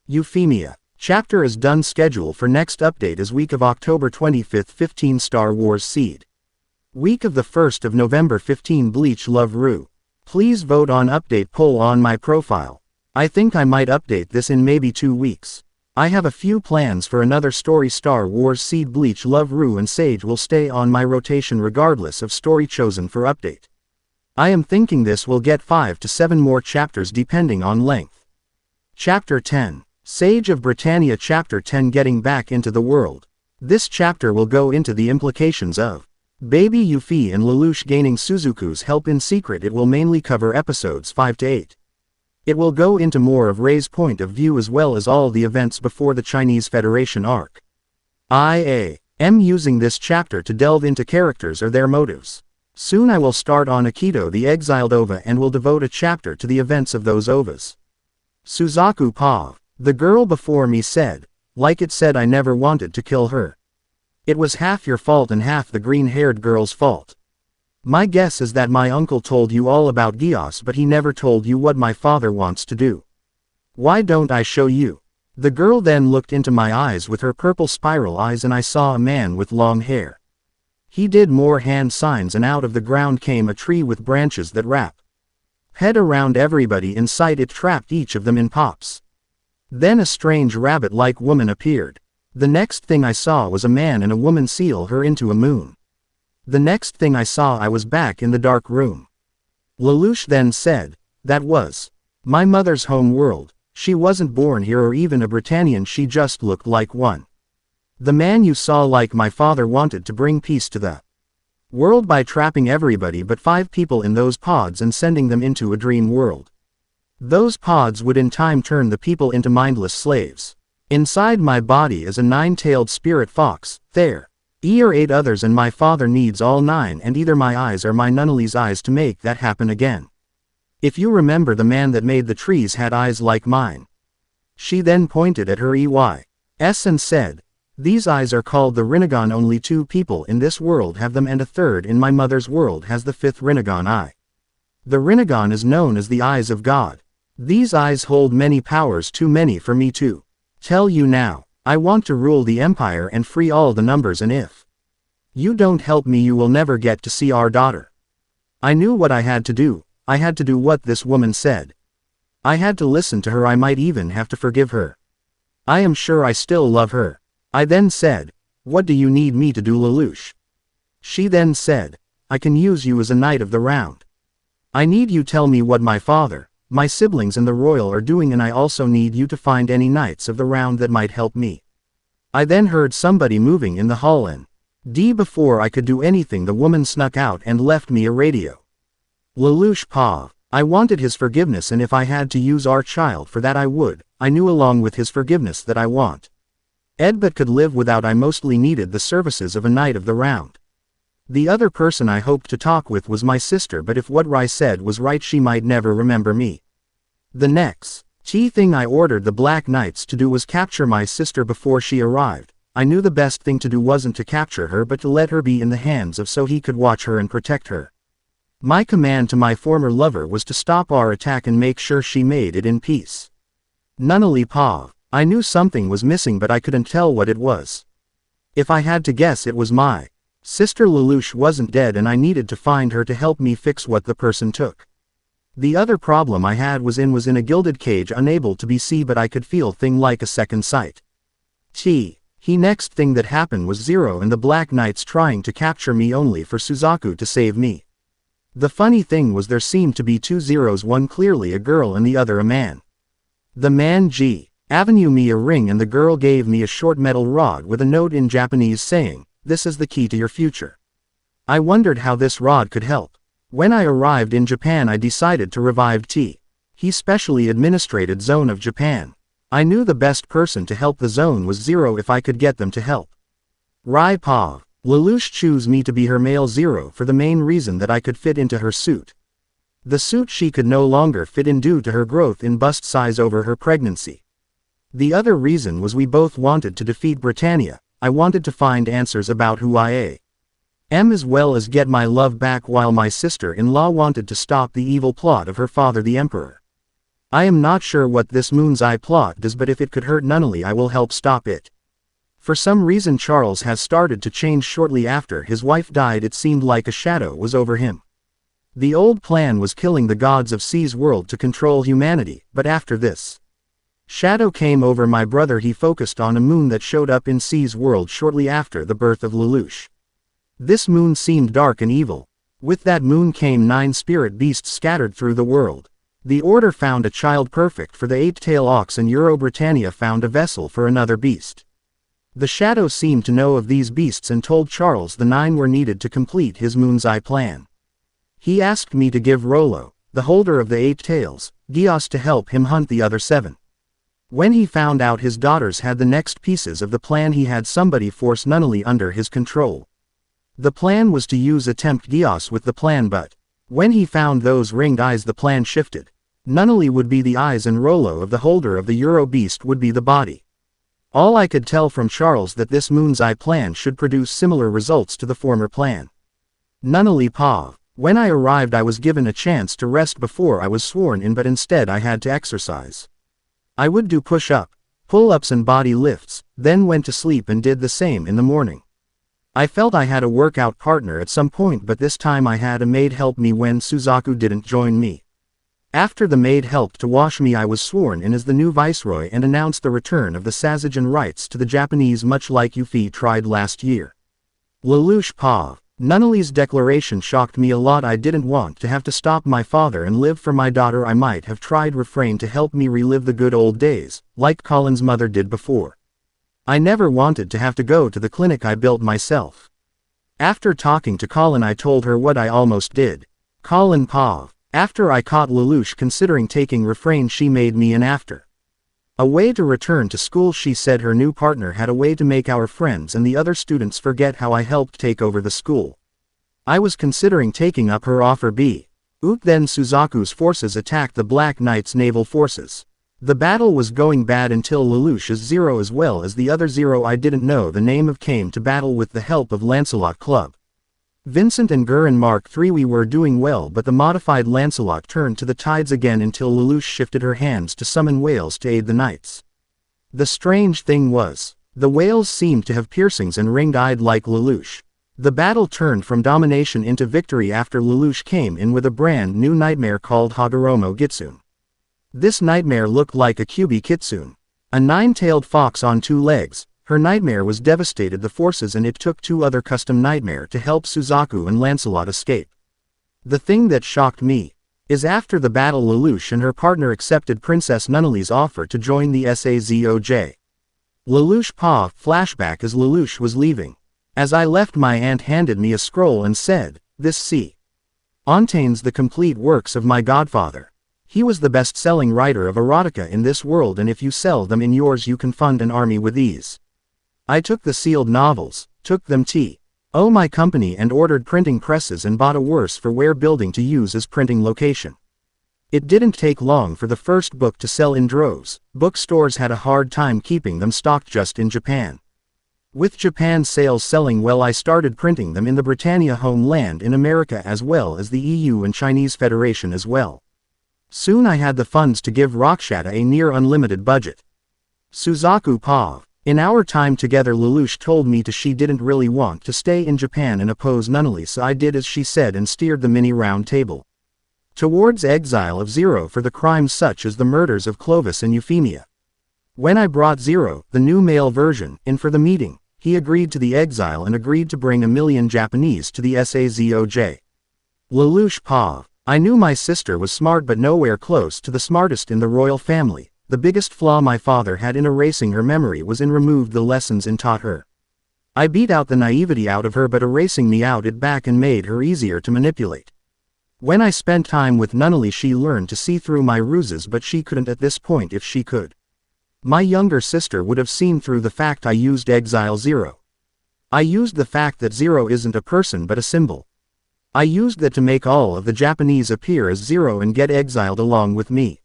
Euphemia." Chapter is done. Schedule for next update is week of October 25th 15 Star Wars Seed. Week of the 1st of November 15 Bleach Love Rue. Please vote on update poll on my profile. I think I might update this in maybe 2 weeks. I have a few plans for another story. Star Wars Seed, Bleach Love Rue and Sage will stay on my rotation regardless of story chosen for update. I am thinking this will get 5 to 7 more chapters depending on length. Chapter 10. Sage of Britannia. Chapter 10, Getting Back into the World. This chapter will go into the implications of Baby Yuffie and Lelouch gaining Suzuku's help in secret. It will mainly cover episodes 5 to 8. It will go into more of Rei's point of view as well as all the events before the Chinese Federation arc. I am using this chapter to delve into characters or their motives. Soon I will start on Akito the exiled Ova and will devote a chapter to the events of those Ovas. Suzaku Pav. The girl before me said, like it said, I never wanted to kill her. It was half your fault and half the green-haired girl's fault. My guess is that my uncle told you all about Geass, but he never told you what my father wants to do. Why don't I show you? The girl then looked into my eyes with her purple spiral eyes and I saw a man with long hair. He did more hand signs and out of the ground came a tree with branches that wrap head around everybody in sight. It trapped each of them in pops. Then a strange rabbit-like woman appeared. The next thing I saw was a man and a woman seal her into a moon. The next thing I saw I was back in the dark room. Lelouch then said, that was my mother's home world. She wasn't born here or even a Britannian, she just looked like one. The man you saw, like my father, wanted to bring peace to the world by trapping everybody but 5 people in those pods and sending them into a dream world. Those pods would in time turn the people into mindless slaves. Inside my body is a 9-tailed spirit fox, there are 8 others and my father needs all 9 and either my eyes or my Nunnally's eyes to make that happen again. If you remember, the man that made the trees had eyes like mine. She then pointed at her EYs and said, these eyes are called the Rinnegan. Only 2 people in this world have them and a third in my mother's world has the 5th Rinnegan eye. The Rinnegan is known as the eyes of God. These eyes hold many powers, too many for me to tell you now. I want to rule the empire and free all the numbers, and if you don't help me you will never get to see our daughter. I knew what I had to do. I had to do what this woman said. I had to listen to her. I might even have to forgive her. I am sure I still love her. I then said, what do you need me to do, Lelouch? She then said, I can use you as a knight of the round. I need you tell me what my father My siblings and the royal are doing, and I also need you to find any knights of the round that might help me. I then heard somebody moving in the hall and before I could do anything the woman snuck out and left me a radio. Lelouch Pav. I wanted his forgiveness, and if I had to use our child for that I would. I knew along with his forgiveness that I want Ed but could live without. I mostly needed the services of a knight of the round. The other person I hoped to talk with was my sister, but if what Rai said was right she might never remember me. The next thing I ordered the Black Knights to do was capture my sister before she arrived. I knew the best thing to do wasn't to capture her but to let her be in the hands of so he could watch her and protect her. My command to my former lover was to stop our attack and make sure she made it in peace. Nunnally Pav. I knew something was missing but I couldn't tell what it was. If I had to guess, it was my sister. Lelouch wasn't dead and I needed to find her to help me fix what the person took. The other problem I had was in a gilded cage, unable to be seen, but I could feel thing like a second sight. Next thing that happened was Zero and the Black Knights trying to capture me only for Suzaku to save me. The funny thing was there seemed to be two Zeros, one clearly a girl and the other a man. The man Avenue me a ring and the girl gave me a short metal rod with a note in Japanese saying, "This is the key to your future." I wondered how this rod could help. When I arrived in Japan I decided to revive He specially administrated zone of Japan. I knew the best person to help the zone was Zero if I could get them to help. Rai Pav. Lelouch chose me to be her male Zero for the main reason that I could fit into her suit. The suit she could no longer fit in due to her growth in bust size over her pregnancy. The other reason was we both wanted to defeat Britannia. I wanted to find answers about who I am as well as get my love back, while my sister-in-law wanted to stop the evil plot of her father the emperor. I am not sure what this moon's eye plot does, but if it could hurt Nunnally I will help stop it. For some reason Charles has started to change. Shortly after his wife died it seemed like a shadow was over him. The old plan was killing the gods of C's world to control humanity, but after this shadow came over my brother he focused on a moon that showed up in C's world shortly after the birth of Lelouch. This moon seemed dark and evil. With that moon came 9 spirit beasts scattered through the world. The Order found a child perfect for the 8-tail ox and Britannia found a vessel for another beast. The shadow seemed to know of these beasts and told Charles the 9 were needed to complete his moon's eye plan. He asked me to give Rollo, the holder of the 8 tails, Geass to help him hunt the other 7. When he found out his daughters had the next pieces of the plan he had somebody force Nunnally under his control. The plan was to use attempt Geass with the plan, but when he found those ringed eyes the plan shifted. Nunnally would be the eyes and Rollo of the holder of the Euro beast would be the body. All I could tell from Charles that this moon's eye plan should produce similar results to the former plan. Nunnally Pav. When I arrived I was given a chance to rest before I was sworn in, but instead I had to exercise. I would do push-up, pull-ups and body lifts, then went to sleep and did the same in the morning. I felt I had a workout partner at some point, but this time I had a maid help me when Suzaku didn't join me. After the maid helped to wash me I was sworn in as the new viceroy and announced the return of the Sazajan rights to the Japanese, much like Yuffie tried last year. Lelouch Pav. Nunnally's declaration shocked me a lot. I didn't want to have to stop my father and live for my daughter. I might have tried refrain to help me relive the good old days, like Colin's mother did before. I never wanted to have to go to the clinic I built myself. After talking to Colin I told her what I almost did. Colin Pav. After I caught Lelouch considering taking refrain she made me an after a way to return to school. She said her new partner had a way to make our friends and the other students forget how I helped take over the school. I was considering taking up her offer then Suzaku's forces attacked the Black Knights' naval forces. The battle was going bad until Lelouch's Zero as well as the other Zero I didn't know the name of came to battle with the help of Lancelot Club. Vincent and Gurren Mark III. We were doing well, but the modified Lancelot turned to the tides again until Lelouch shifted her hands to summon whales to aid the knights. The strange thing was, the whales seemed to have piercings and ringed-eyed like Lelouch. The battle turned from domination into victory after Lelouch came in with a brand new nightmare called Hagoromo Gitsune. This nightmare looked like a Kyubi Kitsune, a 9-tailed fox on 2 legs. Her nightmare was devastated the forces and it took 2 other custom nightmare to help Suzaku and Lancelot escape. The thing that shocked me Is after the battle Lelouch and her partner accepted Princess Nunnally's offer to join the SAZOJ. Lelouch Pa, flashback as Lelouch was leaving. As I left my aunt handed me a scroll and said, "This see. Contains the complete works of my godfather. He was the best-selling writer of erotica in this world, and if you sell them in yours you can fund an army with ease." I took the sealed novels, took them to my company and ordered printing presses and bought a worse for wear building to use as printing location. It didn't take long for the first book to sell in droves. Bookstores had a hard time keeping them stocked just in Japan. With Japan's sales selling well, I started printing them in the Britannia homeland in America as well as the EU and Chinese Federation as well. Soon I had the funds to give Rakshata a near unlimited budget. Suzaku Pav. In our time together Lelouch told me she didn't really want to stay in Japan and oppose Nunnally, so I did as she said and steered the mini round table towards exile of Zero for the crimes such as the murders of Clovis and Euphemia. When I brought Zero, the new male version, in for the meeting, he agreed to the exile and agreed to bring 1 million Japanese to the SAZOJ. Lelouch Pav. I knew my sister was smart but nowhere close to the smartest in the royal family. The biggest flaw my father had in erasing her memory was in removed the lessons and taught her. I beat out the naivety out of her, but erasing me out it back and made her easier to manipulate. When I spent time with Nunnally she learned to see through my ruses, but she couldn't at this point if she could. My younger sister would have seen through the fact I used Exile Zero. I used the fact that Zero isn't a person but a symbol. I used that to make all of the Japanese appear as Zero and get exiled along with me.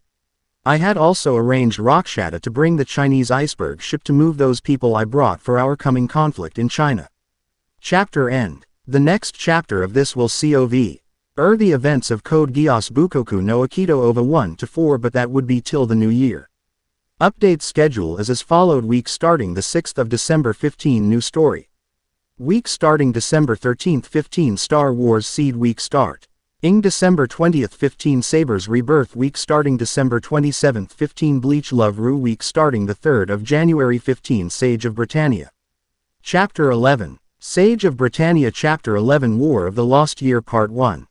I had also arranged Rakshata to bring the Chinese iceberg ship to move those people I brought for our coming conflict in China. Chapter end. The next chapter of this will COV. The events of Code Geass Bukoku no Akito Ova 1-4, but that would be till the new year. Update schedule is as followed: week starting the 6th of December 15 new story. Week starting December 13th 15 Star Wars Seed week start. December 20th 15 Saber's Rebirth week starting December 27th 15 Bleach Love Ru week starting the 3rd of January 15 Sage of Britannia. Chapter 11. Sage of Britannia Chapter 11 War of the Lost Year Part 1.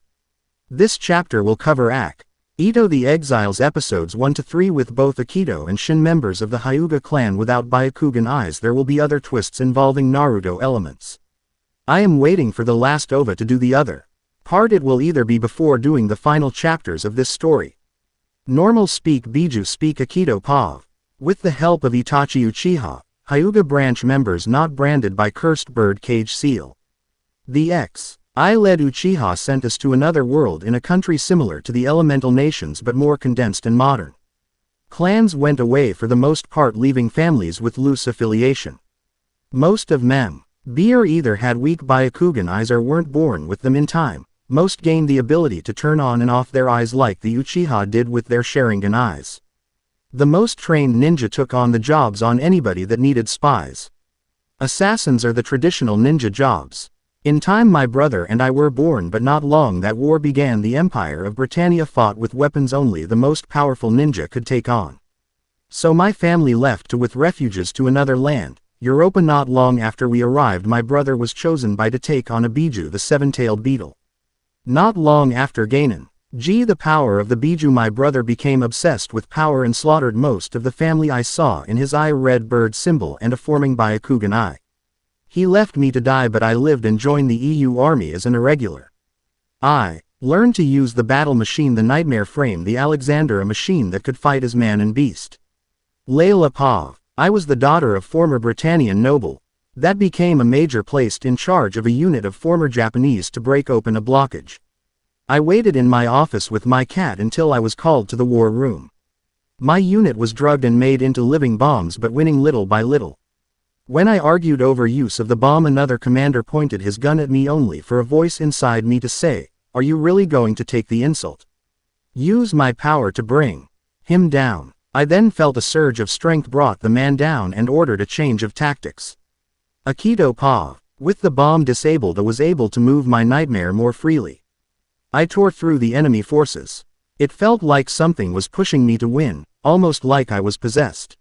This chapter will cover Ito the Exiles episodes 1-3 with both Akito and Shin members of the Hyuga clan without Byakugan eyes. There will be other twists involving Naruto elements. I am waiting for the last OVA to do the other part. It will either be before doing the final chapters of this story. Normal speak Biju speak Akito Pav. With the help of Itachi Uchiha, Hyuga branch members not branded by cursed bird cage seal. The I-led Uchiha sent us to another world in a country similar to the elemental nations but more condensed and modern. Clans went away for the most part, leaving families with loose affiliation. Most of Mem. Beer either had weak Byakugan eyes or weren't born with them in time. Most gained the ability to turn on and off their eyes like the Uchiha did with their Sharingan eyes. The most trained ninja took on the jobs on anybody that needed spies. Assassins are the traditional ninja jobs. In time my brother and I were born, but not long that war began. The Empire of Britannia fought with weapons only the most powerful ninja could take on. So my family left with refuges to another land, Europa. Not long after we arrived my brother was chosen by to take on a Biju, the seven-tailed beetle. Not long after gaining the power of the Biju, my brother became obsessed with power and slaughtered most of the family. I saw in his eye a red bird symbol and a forming Byakugan eye. He left me to die, but I lived and joined the EU army as an irregular. I learned to use the battle machine, the nightmare frame, the Alexander, a machine that could fight as man and beast. Layla Pav. I was the daughter of former Britannian noble. That became a major, placed in charge of a unit of former Japanese to break open a blockage. I waited in my office with my cat until I was called to the war room. My unit was drugged and made into living bombs, but winning little by little. When I argued over use of the bomb, another commander pointed his gun at me, only for a voice inside me to say, "Are you really going to take the insult? Use my power to bring him down." I then felt a surge of strength brought the man down and ordered a change of tactics. Akito Pav. With the bomb disabled I was able to move my nightmare more freely. I tore through the enemy forces. It felt like something was pushing me to win, almost like I was possessed.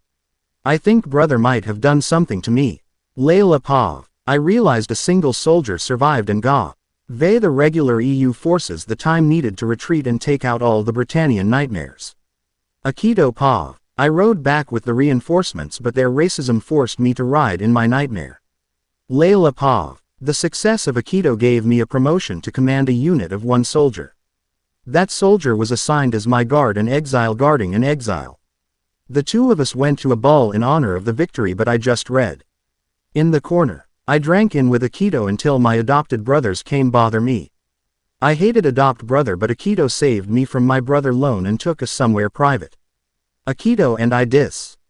I think brother might have done something to me. Layla Pav. I realized a single soldier survived and got The regular EU forces the time needed to retreat and take out all the Britannian nightmares. Aikido Pav. I rode back with the reinforcements, but their racism forced me to ride in my nightmare. Layla Pav. The success of Aikido gave me a promotion to command a unit of 1 soldier. That soldier was assigned as my guard and exile guarding an exile. The 2 of us went to a ball in honor of the victory, but I just read. In the corner. I drank in with Aikido until my adopted brothers came bother me. I hated adopt brother, but Aikido saved me from my brother loan and took us somewhere private. Aikido and I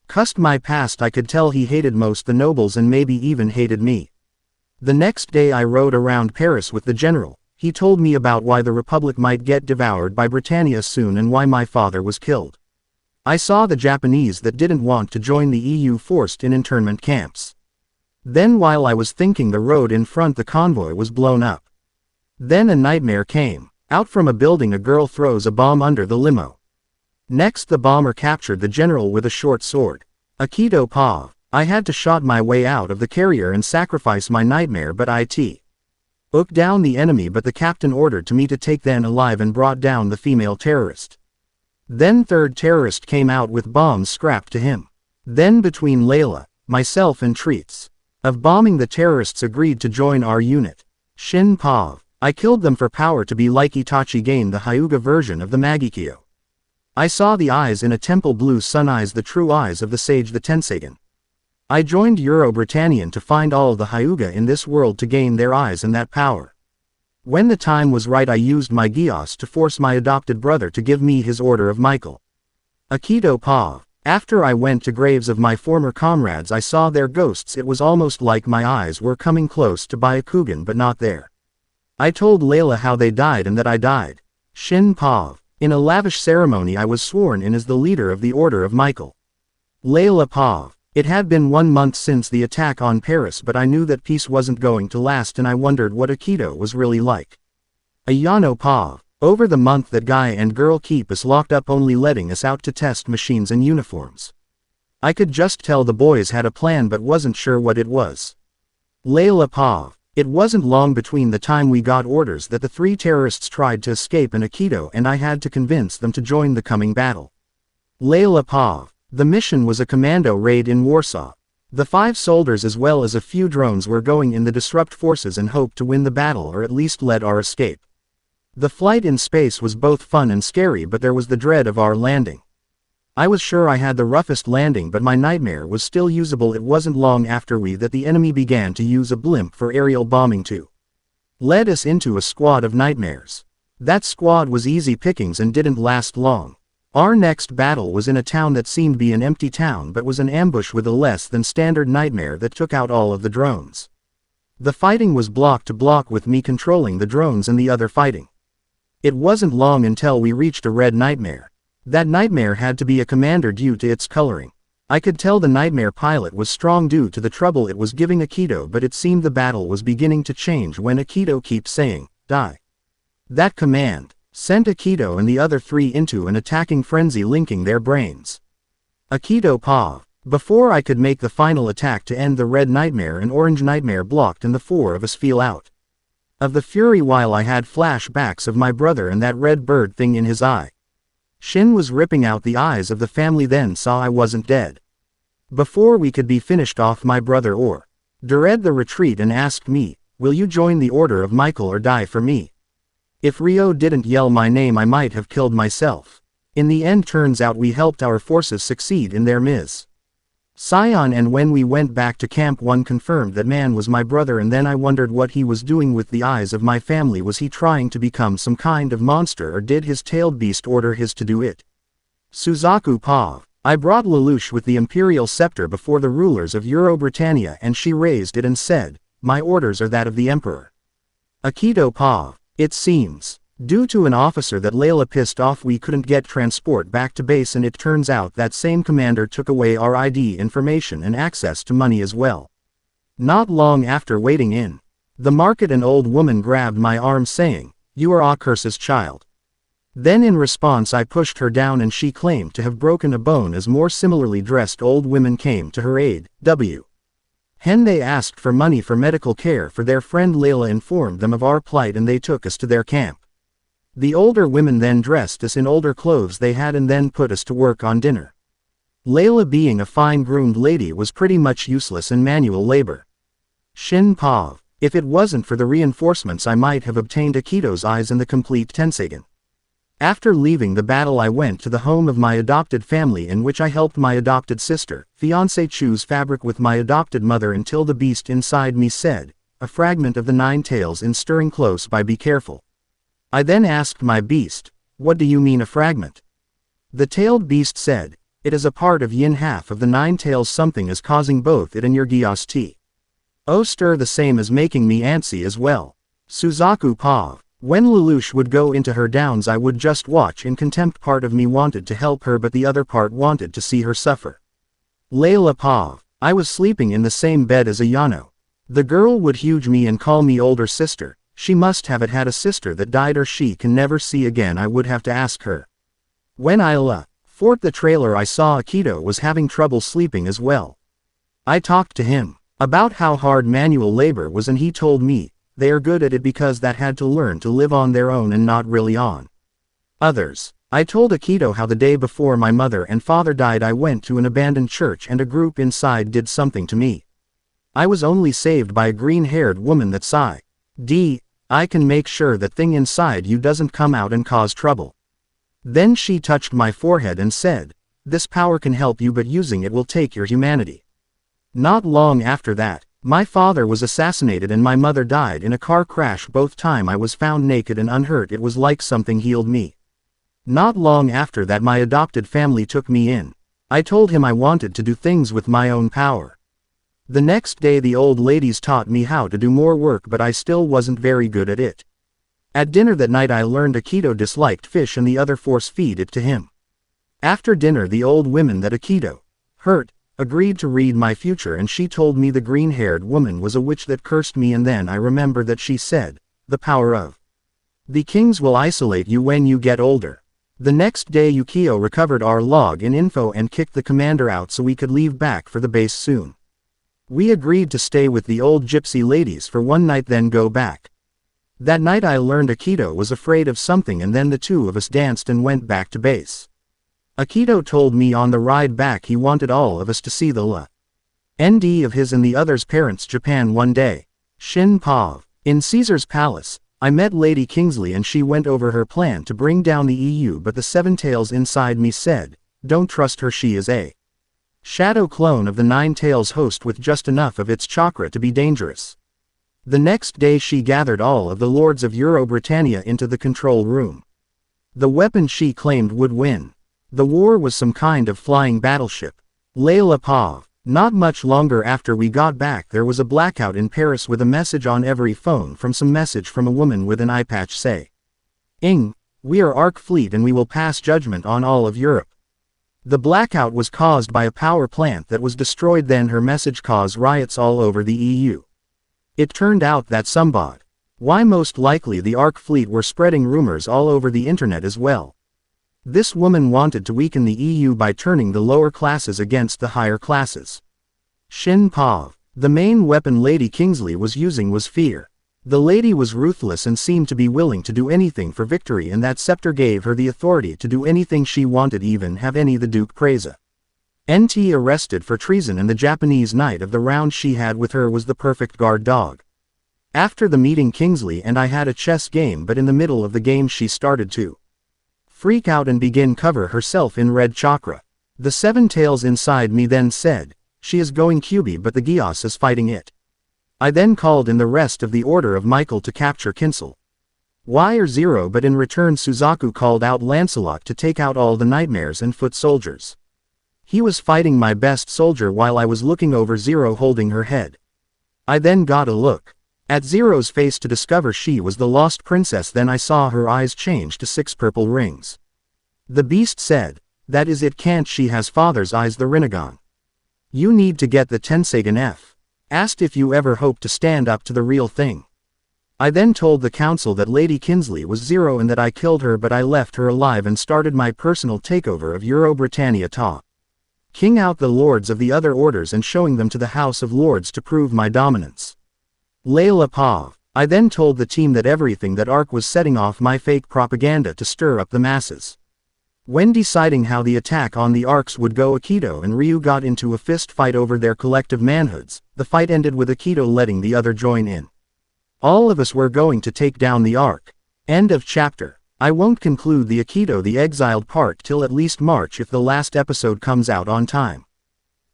cussed my past. I could tell he hated most the nobles and maybe even hated me. The next day I rode around Paris with the general. He told me about why the Republic might get devoured by Britannia soon and why my father was killed. I saw the Japanese that didn't want to join the EU forced in internment camps. Then while I was thinking, the road in front the convoy was blown up. Then a nightmare came. Out from a building a girl throws a bomb under the limo. Next the bomber captured the general with a short sword. Aikido Pav. I had to shot my way out of the carrier and sacrifice my nightmare, but took down the enemy, but the captain ordered to me to take them alive and brought down the female terrorist. Then 3rd terrorist came out with bombs scrapped to him. Then between Layla, myself and treats of bombing, the terrorists agreed to join our unit. Shin Pav. I killed them for power, to be like Itachi gained the Hyuga version of the Magikyo. I saw the eyes in a temple, blue sun eyes, the true eyes of the sage, the Tensagen. I joined Britannian to find all the Hyuga in this world to gain their eyes and that power. When the time was right I used my Geass to force my adopted brother to give me his order of Michael. Aikido Pav. After I went to graves of my former comrades I saw their ghosts. It was almost like my eyes were coming close to Byakugan but not there. I told Layla how they died and that I died. Shin Pav. In a lavish ceremony I was sworn in as the leader of the Order of Michael. Layla Pav. It had been 1 month since the attack on Paris, but I knew that peace wasn't going to last and I wondered what Aikido was really like. Ayano Pav. Over the month that guy and girl keep us locked up, only letting us out to test machines and uniforms. I could just tell the boys had a plan but wasn't sure what it was. Layla Pav. It wasn't long between the time we got orders that the 3 terrorists tried to escape in Aikido and I had to convince them to join the coming battle. Layla Pav. The mission was a commando raid in Warsaw. The 5 soldiers as well as a few drones were going in the disrupt forces and hoped to win the battle or at least lead our escape. The flight in space was both fun and scary, but there was the dread of our landing. I was sure I had the roughest landing, but my nightmare was still usable. It wasn't long after that the enemy began to use a blimp for aerial bombing too. Led us into a squad of nightmares. That squad was easy pickings and didn't last long. Our next battle was in a town that seemed to be an empty town but was an ambush with a less than standard nightmare that took out all of the drones. The fighting was block to block with me controlling the drones and the other fighting. It wasn't long until we reached a red nightmare. That nightmare had to be a commander due to its coloring. I could tell the nightmare pilot was strong due to the trouble it was giving Aikido, but it seemed the battle was beginning to change when Aikido kept saying, "Die." That command sent Aikido and the other 3 into an attacking frenzy, linking their brains. Aikido Pav. Before I could make the final attack to end the red nightmare, an orange nightmare blocked and the 4 of us fell out of the fury while I had flashbacks of my brother and that red bird thing in his eye. Shin was ripping out the eyes of the family, then saw I wasn't dead. Before we could be finished off, my brother ordered the retreat and asked me, "Will you join the Order of Michael or die for me?" If Rio didn't yell my name I might have killed myself. In the end turns out we helped our forces succeed in their mission. Sion, and when we went back to camp 1 confirmed that man was my brother, and then I wondered what he was doing with the eyes of my family. Was he trying to become some kind of monster, or did his tailed beast order his to do it? Suzaku Pav. I brought Lelouch with the imperial scepter before the rulers of Britannia and she raised it and said, "My orders are that of the emperor." Aikido Pav. It seems, due to an officer that Layla pissed off, we couldn't get transport back to base, and it turns out that same commander took away our ID information and access to money as well. Not long after waiting in the market, an old woman grabbed my arm saying, "You are Akursa's child." Then in response I pushed her down and she claimed to have broken a bone as more similarly dressed old women came to her aid. They asked for money for medical care for their friend Layla, informed them of our plight, and they took us to their camp. The older women then dressed us in older clothes they had and then put us to work on dinner. Layla, being a fine-groomed lady, was pretty much useless in manual labor. Shin Pav. If it wasn't for the reinforcements, I might have obtained Akito's eyes and the complete Tensagen. After leaving the battle, I went to the home of my adopted family, in which I helped my adopted sister, fiancé, choose fabric with my adopted mother until the beast inside me said, "A fragment of the 9 tails in stirring close by, be careful." I then asked my beast, "What do you mean a fragment?" The tailed beast said, "It is a part of yin, half of the 9 tails. Something is causing both it and your Geass tea. Oh, stir the same as making me antsy as well." Suzaku Pav. When Lelouch would go into her downs, I would just watch in contempt. Part of me wanted to help her, but the other part wanted to see her suffer. Layla Pav. I was sleeping in the same bed as Ayano. The girl would huge me and call me older sister. She must have had a sister that died or she can never see again. I would have to ask her. When I fort the trailer, I saw Akito was having trouble sleeping as well. I talked to him about how hard manual labor was, and he told me, they are good at it because that had to learn to live on their own and not really on others. I told Akito how the day before my mother and father died, I went to an abandoned church and a group inside did something to me. I was only saved by a green-haired woman that sighed. I can make sure that thing inside you doesn't come out and cause trouble. Then she touched my forehead and said, "This power can help you, but using it will take your humanity." Not long after that, my father was assassinated and my mother died in a car crash. Both time I was found naked and unhurt. It was like something healed me. Not long after that, my adopted family took me in. I told him I wanted to do things with my own power. The next day the old ladies taught me how to do more work, but I still wasn't very good at it. At dinner that night I learned Akito disliked fish and the other force-feed it to him. After dinner the old women that Akito hurt agreed to read my future, and she told me the green-haired woman was a witch that cursed me, and then I remembered that she said, "The power of the kings will isolate you when you get older." The next day Yukio recovered our log in info and kicked the commander out so we could leave back for the base soon. We agreed to stay with the old gypsy ladies for one night then go back. That night I learned Akito was afraid of something, and then the two of us danced and went back to base. Akito told me on the ride back he wanted all of us to see the ND of his and the others' parents' Japan one day. Shin Pav. In Caesar's palace, I met Lady Kingsley and she went over her plan to bring down the EU, but the 7 tails inside me said, "Don't trust her, she is a shadow clone of the 9 tails host with just enough of its chakra to be dangerous." The next day she gathered all of the lords of Britannia into the control room. The weapon she claimed would win. The war was some kind of flying battleship. Layla Pav. Not much longer after we got back there was a blackout in Paris with a message on every phone from some message from a woman with an eye patch say, "We are Ark Fleet and we will pass judgment on all of Europe." The blackout was caused by a power plant that was destroyed. Then her message caused riots all over the EU. It turned out that most likely the Ark Fleet were spreading rumors all over the internet as well. This woman wanted to weaken the EU by turning the lower classes against the higher classes. Shin Pav. The main weapon Lady Kingsley was using was fear. The lady was ruthless and seemed to be willing to do anything for victory, and that scepter gave her the authority to do anything she wanted, even have any the Duke Preza. Arrested for treason, and the Japanese knight of the round she had with her was the perfect guard dog. After the meeting Kingsley and I had a chess game, but in the middle of the game she started to freak out and begin cover herself in red chakra. The 7 tails inside me then said, "She is going QB, but the Geass is fighting it." I then called in the rest of the Order of Michael to capture Kinsel. Y0, but in return Suzaku called out Lancelot to take out all the nightmares and foot soldiers. He was fighting my best soldier while I was looking over Zero holding her head. I then got a look at Zero's face to discover she was the lost princess. Then I saw her eyes change to 6 purple rings. The beast said, "That is it, can't she has father's eyes, the Rinnegan. You need to get the Tensagen F. Asked if you ever hope to stand up to the real thing." I then told the council that Lady Kingsley was Zero and that I killed her, but I left her alive and started my personal takeover of Britannia. king out the lords of the other orders and showing them to the House of Lords to prove my dominance. Layla Pav. I then told the team that everything that Ark was setting off my fake propaganda to stir up the masses. When deciding how the attack on the Arks would go, Akito and Ryu got into a fist fight over their collective manhoods. The fight ended with Akito letting the other join in. All of us were going to take down the Ark. End of chapter. I won't conclude the Akito the Exiled part till at least March if the last episode comes out on time.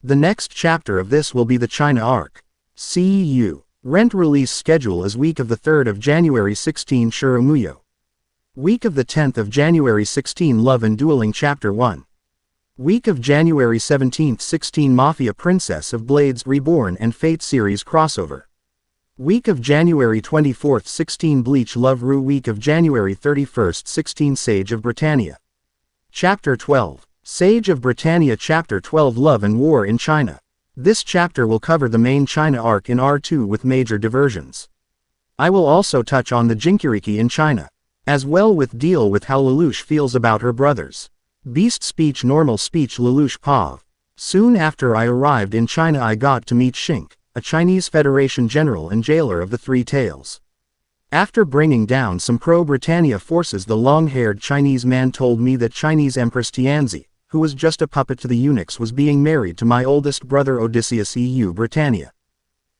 The next chapter of this will be the China Arc. See you. Rent release schedule is week of the 3rd of January 16 Shirumuyo. Week of the 10th of January 16 Love and Dueling Chapter 1. Week of January 17 16 Mafia Princess of Blades Reborn and Fate Series Crossover. Week of January 24 16 Bleach Love Ru. Week of January 31 16 Sage of Britannia. Chapter 12. Sage of Britannia. Chapter 12 Love and War in China. This chapter will cover the main China arc in R2 with major diversions. I will also touch on the Jinkiriki in China, as well with deal with how Lelouch feels about her brothers. Beast speech normal speech Lelouch Pav. Soon after I arrived in China I got to meet Shink, a Chinese Federation general and jailer of the Three Tails. After bringing down some pro-Britannia forces, the long-haired Chinese man told me that Chinese Empress Tianzi, who was just a puppet to the eunuchs, was being married to my oldest brother Odysseus EU Britannia.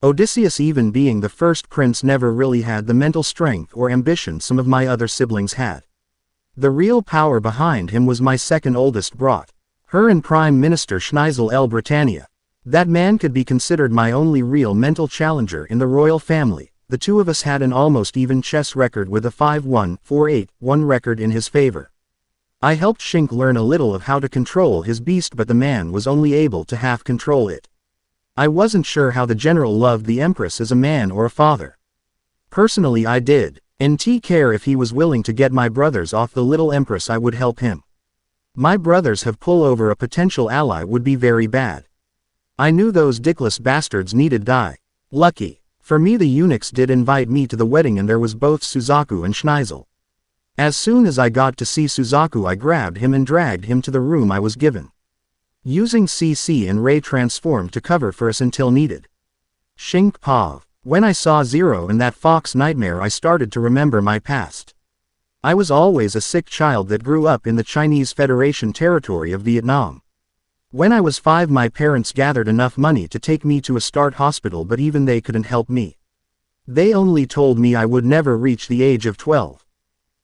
Odysseus, even being the first prince, never really had the mental strength or ambition some of my other siblings had. The real power behind him was my second oldest brat, her and Prime Minister Schneisel El Britannia. That man could be considered my only real mental challenger in the royal family. The two of us had an almost even chess record with a 5-1, 4-8, 1 record in his favor. I helped Shink learn a little of how to control his beast, but the man was only able to half control it. I wasn't sure how the general loved the Empress as a man or a father. Personally I did. NT care if he was willing to get my brothers off the little Empress, I would help him. My brothers have pull over a potential ally would be very bad. I knew those dickless bastards needed die. Lucky. For me the eunuchs did invite me to the wedding and there was both Suzaku and Schneisel. As soon as I got to see Suzaku I grabbed him and dragged him to the room I was given. Using CC and Ray Transform to cover for us until needed. Shink Pav. When I saw Zero in that Fox nightmare I started to remember my past. I was always a sick child that grew up in the Chinese Federation territory of Vietnam. When I was 5 my parents gathered enough money to take me to a start hospital, but even they couldn't help me. They only told me I would never reach the age of 12.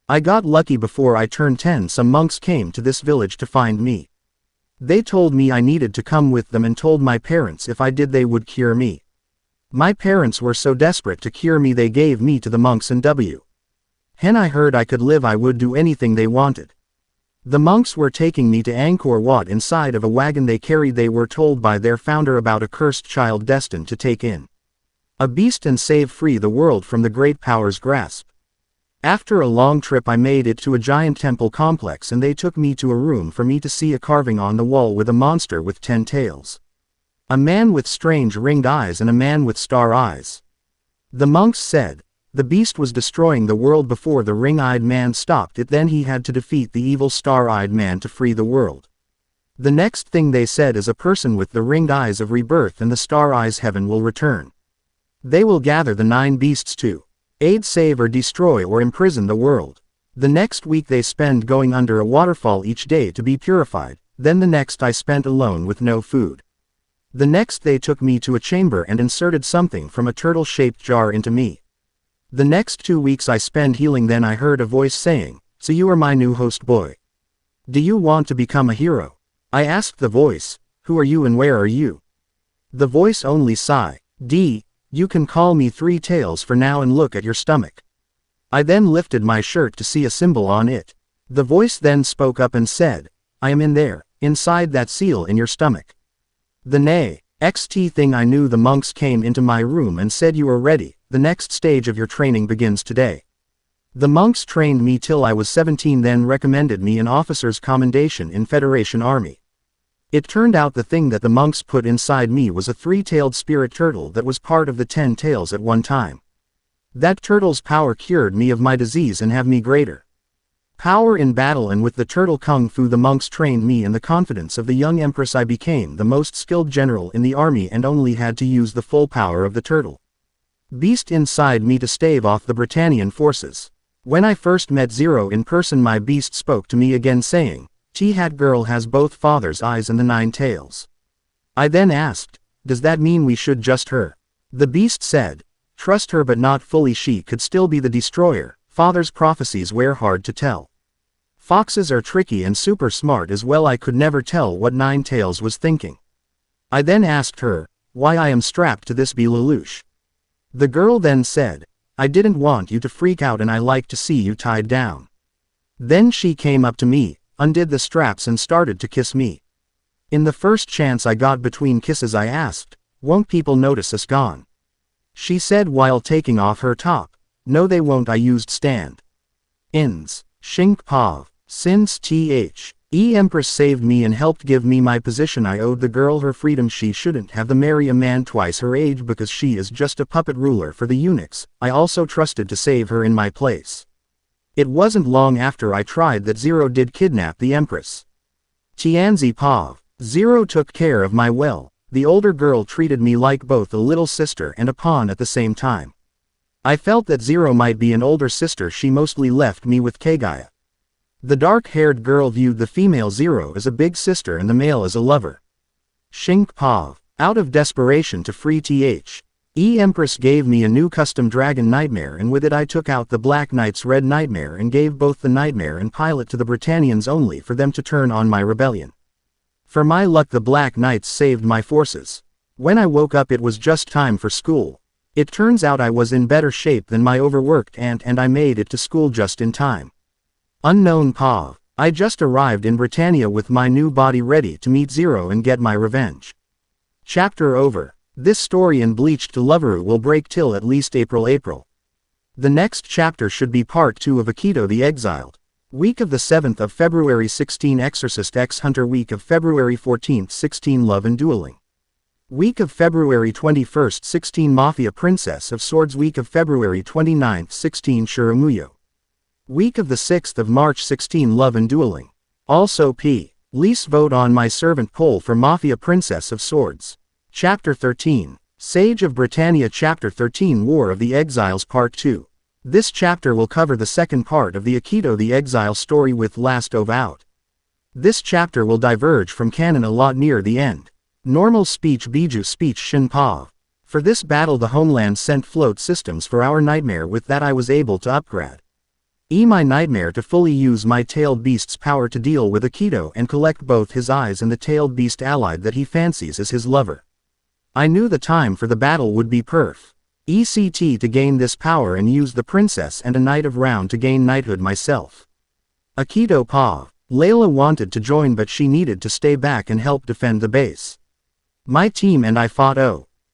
I got lucky before I turned 10 some monks came to this village to find me. They told me I needed to come with them and told my parents if I did they would cure me. My parents were so desperate to cure me they gave me to the monks and when I heard I could live I would do anything they wanted. The monks were taking me to Angkor Wat inside of a wagon they carried. They were told by their founder about a cursed child destined to take in a beast and save free the world from the great power's grasp. After a long trip I made it to a giant temple complex and they took me to a room for me to see a carving on the wall with a monster with 10 tails. A man with strange ringed eyes and a man with star eyes. The monks said, the beast was destroying the world before the ring-eyed man stopped it, then he had to defeat the evil star-eyed man to free the world. The next thing they said is a person with the ringed eyes of rebirth and the star eyes heaven will return. They will gather the 9 beasts to aid, save or destroy or imprison the world. The next week they spend going under a waterfall each day to be purified, then the next I spent alone with no food. The next they took me to a chamber and inserted something from a turtle-shaped jar into me. The next 2 weeks I spend healing, then I heard a voice saying, "So you are my new host boy. Do you want to become a hero?" I asked the voice, "Who are you and where are you?" The voice only sighed, "You can call me Three Tails for now and look at your stomach." I then lifted my shirt to see a symbol on it. The voice then spoke up and said, "I am in there, inside that seal in your stomach." The next thing I knew the monks came into my room and said, "You are ready, the next stage of your training begins today." The monks trained me till I was 17, then recommended me an officer's commendation in Federation Army. It turned out the thing that the monks put inside me was a 3-tailed spirit turtle that was part of the 10 tails at one time. That turtle's power cured me of my disease and have me greater. Power in battle, and with the turtle kung fu the monks trained me, and the confidence of the young empress I became the most skilled general in the army and only had to use the full power of the turtle beast inside me to stave off the Britannian forces. When I first met Zero in person, my beast spoke to me again saying, "T-Hat girl has both father's eyes and the 9 tails." I then asked, "Does that mean we should just her?" The beast said, "Trust her but not fully, she could still be the destroyer. Father's prophecies were hard to tell. Foxes are tricky and super smart as well." I could never tell what 9 tails was thinking. I then asked her, why I am strapped to this lelouch. The girl then said, "I didn't want you to freak out and I like to see you tied down." Then she came up to me, undid the straps and started to kiss me. In the first chance I got between kisses I asked, "Won't people notice us gone?" She said while taking off her top, "No they won't, I used stand ins. Shink Pav. Since Empress saved me and helped give me my position, I owed the girl her freedom. She shouldn't have to marry a man twice her age because she is just a puppet ruler for the eunuchs. I also trusted to save her in my place. It wasn't long after I tried that Zero did kidnap the Empress. Tianzi Pav. Zero took care of my well. The older girl treated me like both a little sister and a pawn at the same time. I felt that Zero might be an older sister. She mostly left me with Kagaya. The dark-haired girl viewed the female Zero as a big sister and the male as a lover. Shink Pav. Out of desperation to free Empress gave me a new custom dragon nightmare, and with it I took out the Black Knight's red nightmare and gave both the nightmare and pilot to the Britannians only for them to turn on my rebellion. For my luck the Black Knights saved my forces. When I woke up it was just time for school. It turns out I was in better shape than my overworked aunt and I made it to school just in time. Unknown Pav. I just arrived in Britannia with my new body ready to meet Zero and get my revenge. Chapter over. This story in Bleach to Loveru will break till at least April. The next chapter should be part 2 of Akito the Exiled. Week of the 7th of February 16 Exorcist x Hunter. Week of February 14th 16 Love and Dueling. Week of February 21st 16 Mafia Princess of Swords. Week of February 29th 16 Shiramuyo. Week of the 6th of March 16 Love and Dueling. Also please vote on my servant poll for Mafia Princess of Swords. Chapter 13. Sage of Britannia. Chapter 13 War of the Exiles Part 2. This chapter will cover the second part of the Akito the Exile story with Last of Out. This chapter will diverge from canon a lot near the end. Normal speech Biju speech Shin Pav. For this battle the homeland sent float systems for our nightmare, with that I was able to upgrade my nightmare to fully use my tailed beast's power to deal with Akito and collect both his eyes and the tailed beast allied that he fancies as his lover. I knew the time for the battle would be ECT to gain this power and use the princess and a knight of round to gain knighthood myself. Akito Pav. Layla wanted to join but she needed to stay back and help defend the base. My team and I fought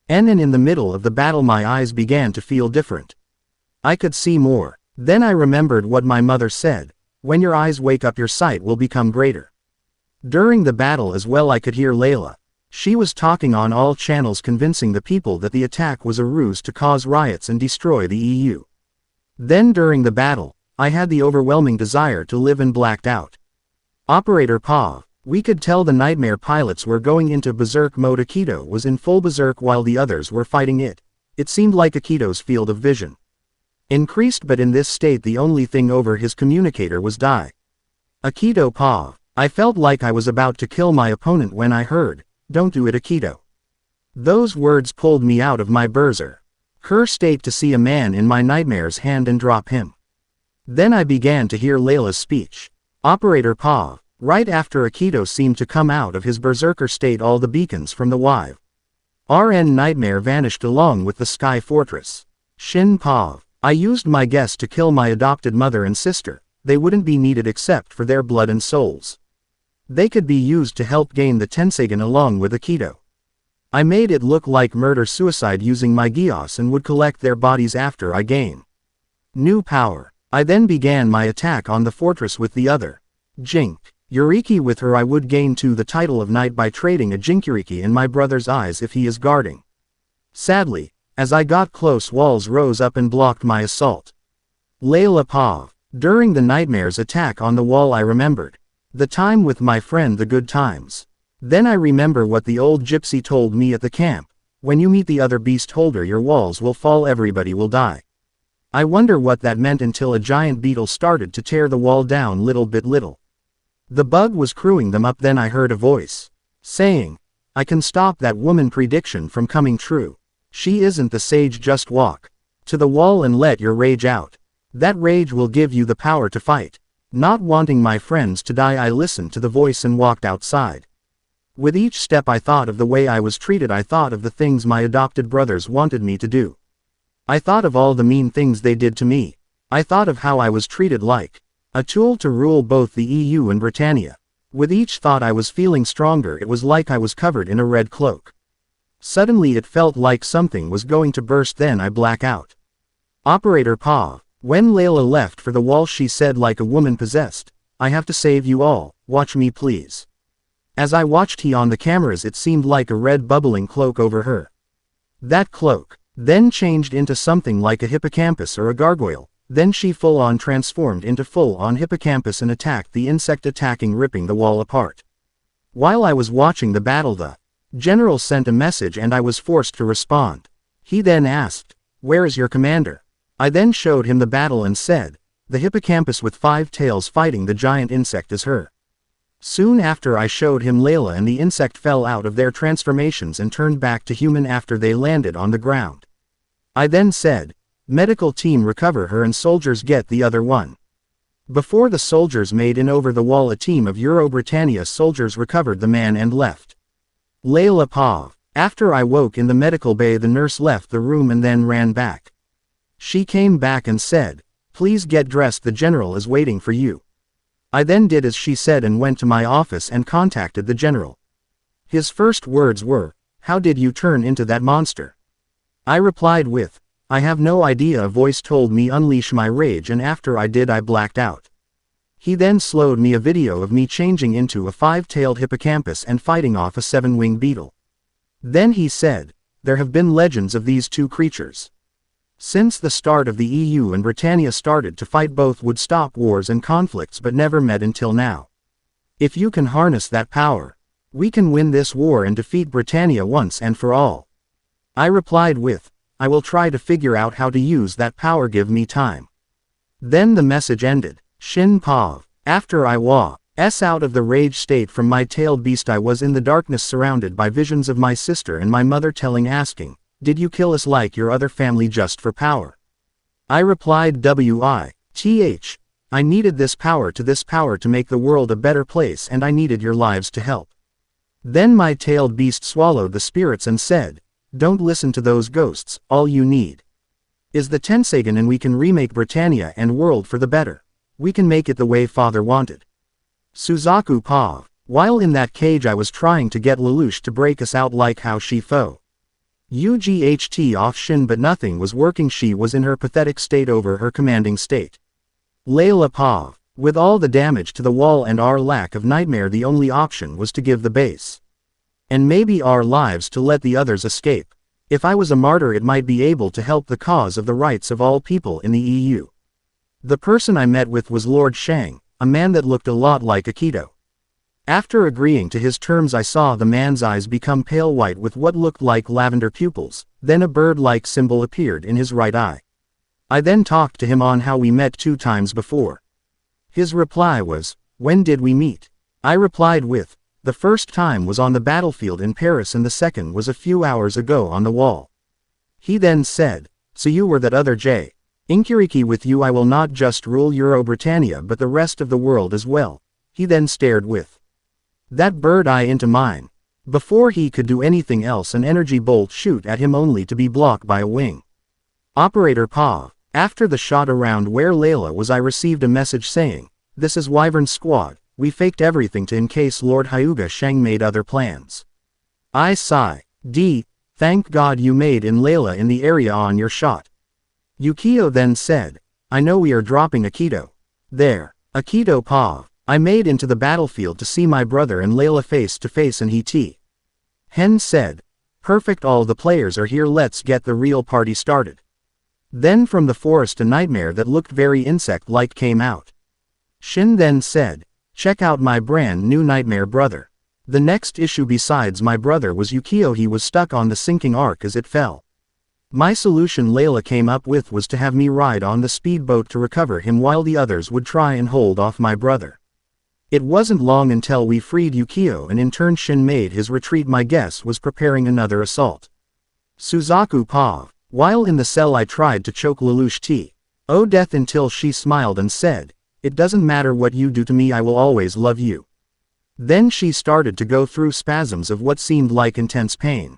and in the middle of the battle my eyes began to feel different. I could see more. Then I remembered what my mother said, when your eyes wake up your sight will become greater. During the battle as well I could hear Layla. She was talking on all channels convincing the people that the attack was a ruse to cause riots and destroy the EU. Then during the battle, I had the overwhelming desire to live and blacked out. Operator Pav. We could tell the nightmare pilots were going into berserk mode. Akito was in full berserk while the others were fighting it. It seemed like Akito's field of vision increased, but in this state the only thing over his communicator was die. Akito Pav. I felt like I was about to kill my opponent when I heard, "Don't do it Akito." Those words pulled me out of my berserk state to see a man in my nightmares hand and drop him. Then I began to hear Layla's speech. Operator Pav. Right after Akito seemed to come out of his berserker state all the beacons from the RN nightmare vanished along with the sky fortress. Shin Pav. I used my guess to kill my adopted mother and sister. They wouldn't be needed except for their blood and souls. They could be used to help gain the Tensagen along with Akito. I made it look like murder-suicide using my Geass and would collect their bodies after I gain new power. I then began my attack on the fortress with the other Jink Yuriki. With her I would gain too the title of knight by trading a Jinkiriki in my brother's eyes if he is guarding. Sadly, as I got close walls rose up and blocked my assault. Layla Pav. During the nightmare's attack on the wall I remembered. The time with my friend, the good times. Then I remember what the old gypsy told me at the camp. When you meet the other beast holder your walls will fall, everybody will die. I wonder what that meant until a giant beetle started to tear the wall down little by little. The bug was crewing them up, then I heard a voice saying, I can stop that woman prediction from coming true. She isn't the sage, just walk to the wall and let your rage out. That rage will give you the power to fight. Not wanting my friends to die, I listened to the voice and walked outside. With each step I thought of the way I was treated. I thought of the things my adopted brothers wanted me to do. I thought of all the mean things they did to me. I thought of how I was treated like a tool to rule both the EU and Britannia. With each thought I was feeling stronger. It was like I was covered in a red cloak. Suddenly it felt like something was going to burst, then I black out. Operator Pa. When Layla left for the wall she said like a woman possessed, I have to save you all, watch me please. As I watched he on the cameras it seemed like a red bubbling cloak over her. That cloak then changed into something like a hippocampus or a gargoyle, then she full on transformed into full on hippocampus and attacked the insect, attacking, ripping the wall apart. While I was watching the battle the general sent a message and I was forced to respond. He then asked, where is your commander? I then showed him the battle and said, the hippocampus with 5 tails fighting the giant insect is her. Soon after I showed him Layla and the insect fell out of their transformations and turned back to human after they landed on the ground. I then said, medical team recover her and soldiers get the other one. Before the soldiers made in over the wall, a team of Britannia soldiers recovered the man and left. Layla Pa. After I woke in the medical bay the nurse left the room and then ran back. She came back and said, please get dressed, the general is waiting for you. I then did as she said and went to my office and contacted the general. His first words were, how did you turn into that monster? I replied with, I have no idea. A voice told me unleash my rage, and after I did I blacked out. He then showed me a video of me changing into a 5-tailed hippocampus and fighting off a 7-winged beetle. Then he said, there have been legends of these two creatures. Since the start of the EU and Britannia started to fight, both would stop wars and conflicts but never met until now. If you can harness that power, we can win this war and defeat Britannia once and for all. I replied with, I will try to figure out how to use that power, give me time. Then the message ended. Shin Pav. After I was out of the rage state from my tailed beast, I was in the darkness surrounded by visions of my sister and my mother asking, did you kill us like your other family just for power? I replied WITH. I needed this power to make the world a better place, and I needed your lives to help. Then my tailed beast swallowed the spirits and said, don't listen to those ghosts, all you need is the Tensagan and we can remake Britannia and world for the better. We can make it the way father wanted. Suzaku Pav. While in that cage I was trying to get Lelouch to break us out like how she fo. UGHT off Shin, but nothing was working. She was in her pathetic state over her commanding state. Layla Pav. With all the damage to the wall and our lack of nightmare, the only option was to give the base and maybe our lives to let the others escape. If I was a martyr, it might be able to help the cause of the rights of all people in the EU. The person I met with was Lord Shang, a man that looked a lot like Akito. After agreeing to his terms, I saw the man's eyes become pale white with what looked like lavender pupils, then a bird-like symbol appeared in his right eye. I then talked to him on how we met 2 times before. His reply was, when did we meet? I replied with, the first time was on the battlefield in Paris and the second was a few hours ago on the wall. He then said, so you were that other J. Inkiriki. With you I will not just rule Britannia but the rest of the world as well. He then stared with that bird eye into mine. Before he could do anything else, an energy bolt shoot at him only to be blocked by a wing. Operator Pav. After the shot around where Layla was, I received a message saying, this is Wyvern Squad. We faked everything in case Lord Hyuga Shang made other plans. I sigh. Thank God you made in Layla in the area on your shot. Yukio then said, I know we are dropping Akito. There. Akito Pav. I made into the battlefield to see my brother and Layla face to face, and he Hen said, perfect, all the players are here, let's get the real party started. Then from the forest a nightmare that looked very insect-like came out. Shin then said, "Check out my brand new nightmare brother." The next issue besides my brother was Yukio. He was stuck on the sinking ark as it fell. My solution Layla came up with was to have me ride on the speedboat to recover him while the others would try and hold off my brother. It wasn't long until we freed Yukio and in turn Shin made his retreat. My guess was preparing another assault. Suzaku Pav. While in the cell I tried to choke Lelouch to death until she smiled and said, "It doesn't matter what you do to me, I will always love you." Then she started to go through spasms of what seemed like intense pain.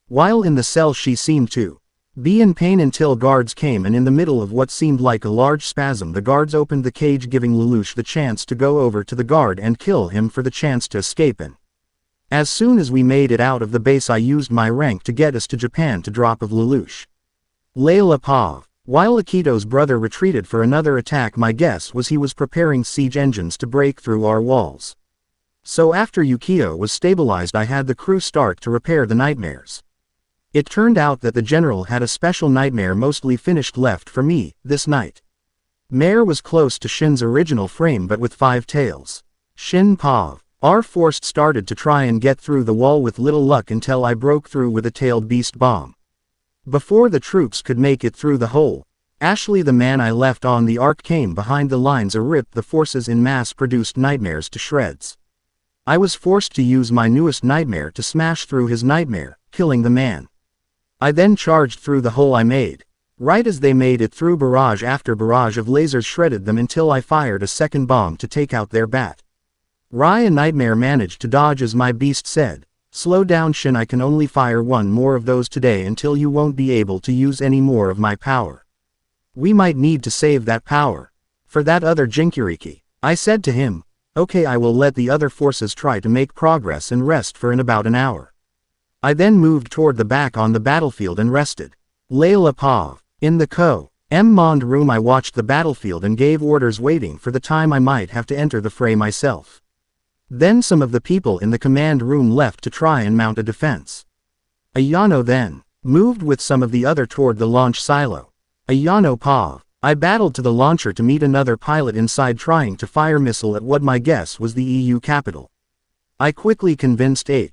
While in the cell she seemed to be in pain until guards came, and in the middle of what seemed like a large spasm the guards opened the cage, giving Lelouch the chance to go over to the guard and kill him for the chance to escape in. As soon as we made it out of the base I used my rank to get us to Japan to drop of Lelouch. Layla Pav. While Akito's brother retreated for another attack, my guess was he was preparing siege engines to break through our walls. So after Yukio was stabilized I had the crew start to repair the nightmares. It turned out that the general had a special nightmare mostly finished left for me, this night. Mare was close to Shin's original frame but with 5 tails. Shin Pav. Our force started to try and get through the wall with little luck until I broke through with a tailed beast bomb. Before the troops could make it through the hole, Ashley the man I left on the ark came behind the lines and ripped the forces in mass-produced nightmares to shreds. I was forced to use my newest nightmare to smash through his nightmare, killing the man. I then charged through the hole I made. Right as they made it through, barrage after barrage of lasers shredded them until I fired a second bomb to take out their bat. Raya Nightmare managed to dodge as my beast said, "Slow down Shin, I can only fire one more of those today until you won't be able to use any more of my power. We might need to save that power for that other Jinkyuriki." I said to him, "Okay, I will let the other forces try to make progress and rest for in about an hour." I then moved toward the back on the battlefield and rested. Layla Pav. In the Monde room I watched the battlefield and gave orders, waiting for the time I might have to enter the fray myself. Then some of the people in the command room left to try and mount a defense. Ayano then moved with some of the other toward the launch silo. Ayano Pav. I battled to the launcher to meet another pilot inside trying to fire missile at what my guess was the EU capital. I quickly convinced to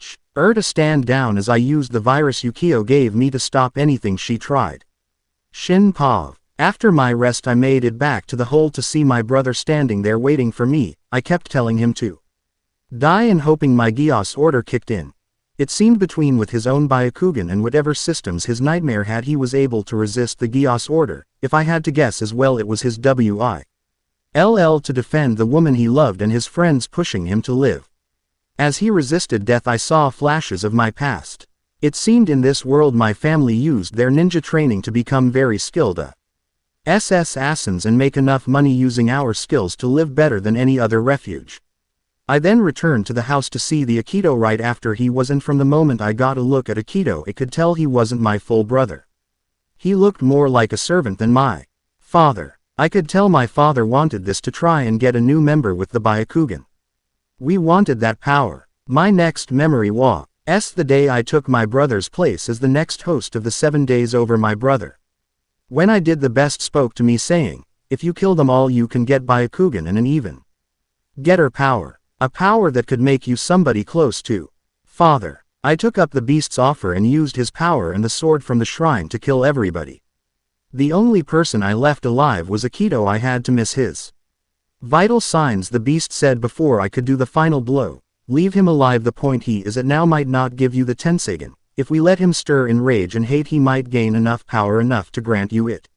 stand down as I used the virus Yukio gave me to stop anything she tried. Shin Pav. After my rest I made it back to the hole to see my brother standing there waiting for me. I kept telling him to die and hoping my Geass order kicked in. It seemed between with his own Byakugan and whatever systems his nightmare had he was able to resist the Geass order. If I had to guess as well, it was his will to defend the woman he loved and his friends pushing him to live. As he resisted death I saw flashes of my past. It seemed in this world my family used their ninja training to become very skilled assassins and make enough money using our skills to live better than any other refuge. I then returned to the house to see the Akito right after he was, and from the moment I got a look at Akito I could tell he wasn't my full brother. He looked more like a servant than my father. I could tell my father wanted this to try and get a new member with the Byakugan. We wanted that power. My next memory was the day I took my brother's place as the next host of the 7 days over my brother. When I did, the best spoke to me saying, "If you kill them all you can get Byakugan and an even getter power. A power that could make you somebody close to father." I took up the beast's offer and used his power and the sword from the shrine to kill everybody. The only person I left alive was Akito. I had to miss his vital signs. The beast said before I could do the final blow, "Leave him alive. The point he is at now might not give you the Tensagen. If we let him stir in rage and hate he might gain enough power enough to grant you it.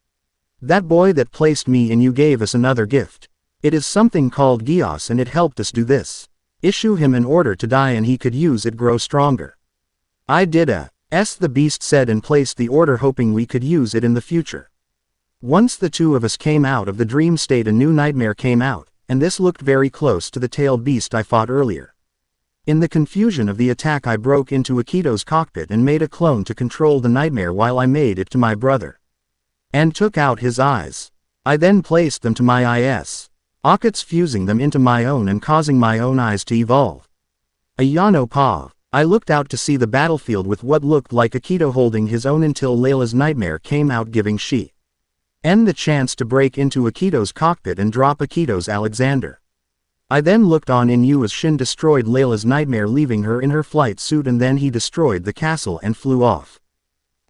That boy that placed me in you gave us another gift. It is something called Geass and it helped us do this. Issue him an order to die and he could use it grow stronger." I did the beast said, and placed the order hoping we could use it in the future. Once the two of us came out of the dream state a new nightmare came out, and this looked very close to the tailed beast I fought earlier. In the confusion of the attack I broke into Akito's cockpit and made a clone to control the nightmare while I made it to my brother. And took out his eyes. I then placed them to my Akats, fusing them into my own and causing my own eyes to evolve. Ayano Pav. I looked out to see the battlefield with what looked like Akito holding his own until Layla's nightmare came out giving she and the chance to break into Akito's cockpit and drop Akito's Alexander. I then looked on in you as Shin destroyed Layla's nightmare, leaving her in her flight suit, and then he destroyed the castle and flew off.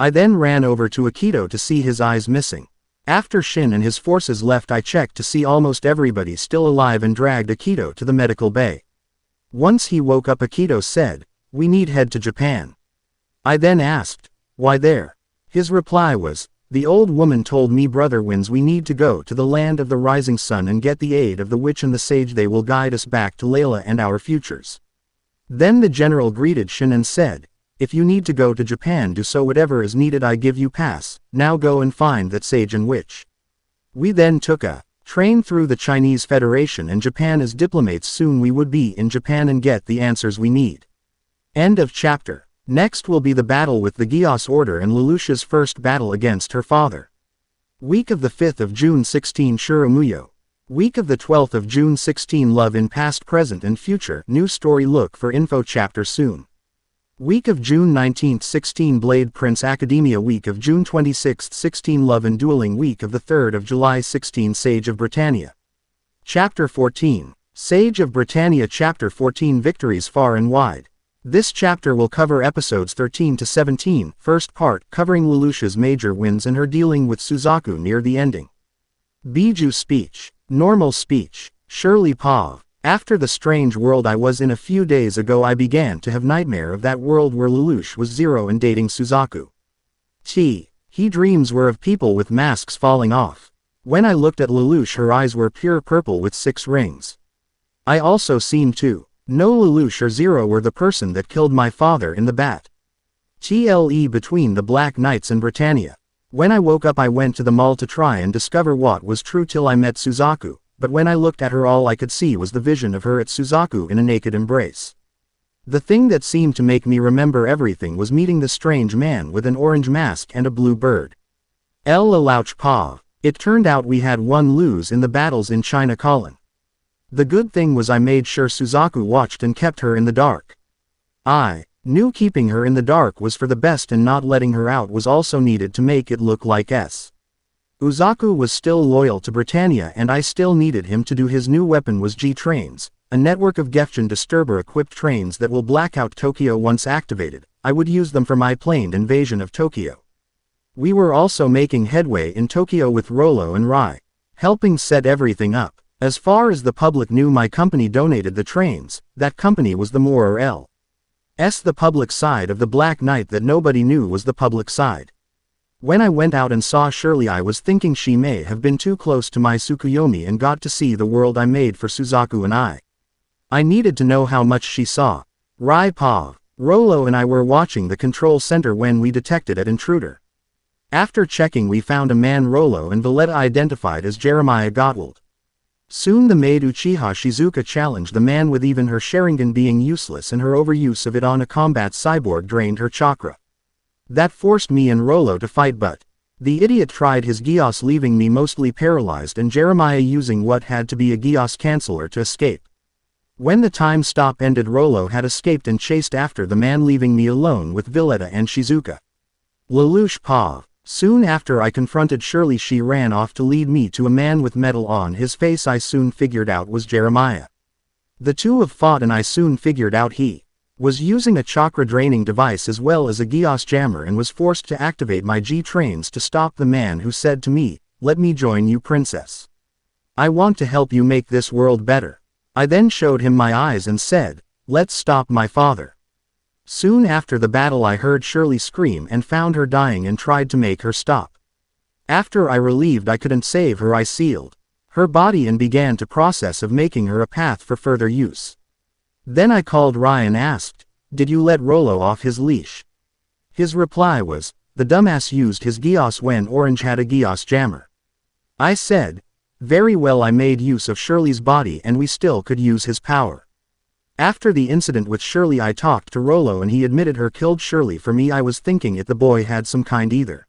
I then ran over to Akito to see his eyes missing. After Shin and his forces left, I checked to see almost everybody still alive and dragged Akito to the medical bay. Once he woke up, Akito said, "We need head to Japan." I then asked, "Why there?" His reply was, "The old woman told me brother wins, we need to go to the land of the rising sun and get the aid of the witch and the sage, they will guide us back to Layla and our futures." Then the general greeted Shin and said, "If you need to go to Japan, do so, whatever is needed I give you pass, now go and find that sage and witch." We then took a train through the Chinese Federation and Japan as diplomates. Soon we would be in Japan and get the answers we need. End of chapter. Next will be the battle with the Geass Order and Lelouch's first battle against her father. Week of the 5th of June 16 Shuramuyo. Week of the 12th of June 16 Love in Past, Present and Future. New story, look for info chapter soon. Week of June 19 16 Blade Prince Academia. Week of June 26 16 Love and Dueling. Week of the 3rd of July 16 Sage of Britannia. Chapter 14 Sage of Britannia. Chapter 14 Victories Far and Wide. This chapter will cover episodes 13 to 17, first part, covering Lelouch's major wins and her dealing with Suzaku near the ending. Biju speech. Normal speech. Shirley Pav. After the strange world I was in a few days ago, I began to have nightmare of that world where Lelouch was zero and dating Suzaku. He dreams were of people with masks falling off. When I looked at Lelouch, her eyes were pure purple with 6 rings. I also seemed to no, Lelouch or Zero were the person that killed my father in the bat. Between the Black Knights and Britannia. When I woke up, I went to the mall to try and discover what was true till I met Suzaku, but when I looked at her, all I could see was the vision of her at Suzaku in a naked embrace. The thing that seemed to make me remember everything was meeting the strange man with an orange mask and a blue bird. Lelouch Pav. It turned out we had won lose in the battles in China Colin. The good thing was I made sure Suzaku watched and kept her in the dark. I knew keeping her in the dark was for the best, and not letting her out was also needed to make it look like Uzaku was still loyal to Britannia, and I still needed him to do his new weapon was G-Trains, a network of Gefchen disturber-equipped trains that will black out Tokyo once activated. I would use them for my planned invasion of Tokyo. We were also making headway in Tokyo with Rolo and Rai, helping set everything up. As far as the public knew, my company donated the trains. That company was the Moore L's. The public side of the Black Knight that nobody knew was the public side. When I went out and saw Shirley, I was thinking she may have been too close to my Tsukuyomi and got to see the world I made for Suzaku and I. I needed to know how much she saw. Rai Pav. Rolo and I were watching the control center when we detected an intruder. After checking, we found a man Rolo and Valletta identified as Jeremiah Gottwald. Soon the maid Uchiha Shizuka challenged the man, with even her Sharingan being useless and her overuse of it on a combat cyborg drained her chakra. That forced me and Rolo to fight, but the idiot tried his Geass, leaving me mostly paralyzed, and Jeremiah using what had to be a Geass canceller to escape. When the time stop ended, Rolo had escaped and chased after the man, leaving me alone with Valletta and Shizuka. Lelouch Pav. Soon after I confronted Shirley, she ran off to lead me to a man with metal on his face. I soon figured out was Jeremiah. The two have fought, and I soon figured out he was using a chakra draining device as well as a Geass jammer, and was forced to activate my G-Trains to stop the man, who said to me, "Let me join you, princess. I want to help you make this world better." I then showed him my eyes and said, "Let's stop my father." Soon after the battle, I heard Shirley scream and found her dying and tried to make her stop. After I relieved I couldn't save her, I sealed her body and began to process of making her a path for further use. Then I called Rai and asked, "Did you let Rolo off his leash?" His reply was, "The dumbass used his Geass when Orange had a Geass jammer." I said, "Very well, I made use of Shirley's body and we still could use his power." After the incident with Shirley, I talked to Rolo and he admitted her killed Shirley. For me, I was thinking it the boy had some kind either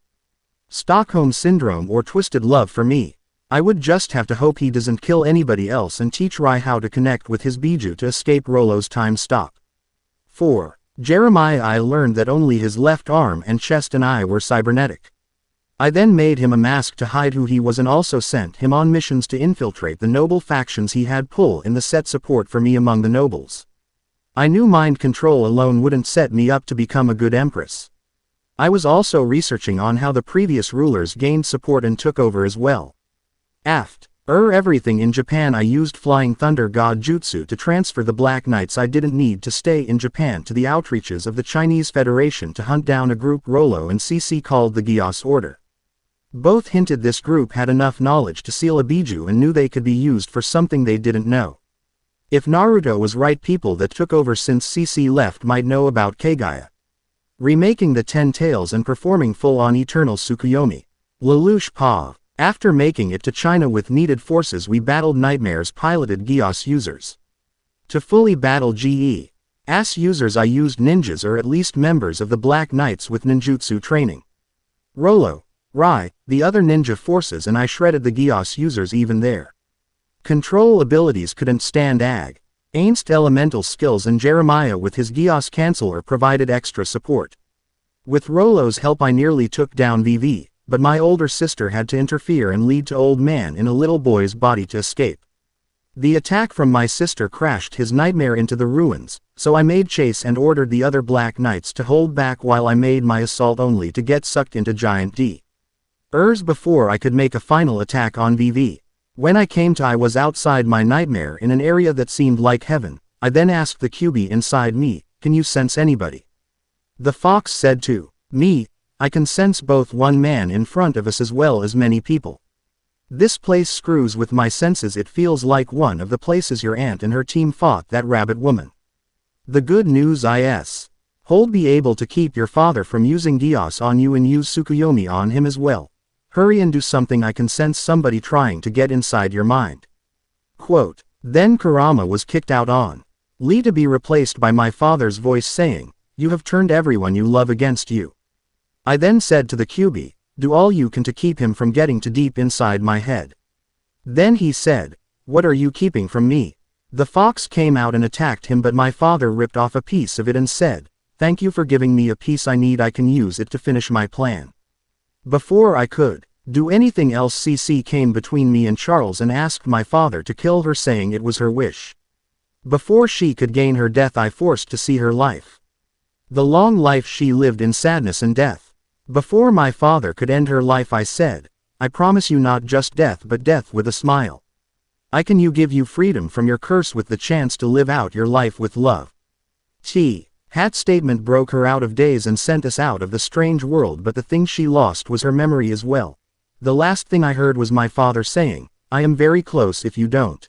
Stockholm Syndrome or twisted love for me. I would just have to hope he doesn't kill anybody else and teach Rai how to connect with his Biju to escape Rolo's time stop. 4. Jeremiah. I learned that only his left arm and chest and eye were cybernetic. I then made him a mask to hide who he was and also sent him on missions to infiltrate the noble factions he had pull in the set support for me among the nobles. I knew mind control alone wouldn't set me up to become a good empress. I was also researching on how the previous rulers gained support and took over as well. Everything in Japan I used Flying Thunder God Jutsu to transfer the Black Knights I didn't need to stay in Japan to the outreaches of the Chinese Federation to hunt down a group Rollo and CC called the Geass Order. Both hinted this group had enough knowledge to seal a Biju and knew they could be used for something they didn't know. If Naruto was right, people that took over since CC left might know about Kagaya. Remaking the 10 Tails and performing full-on Eternal Tsukuyomi. Lelouch Pav. After making it to China with needed forces, we battled Nightmare's piloted Geass users. To fully battle Geass users I used ninjas or at least members of the Black Knights with ninjutsu training. Rollo, Rai, the other ninja forces, and I shredded the Geass users even there. Control abilities couldn't stand against elemental skills, and Jeremiah with his Geass Canceller provided extra support. With Rollo's help I nearly took down VV. But my older sister had to interfere and lead to old man in a little boy's body to escape. The attack from my sister crashed his nightmare into the ruins, so I made chase and ordered the other Black Knights to hold back while I made my assault only to get sucked into Giant D's before I could make a final attack on VV. When I came to, I was outside my nightmare in an area that seemed like heaven. I then asked the QB inside me, "Can you sense anybody?" The fox said to me, "I can sense both one man in front of us as well as many people. This place screws with my senses. It feels like one of the places your aunt and her team fought that rabbit woman. The good news is, hold be able to keep your father from using Geass on you and use Tsukuyomi on him as well. Hurry and do something. I can sense somebody trying to get inside your mind." Quote. Then Kurama was kicked out on Lee to be replaced by my father's voice saying, "You have turned everyone you love against you." I then said to the QB, "Do all you can to keep him from getting too deep inside my head." Then he said, "What are you keeping from me?" The fox came out and attacked him, but my father ripped off a piece of it and said, "Thank you for giving me a piece I need. I can use it to finish my plan." Before I could do anything else, CC came between me and Charles and asked my father to kill her, saying it was her wish. Before she could gain her death, I forced to see her life. The long life she lived in sadness and death. Before my father could end her life, I said, "I promise you not just death but death with a smile. I can give you freedom from your curse with the chance to live out your life with love." Hat's statement broke her out of daze and sent us out of the strange world, but the thing she lost was her memory as well. The last thing I heard was my father saying, "I am very close. If you don't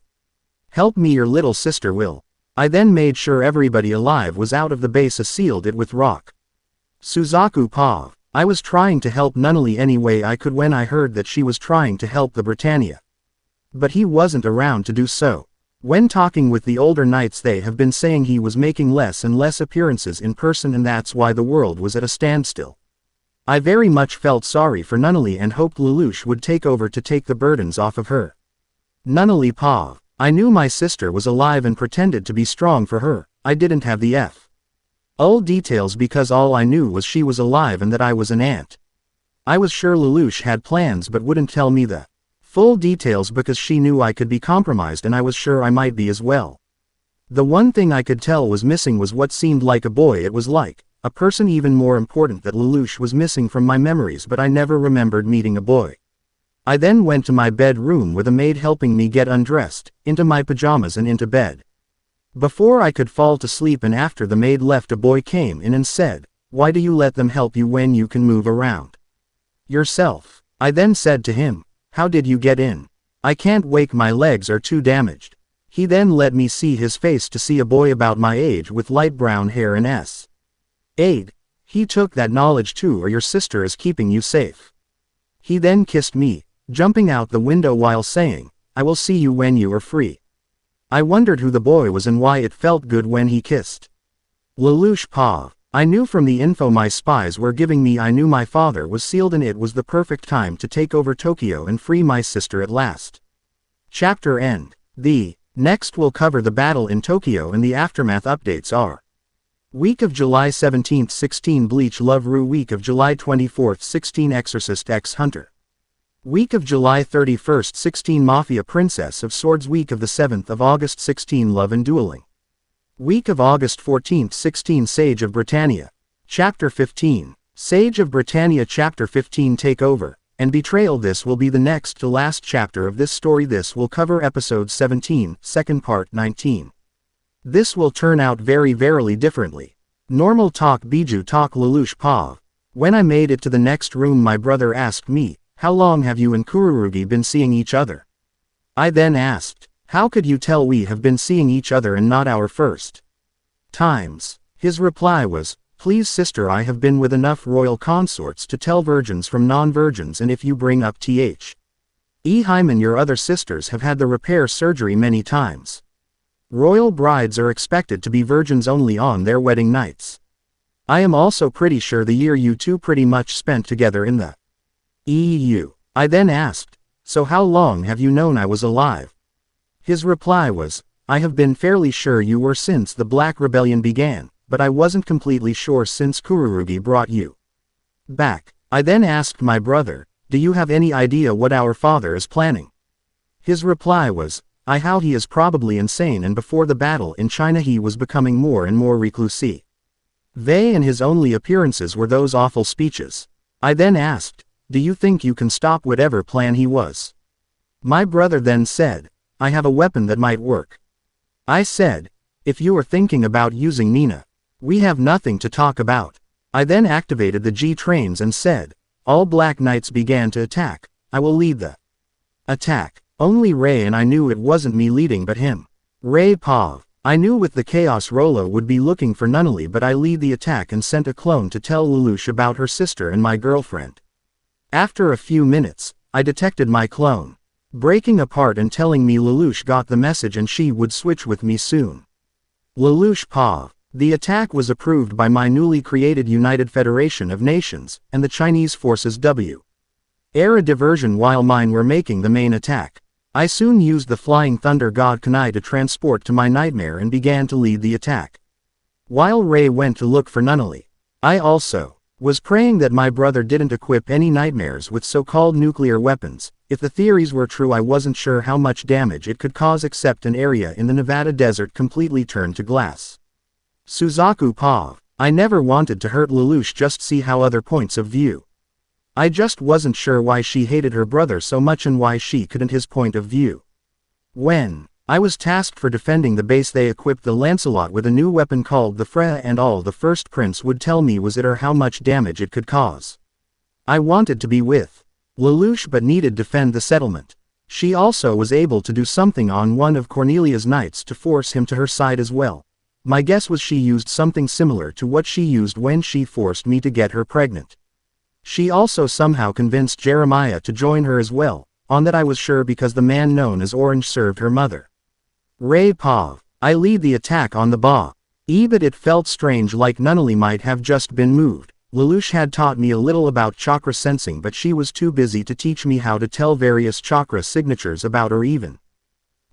help me, your little sister will." I then made sure everybody alive was out of the base and sealed it with rock. Suzaku Pav. I was trying to help Nunnally any way I could when I heard that she was trying to help the Britannia. But he wasn't around to do so. When talking with the older knights, they have been saying he was making less and less appearances in person, and that's why the world was at a standstill. I very much felt sorry for Nunnally and hoped Lelouch would take over to take the burdens off of her. Nunnally Pav. I knew my sister was alive and pretended to be strong for her. I didn't have the old details because all I knew was she was alive and that I was an aunt. I was sure Lelouch had plans but wouldn't tell me the full details because she knew I could be compromised, and I was sure I might be as well. The one thing I could tell was missing was what seemed like a boy. It was like a person even more important that Lelouch was missing from my memories, but I never remembered meeting a boy. I then went to my bedroom with a maid helping me get undressed, into my pajamas and into bed. Before I could fall to sleep, and after the maid left, a boy came in and said, "Why do you let them help you when you can move around yourself?" I then said to him, "How did you get in? I can't wake, my legs are too damaged." He then let me see his face to see a boy about my age with light brown hair and aid. He took that knowledge too, or your sister is keeping you safe. He then kissed me, jumping out the window while saying, "I will see you when you are free." I wondered who the boy was and why it felt good when he kissed Lelouch Pav. I knew from the info my spies were giving me, I knew my father was sealed and it was the perfect time to take over Tokyo and free my sister at last. Chapter end. The next will cover the battle in Tokyo and the aftermath. Updates are Week of July 17th 16 Bleach Love Ru Week of July 24th 16 Exorcist X Hunter. Week of July 31st 16 Mafia Princess of Swords Week of the 7th of August 16 Love and Dueling. Week of August 14th 16 Sage of Britannia. Chapter 15. Sage of Britannia Chapter 15 Takeover and Betrayal. This will be the next to last chapter of this story. This will cover episode 17, second part 19. This will turn out verily differently. Normal talk Biju talk Lelouch Pav. When I made it to the next room my brother asked me, "How long have you and Kururugi been seeing each other?" I then asked, "How could you tell we have been seeing each other and not our first times?" His reply was, "Please sister, I have been with enough royal consorts to tell virgins from non-virgins, and if you bring up Hyman your other sisters have had the repair surgery many times. Royal brides are expected to be virgins only on their wedding nights. I am also pretty sure the year you two pretty much spent together in the EU." I then asked, "So how long have you known I was alive?" His reply was, "I have been fairly sure you were since the Black Rebellion began, but I wasn't completely sure since Kururugi brought you back." I then asked my brother, "Do you have any idea what our father is planning?" His reply was, "How he is probably insane, and before the battle in China he was becoming more and more reclusy. And his only appearances were those awful speeches." I then asked, "Do you think you can stop whatever plan he was?" My brother then said, "I have a weapon that might work." I said, "If you are thinking about using Nina, we have nothing to talk about." I then activated the G-trains and said, "All Black Knights began to attack. I will lead the attack." Only Ray and I knew it wasn't me leading but him. Ray Pav. I knew with the chaos Rolo would be looking for Nunnally, but I lead the attack and sent a clone to tell Lelouch about her sister and my girlfriend. After a few minutes, I detected my clone breaking apart and telling me Lelouch got the message and she would switch with me soon. Lelouch Pav. The attack was approved by my newly created United Federation of Nations and the Chinese forces W. Era diversion while mine were making the main attack. I soon used the Flying Thunder God Kunai to transport to my nightmare and began to lead the attack. While Ray went to look for Nunnally, I also was praying that my brother didn't equip any nightmares with so-called nuclear weapons. If the theories were true, I wasn't sure how much damage it could cause except an area in the Nevada desert completely turned to glass. Suzaku Pav. I never wanted to hurt Lelouch, just see how other points of view. I just wasn't sure why she hated her brother so much and why she couldn't his point of view. When I was tasked for defending the base, they equipped the Lancelot with a new weapon called the Freya, and all the first prince would tell me was it or how much damage it could cause. I wanted to be with Lelouch but needed to defend the settlement. She also was able to do something on one of Cornelia's knights to force him to her side as well. My guess was she used something similar to what she used when she forced me to get her pregnant. She also somehow convinced Jeremiah to join her as well. On that I was sure because the man known as Orange served her mother. Ray Pav. I lead the attack on the but it felt strange, like Nunnally might have just been moved. Lelouch had taught me a little about chakra sensing, but she was too busy to teach me how to tell various chakra signatures about or even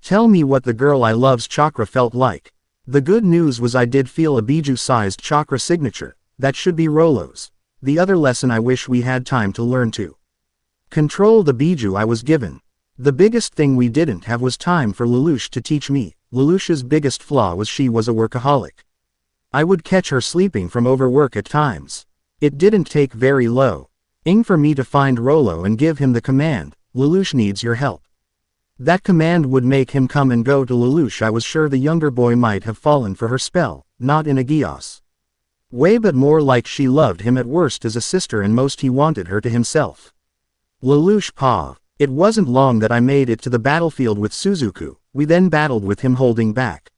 tell me what the girl I love's chakra felt like. The good news was I did feel a Biju-sized chakra signature. That should be Rolo's. The other lesson I wish we had time to learn to control the Biju I was given. The biggest thing we didn't have was time for Lelouch to teach me. Lelouch's biggest flaw was she was a workaholic. I would catch her sleeping from overwork at times. It didn't take very long for me to find Rolo and give him the command, "Lelouch needs your help." That command would make him come and go to Lelouch. I was sure the younger boy might have fallen for her spell, not in a Geass way but more like she loved him at worst as a sister and most he wanted her to himself. Lelouch Pav. It wasn't long that I made it to the battlefield with Suzaku. We then battled with him holding back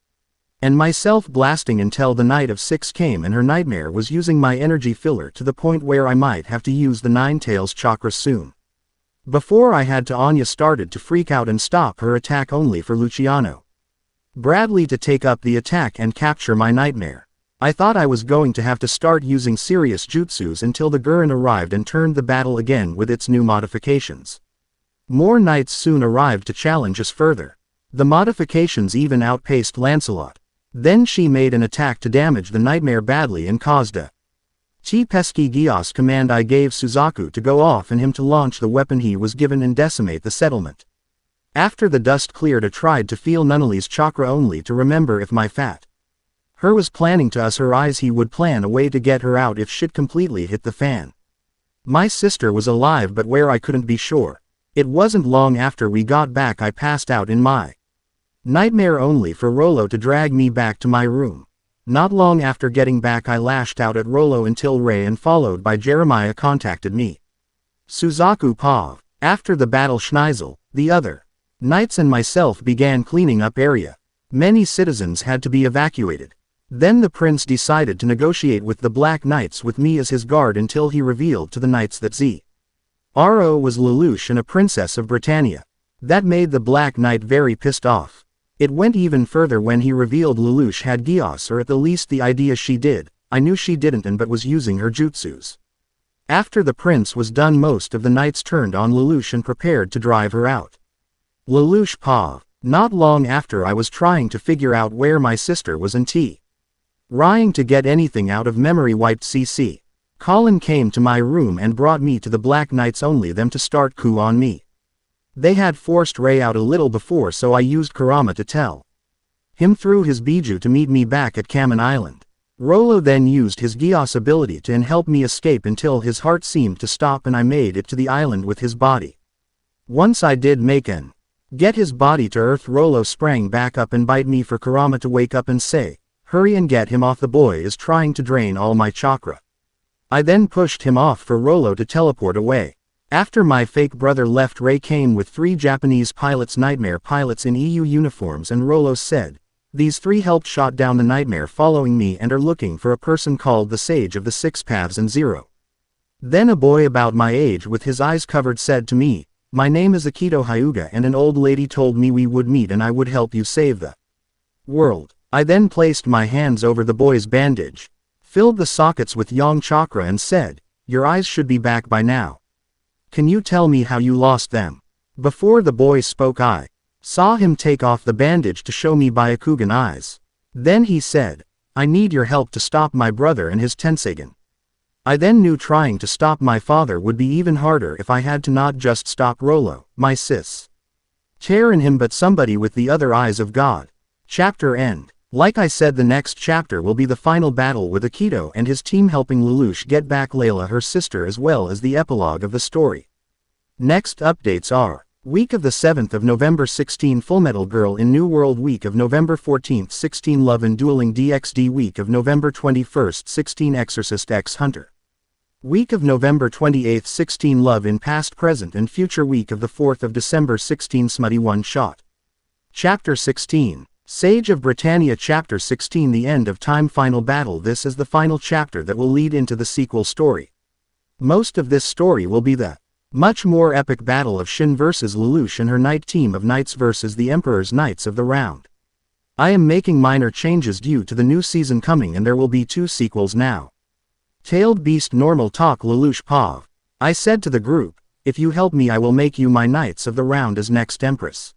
and myself blasting until the Night of Six came and her nightmare was using my energy filler to the point where I might have to use the Nine Tails chakra soon. Before I had to, Anya started to freak out and stop her attack only for Luciano Bradley to take up the attack and capture my nightmare. I thought I was going to have to start using serious jutsus until the Gurren arrived and turned the battle again with its new modifications. More knights soon arrived to challenge us further. The modifications even outpaced Lancelot. Then she made an attack to damage the nightmare badly and caused a pesky Geass command. I gave Suzaku to go off and him to launch the weapon he was given and decimate the settlement. After the dust cleared, I tried to feel Nunnally's chakra only to remember if my fat her was planning to us her eyes, he would plan a way to get her out if shit completely hit the fan. My sister was alive, but where I couldn't be sure. It wasn't long after we got back I passed out in my nightmare only for Rollo to drag me back to my room. Not long after getting back I lashed out at Rollo until Ray and followed by Jeremiah contacted me. Suzaku Pav. After the battle Schneisel, the other knights and myself began cleaning up area. Many citizens had to be evacuated. Then the prince decided to negotiate with the Black Knights with me as his guard until he revealed to the knights that Zro was Lelouch and a princess of Britannia. That made the Black Knight very pissed off. It went even further when he revealed Lelouch had Geass, or at the least the idea she did. I knew she didn't but was using her jutsus. After the prince was done, most of the knights turned on Lelouch and prepared to drive her out. Lelouch Pav. Not long after I was trying to figure out where my sister was and trying to get anything out of memory wiped CC. Colin came to my room and brought me to the Black Knights, only them to start coup on me. They had forced Ray out a little before, so I used Kurama to tell him through his Biju to meet me back at Kamen Island. Rollo then used his Geass ability to help me escape until his heart seemed to stop and I made it to the island with his body. Once I did make an get his body to earth, Rollo sprang back up and bite me for Kurama to wake up and say, "Hurry and get him off, the boy is trying to drain all my chakra." I then pushed him off for Rollo to teleport away. After my fake brother left, Ray came with 3 Japanese pilots, nightmare pilots in EU uniforms, and Rollo said, "These 3 helped shot down the nightmare following me and are looking for a person called the Sage of the Six Paths and Zero." Then a boy about my age with his eyes covered said to me, "My name is Akito Hyuga and an old lady told me we would meet and I would help you save the world." I then placed my hands over the boy's bandage, filled the sockets with yang chakra and said, "Your eyes should be back by now. Can you tell me how you lost them?" Before the boy spoke, I saw him take off the bandage to show me Byakugan eyes. Then he said, "I need your help to stop my brother and his Tenseigin." I then knew trying to stop my father would be even harder if I had to not just stop Rollo, my sis, Chair and him, but somebody with the other eyes of God. Chapter end. Like I said, the next chapter will be the final battle with Akito and his team helping Lelouch get back Layla, her sister, as well as the epilogue of the story. Next updates are: Week of the 7th of November 16 Fullmetal Girl in New World, Week of November 14th 16 Love and Dueling DxD, Week of November 21st 16 Exorcist X Hunter, Week of November 28th 16 Love in Past, Present and Future, Week of the 4th of December 16 Smutty One Shot. Chapter 16 Sage of Britannia. Chapter 16 The End of Time, Final Battle. This is the final chapter that will lead into the sequel story. Most of this story will be the much more epic battle of Shin versus Lelouch and her knight team of knights versus the Emperor's Knights of the Round. I am making minor changes due to the new season coming, and there will be 2 sequels now. Tailed Beast. Normal talk. Lelouch Pav. I said to the group, "If you help me I will make you my Knights of the Round as next Empress."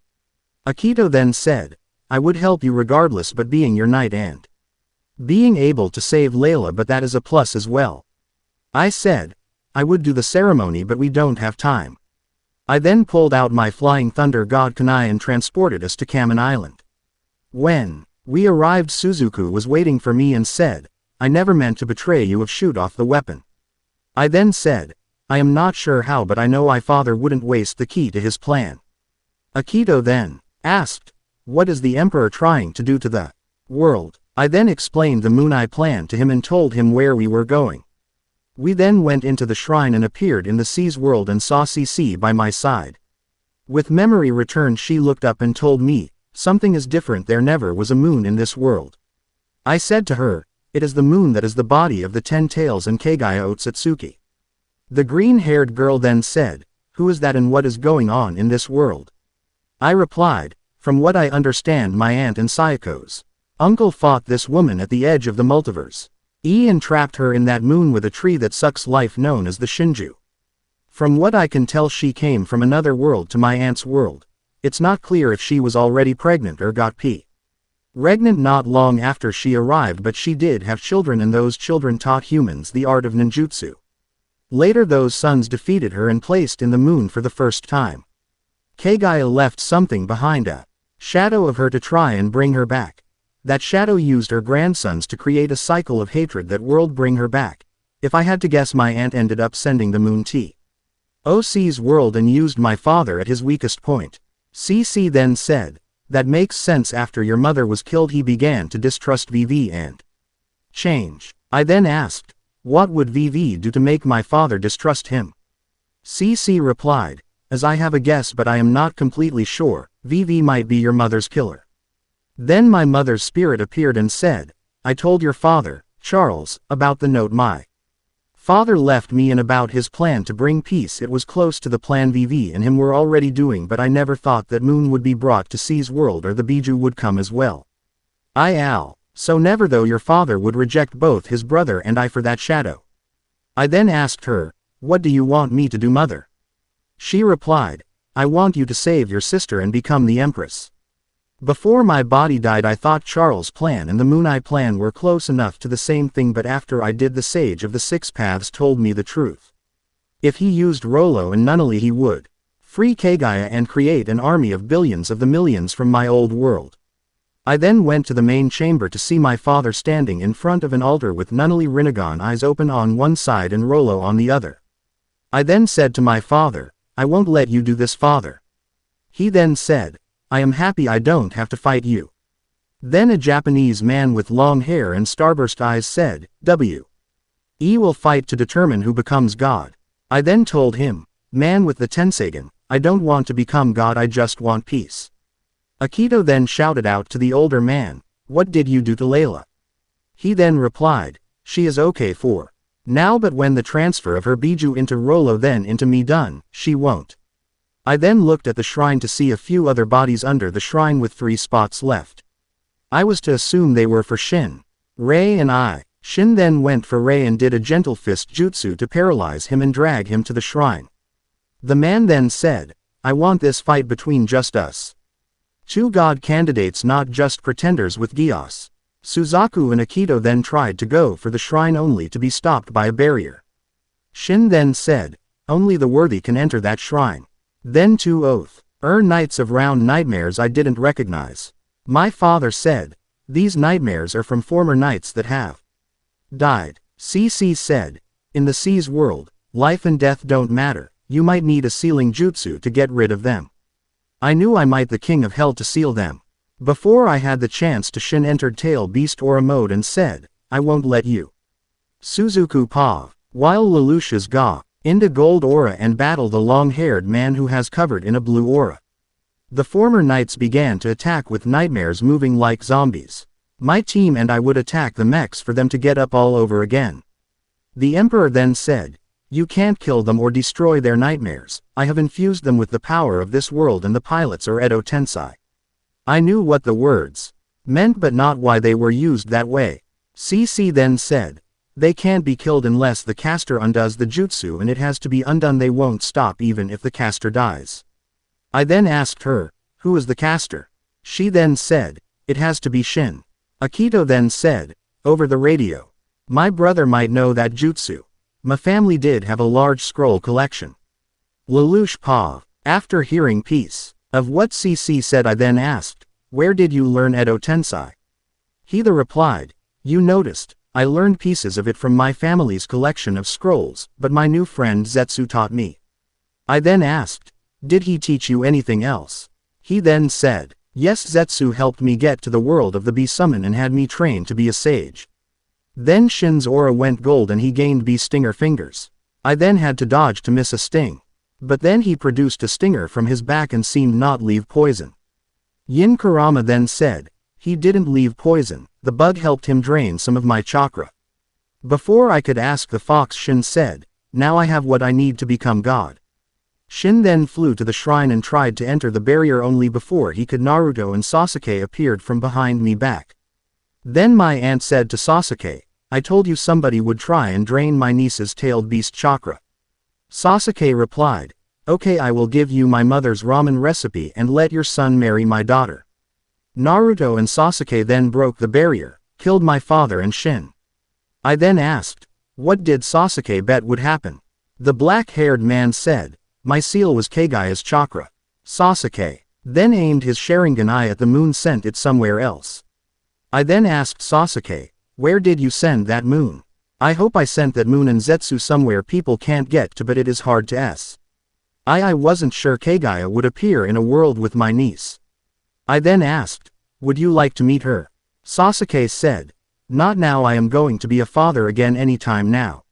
Akito then said, "I would help you regardless, but being your knight and being able to save Layla, but that is a plus as well." I said, "I would do the ceremony, but we don't have time." I then pulled out my Flying Thunder God Kunai and transported us to Kamen Island. When we arrived, Suzuku was waiting for me and said, "I never meant to betray you, of shoot off the weapon." I then said, "I am not sure how, but I know my father wouldn't waste the key to his plan." Akito then asked, "What is the Emperor trying to do to the world?" I then explained the Mooneye plan to him and told him where we were going. We then went into the shrine and appeared in the C's world and saw CC by my side. With memory returned, she looked up and told me, "Something is different, there never was a moon in this world." I said to her, "It is the moon that is the body of the 10 Tails and Kagaya Otsutsuki." The green-haired girl then said, "Who is that and what is going on in this world?" I replied, "From what I understand, my aunt and Sayako's uncle fought this woman at the edge of the multiverse. And trapped her in that moon with a tree that sucks life known as the Shinju. From what I can tell, she came from another world to my aunt's world. It's not clear if she was already pregnant or got Regnant not long after she arrived, but she did have children, and those children taught humans the art of ninjutsu. Later those sons defeated her and placed in the moon for the first time. Kagaya left something behind, a shadow of her, to try and bring her back. That shadow used her grandsons to create a cycle of hatred that would bring her back. If I had to guess, my aunt ended up sending the moon TOC's world and used my father at his weakest point. CC then said, that makes sense. After your mother was killed, he began to distrust VV and change. I then asked, what would VV do to make my father distrust him? CC replied, as I have a guess but I am not completely sure, VV might be your mother's killer. Then my mother's spirit appeared and said, I told your father, Charles, about the note my father left me and about his plan to bring peace. It was close to the plan VV and him were already doing, but I never thought that moon would be brought to C's world or the Biju would come as well. So never, though your father would reject both his brother and I for that shadow. I then asked her, what do you want me to do, mother? She replied, I want you to save your sister and become the empress. Before my body died, I thought Charles' plan and the moon I plan were close enough to the same thing, but after I did, the sage of the six paths told me the truth. If he used Rolo and Nunnally, he would free Kagaya and create an army of billions of the millions from my old world. I then went to the main chamber to see my father standing in front of an altar with Nunnally Rinnegan eyes open on one side and Rolo on the other. I then said to my father, I won't let you do this, father. He then said, I am happy I don't have to fight you. Then a Japanese man with long hair and starburst eyes said, W.E. will fight to determine who becomes God. I then told him, man with the Tensagen, I don't want to become God, I just want peace. Akito then shouted out to the older man, what did you do to Layla? He then replied, she is okay for now, but when the transfer of her Biju into Rolo then into me done, she won't. I then looked at the shrine to see a few other bodies under the shrine with 3 spots left. I was to assume they were for Shin, Rei and I. Shin then went for Rei and did a gentle fist jutsu to paralyze him and drag him to the shrine. The man then said, I want this fight between just us. 2 god candidates, not just pretenders, with Geass. Suzaku and Akito then tried to go for the shrine only to be stopped by a barrier. Shin then said, only the worthy can enter that shrine. Then 2 oath knights of round nightmares I didn't recognize. My father said, these nightmares are from former knights that have died. CC said, in the C's world, life and death don't matter, you might need a sealing jutsu to get rid of them. I knew I might the king of hell to seal them. Before I had the chance to Shin entered Tail Beast Aura mode and said, I won't let you. Suzuku Pav. While Lelouch's Ga into gold aura and battle the long-haired man who has covered in a blue aura. The former knights began to attack with nightmares moving like zombies. My team and I would attack the mechs for them to get up all over again. The Emperor then said, you can't kill them or destroy their nightmares, I have infused them with the power of this world and the pilots are Edo Tensei. I knew what the words meant but not why they were used that way. CC then said, they can't be killed unless the caster undoes the jutsu, and it has to be undone. They won't stop even if the caster dies. I then asked her, who is the caster? She then said, it has to be Shin. Akito then said, over the radio, my brother might know that jutsu. My family did have a large scroll collection. Lelouch Pav. After hearing piece of what CC said, I then asked, where did you learn Edo Tensei? He replied, you noticed, I learned pieces of it from my family's collection of scrolls, but my new friend Zetsu taught me. I then asked, did he teach you anything else? He then said, yes, Zetsu helped me get to the world of the Bee Summon and had me trained to be a sage. Then Shin's aura went gold and he gained bee stinger fingers. I then had to dodge to miss a sting. But then he produced a stinger from his back and seemed not leave poison. Yin Kurama then said, he didn't leave poison, the bug helped him drain some of my chakra. Before I could ask the fox, Shin said, now I have what I need to become God. Shin then flew to the shrine and tried to enter the barrier, only before he could Naruto and Sasuke appeared from behind me back. Then my aunt said to Sasuke, I told you somebody would try and drain my niece's tailed beast chakra. Sasuke replied, okay, I will give you my mother's ramen recipe and let your son marry my daughter. Naruto and Sasuke then broke the barrier, killed my father and Shin. I then asked, what did Sasuke bet would happen? The black-haired man said, my seal was Kagaya's chakra. Sasuke then aimed his Sharingan eye at the moon, sent it somewhere else. I then asked Sasuke, where did you send that moon? I hope I sent that moon and Zetsu somewhere people can't get to, but it is hard to s. I wasn't sure Kagaya would appear in a world with my niece. I then asked, would you like to meet her? Sasuke said, not now, I am going to be a father again anytime now.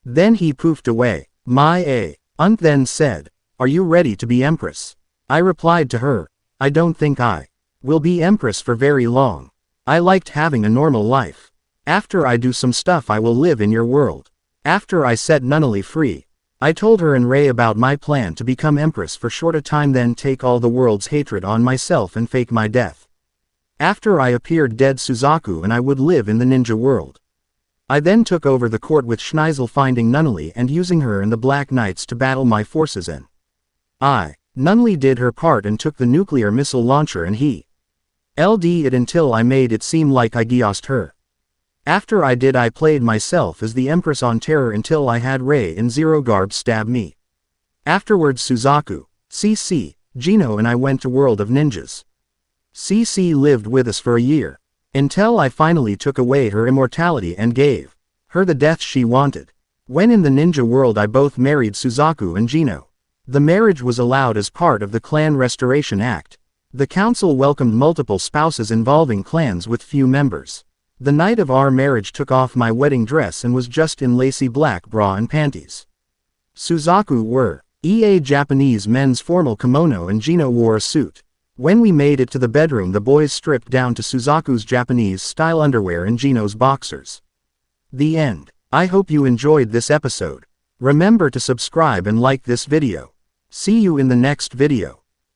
Then he poofed away. My aunt then said, are you ready to be empress? I replied to her, I don't think I will be empress for very long. I liked having a normal life. After I do some stuff I will live in your world. After I set Nunnally free, I told her and Ray about my plan to become empress for short a time, then take all the world's hatred on myself and fake my death. After I appeared dead Suzaku and I would live in the ninja world. I then took over the court with Schneisel, finding Nunnally and using her and the Black Knights to battle my forces in. Nunnally did her part and took the nuclear missile launcher, and he LD it until I made it seem like I Geassed her. After I did, I played myself as the Empress on terror until I had Rei in Zero Garb stab me. Afterwards Suzaku, CC, Gino and I went to World of Ninjas. CC lived with us for a year, until I finally took away her immortality and gave her the death she wanted. When in the ninja world I both married Suzaku and Gino. The marriage was allowed as part of the Clan Restoration Act. The council welcomed multiple spouses involving clans with few members. The night of our marriage took off my wedding dress and was just in lacy black bra and panties. Suzaku wore a Japanese men's formal kimono and Gino wore a suit. When we made it to the bedroom, the boys stripped down to Suzaku's Japanese-style underwear and Gino's boxers. The end. I hope you enjoyed this episode. Remember to subscribe and like this video. See you in the next video.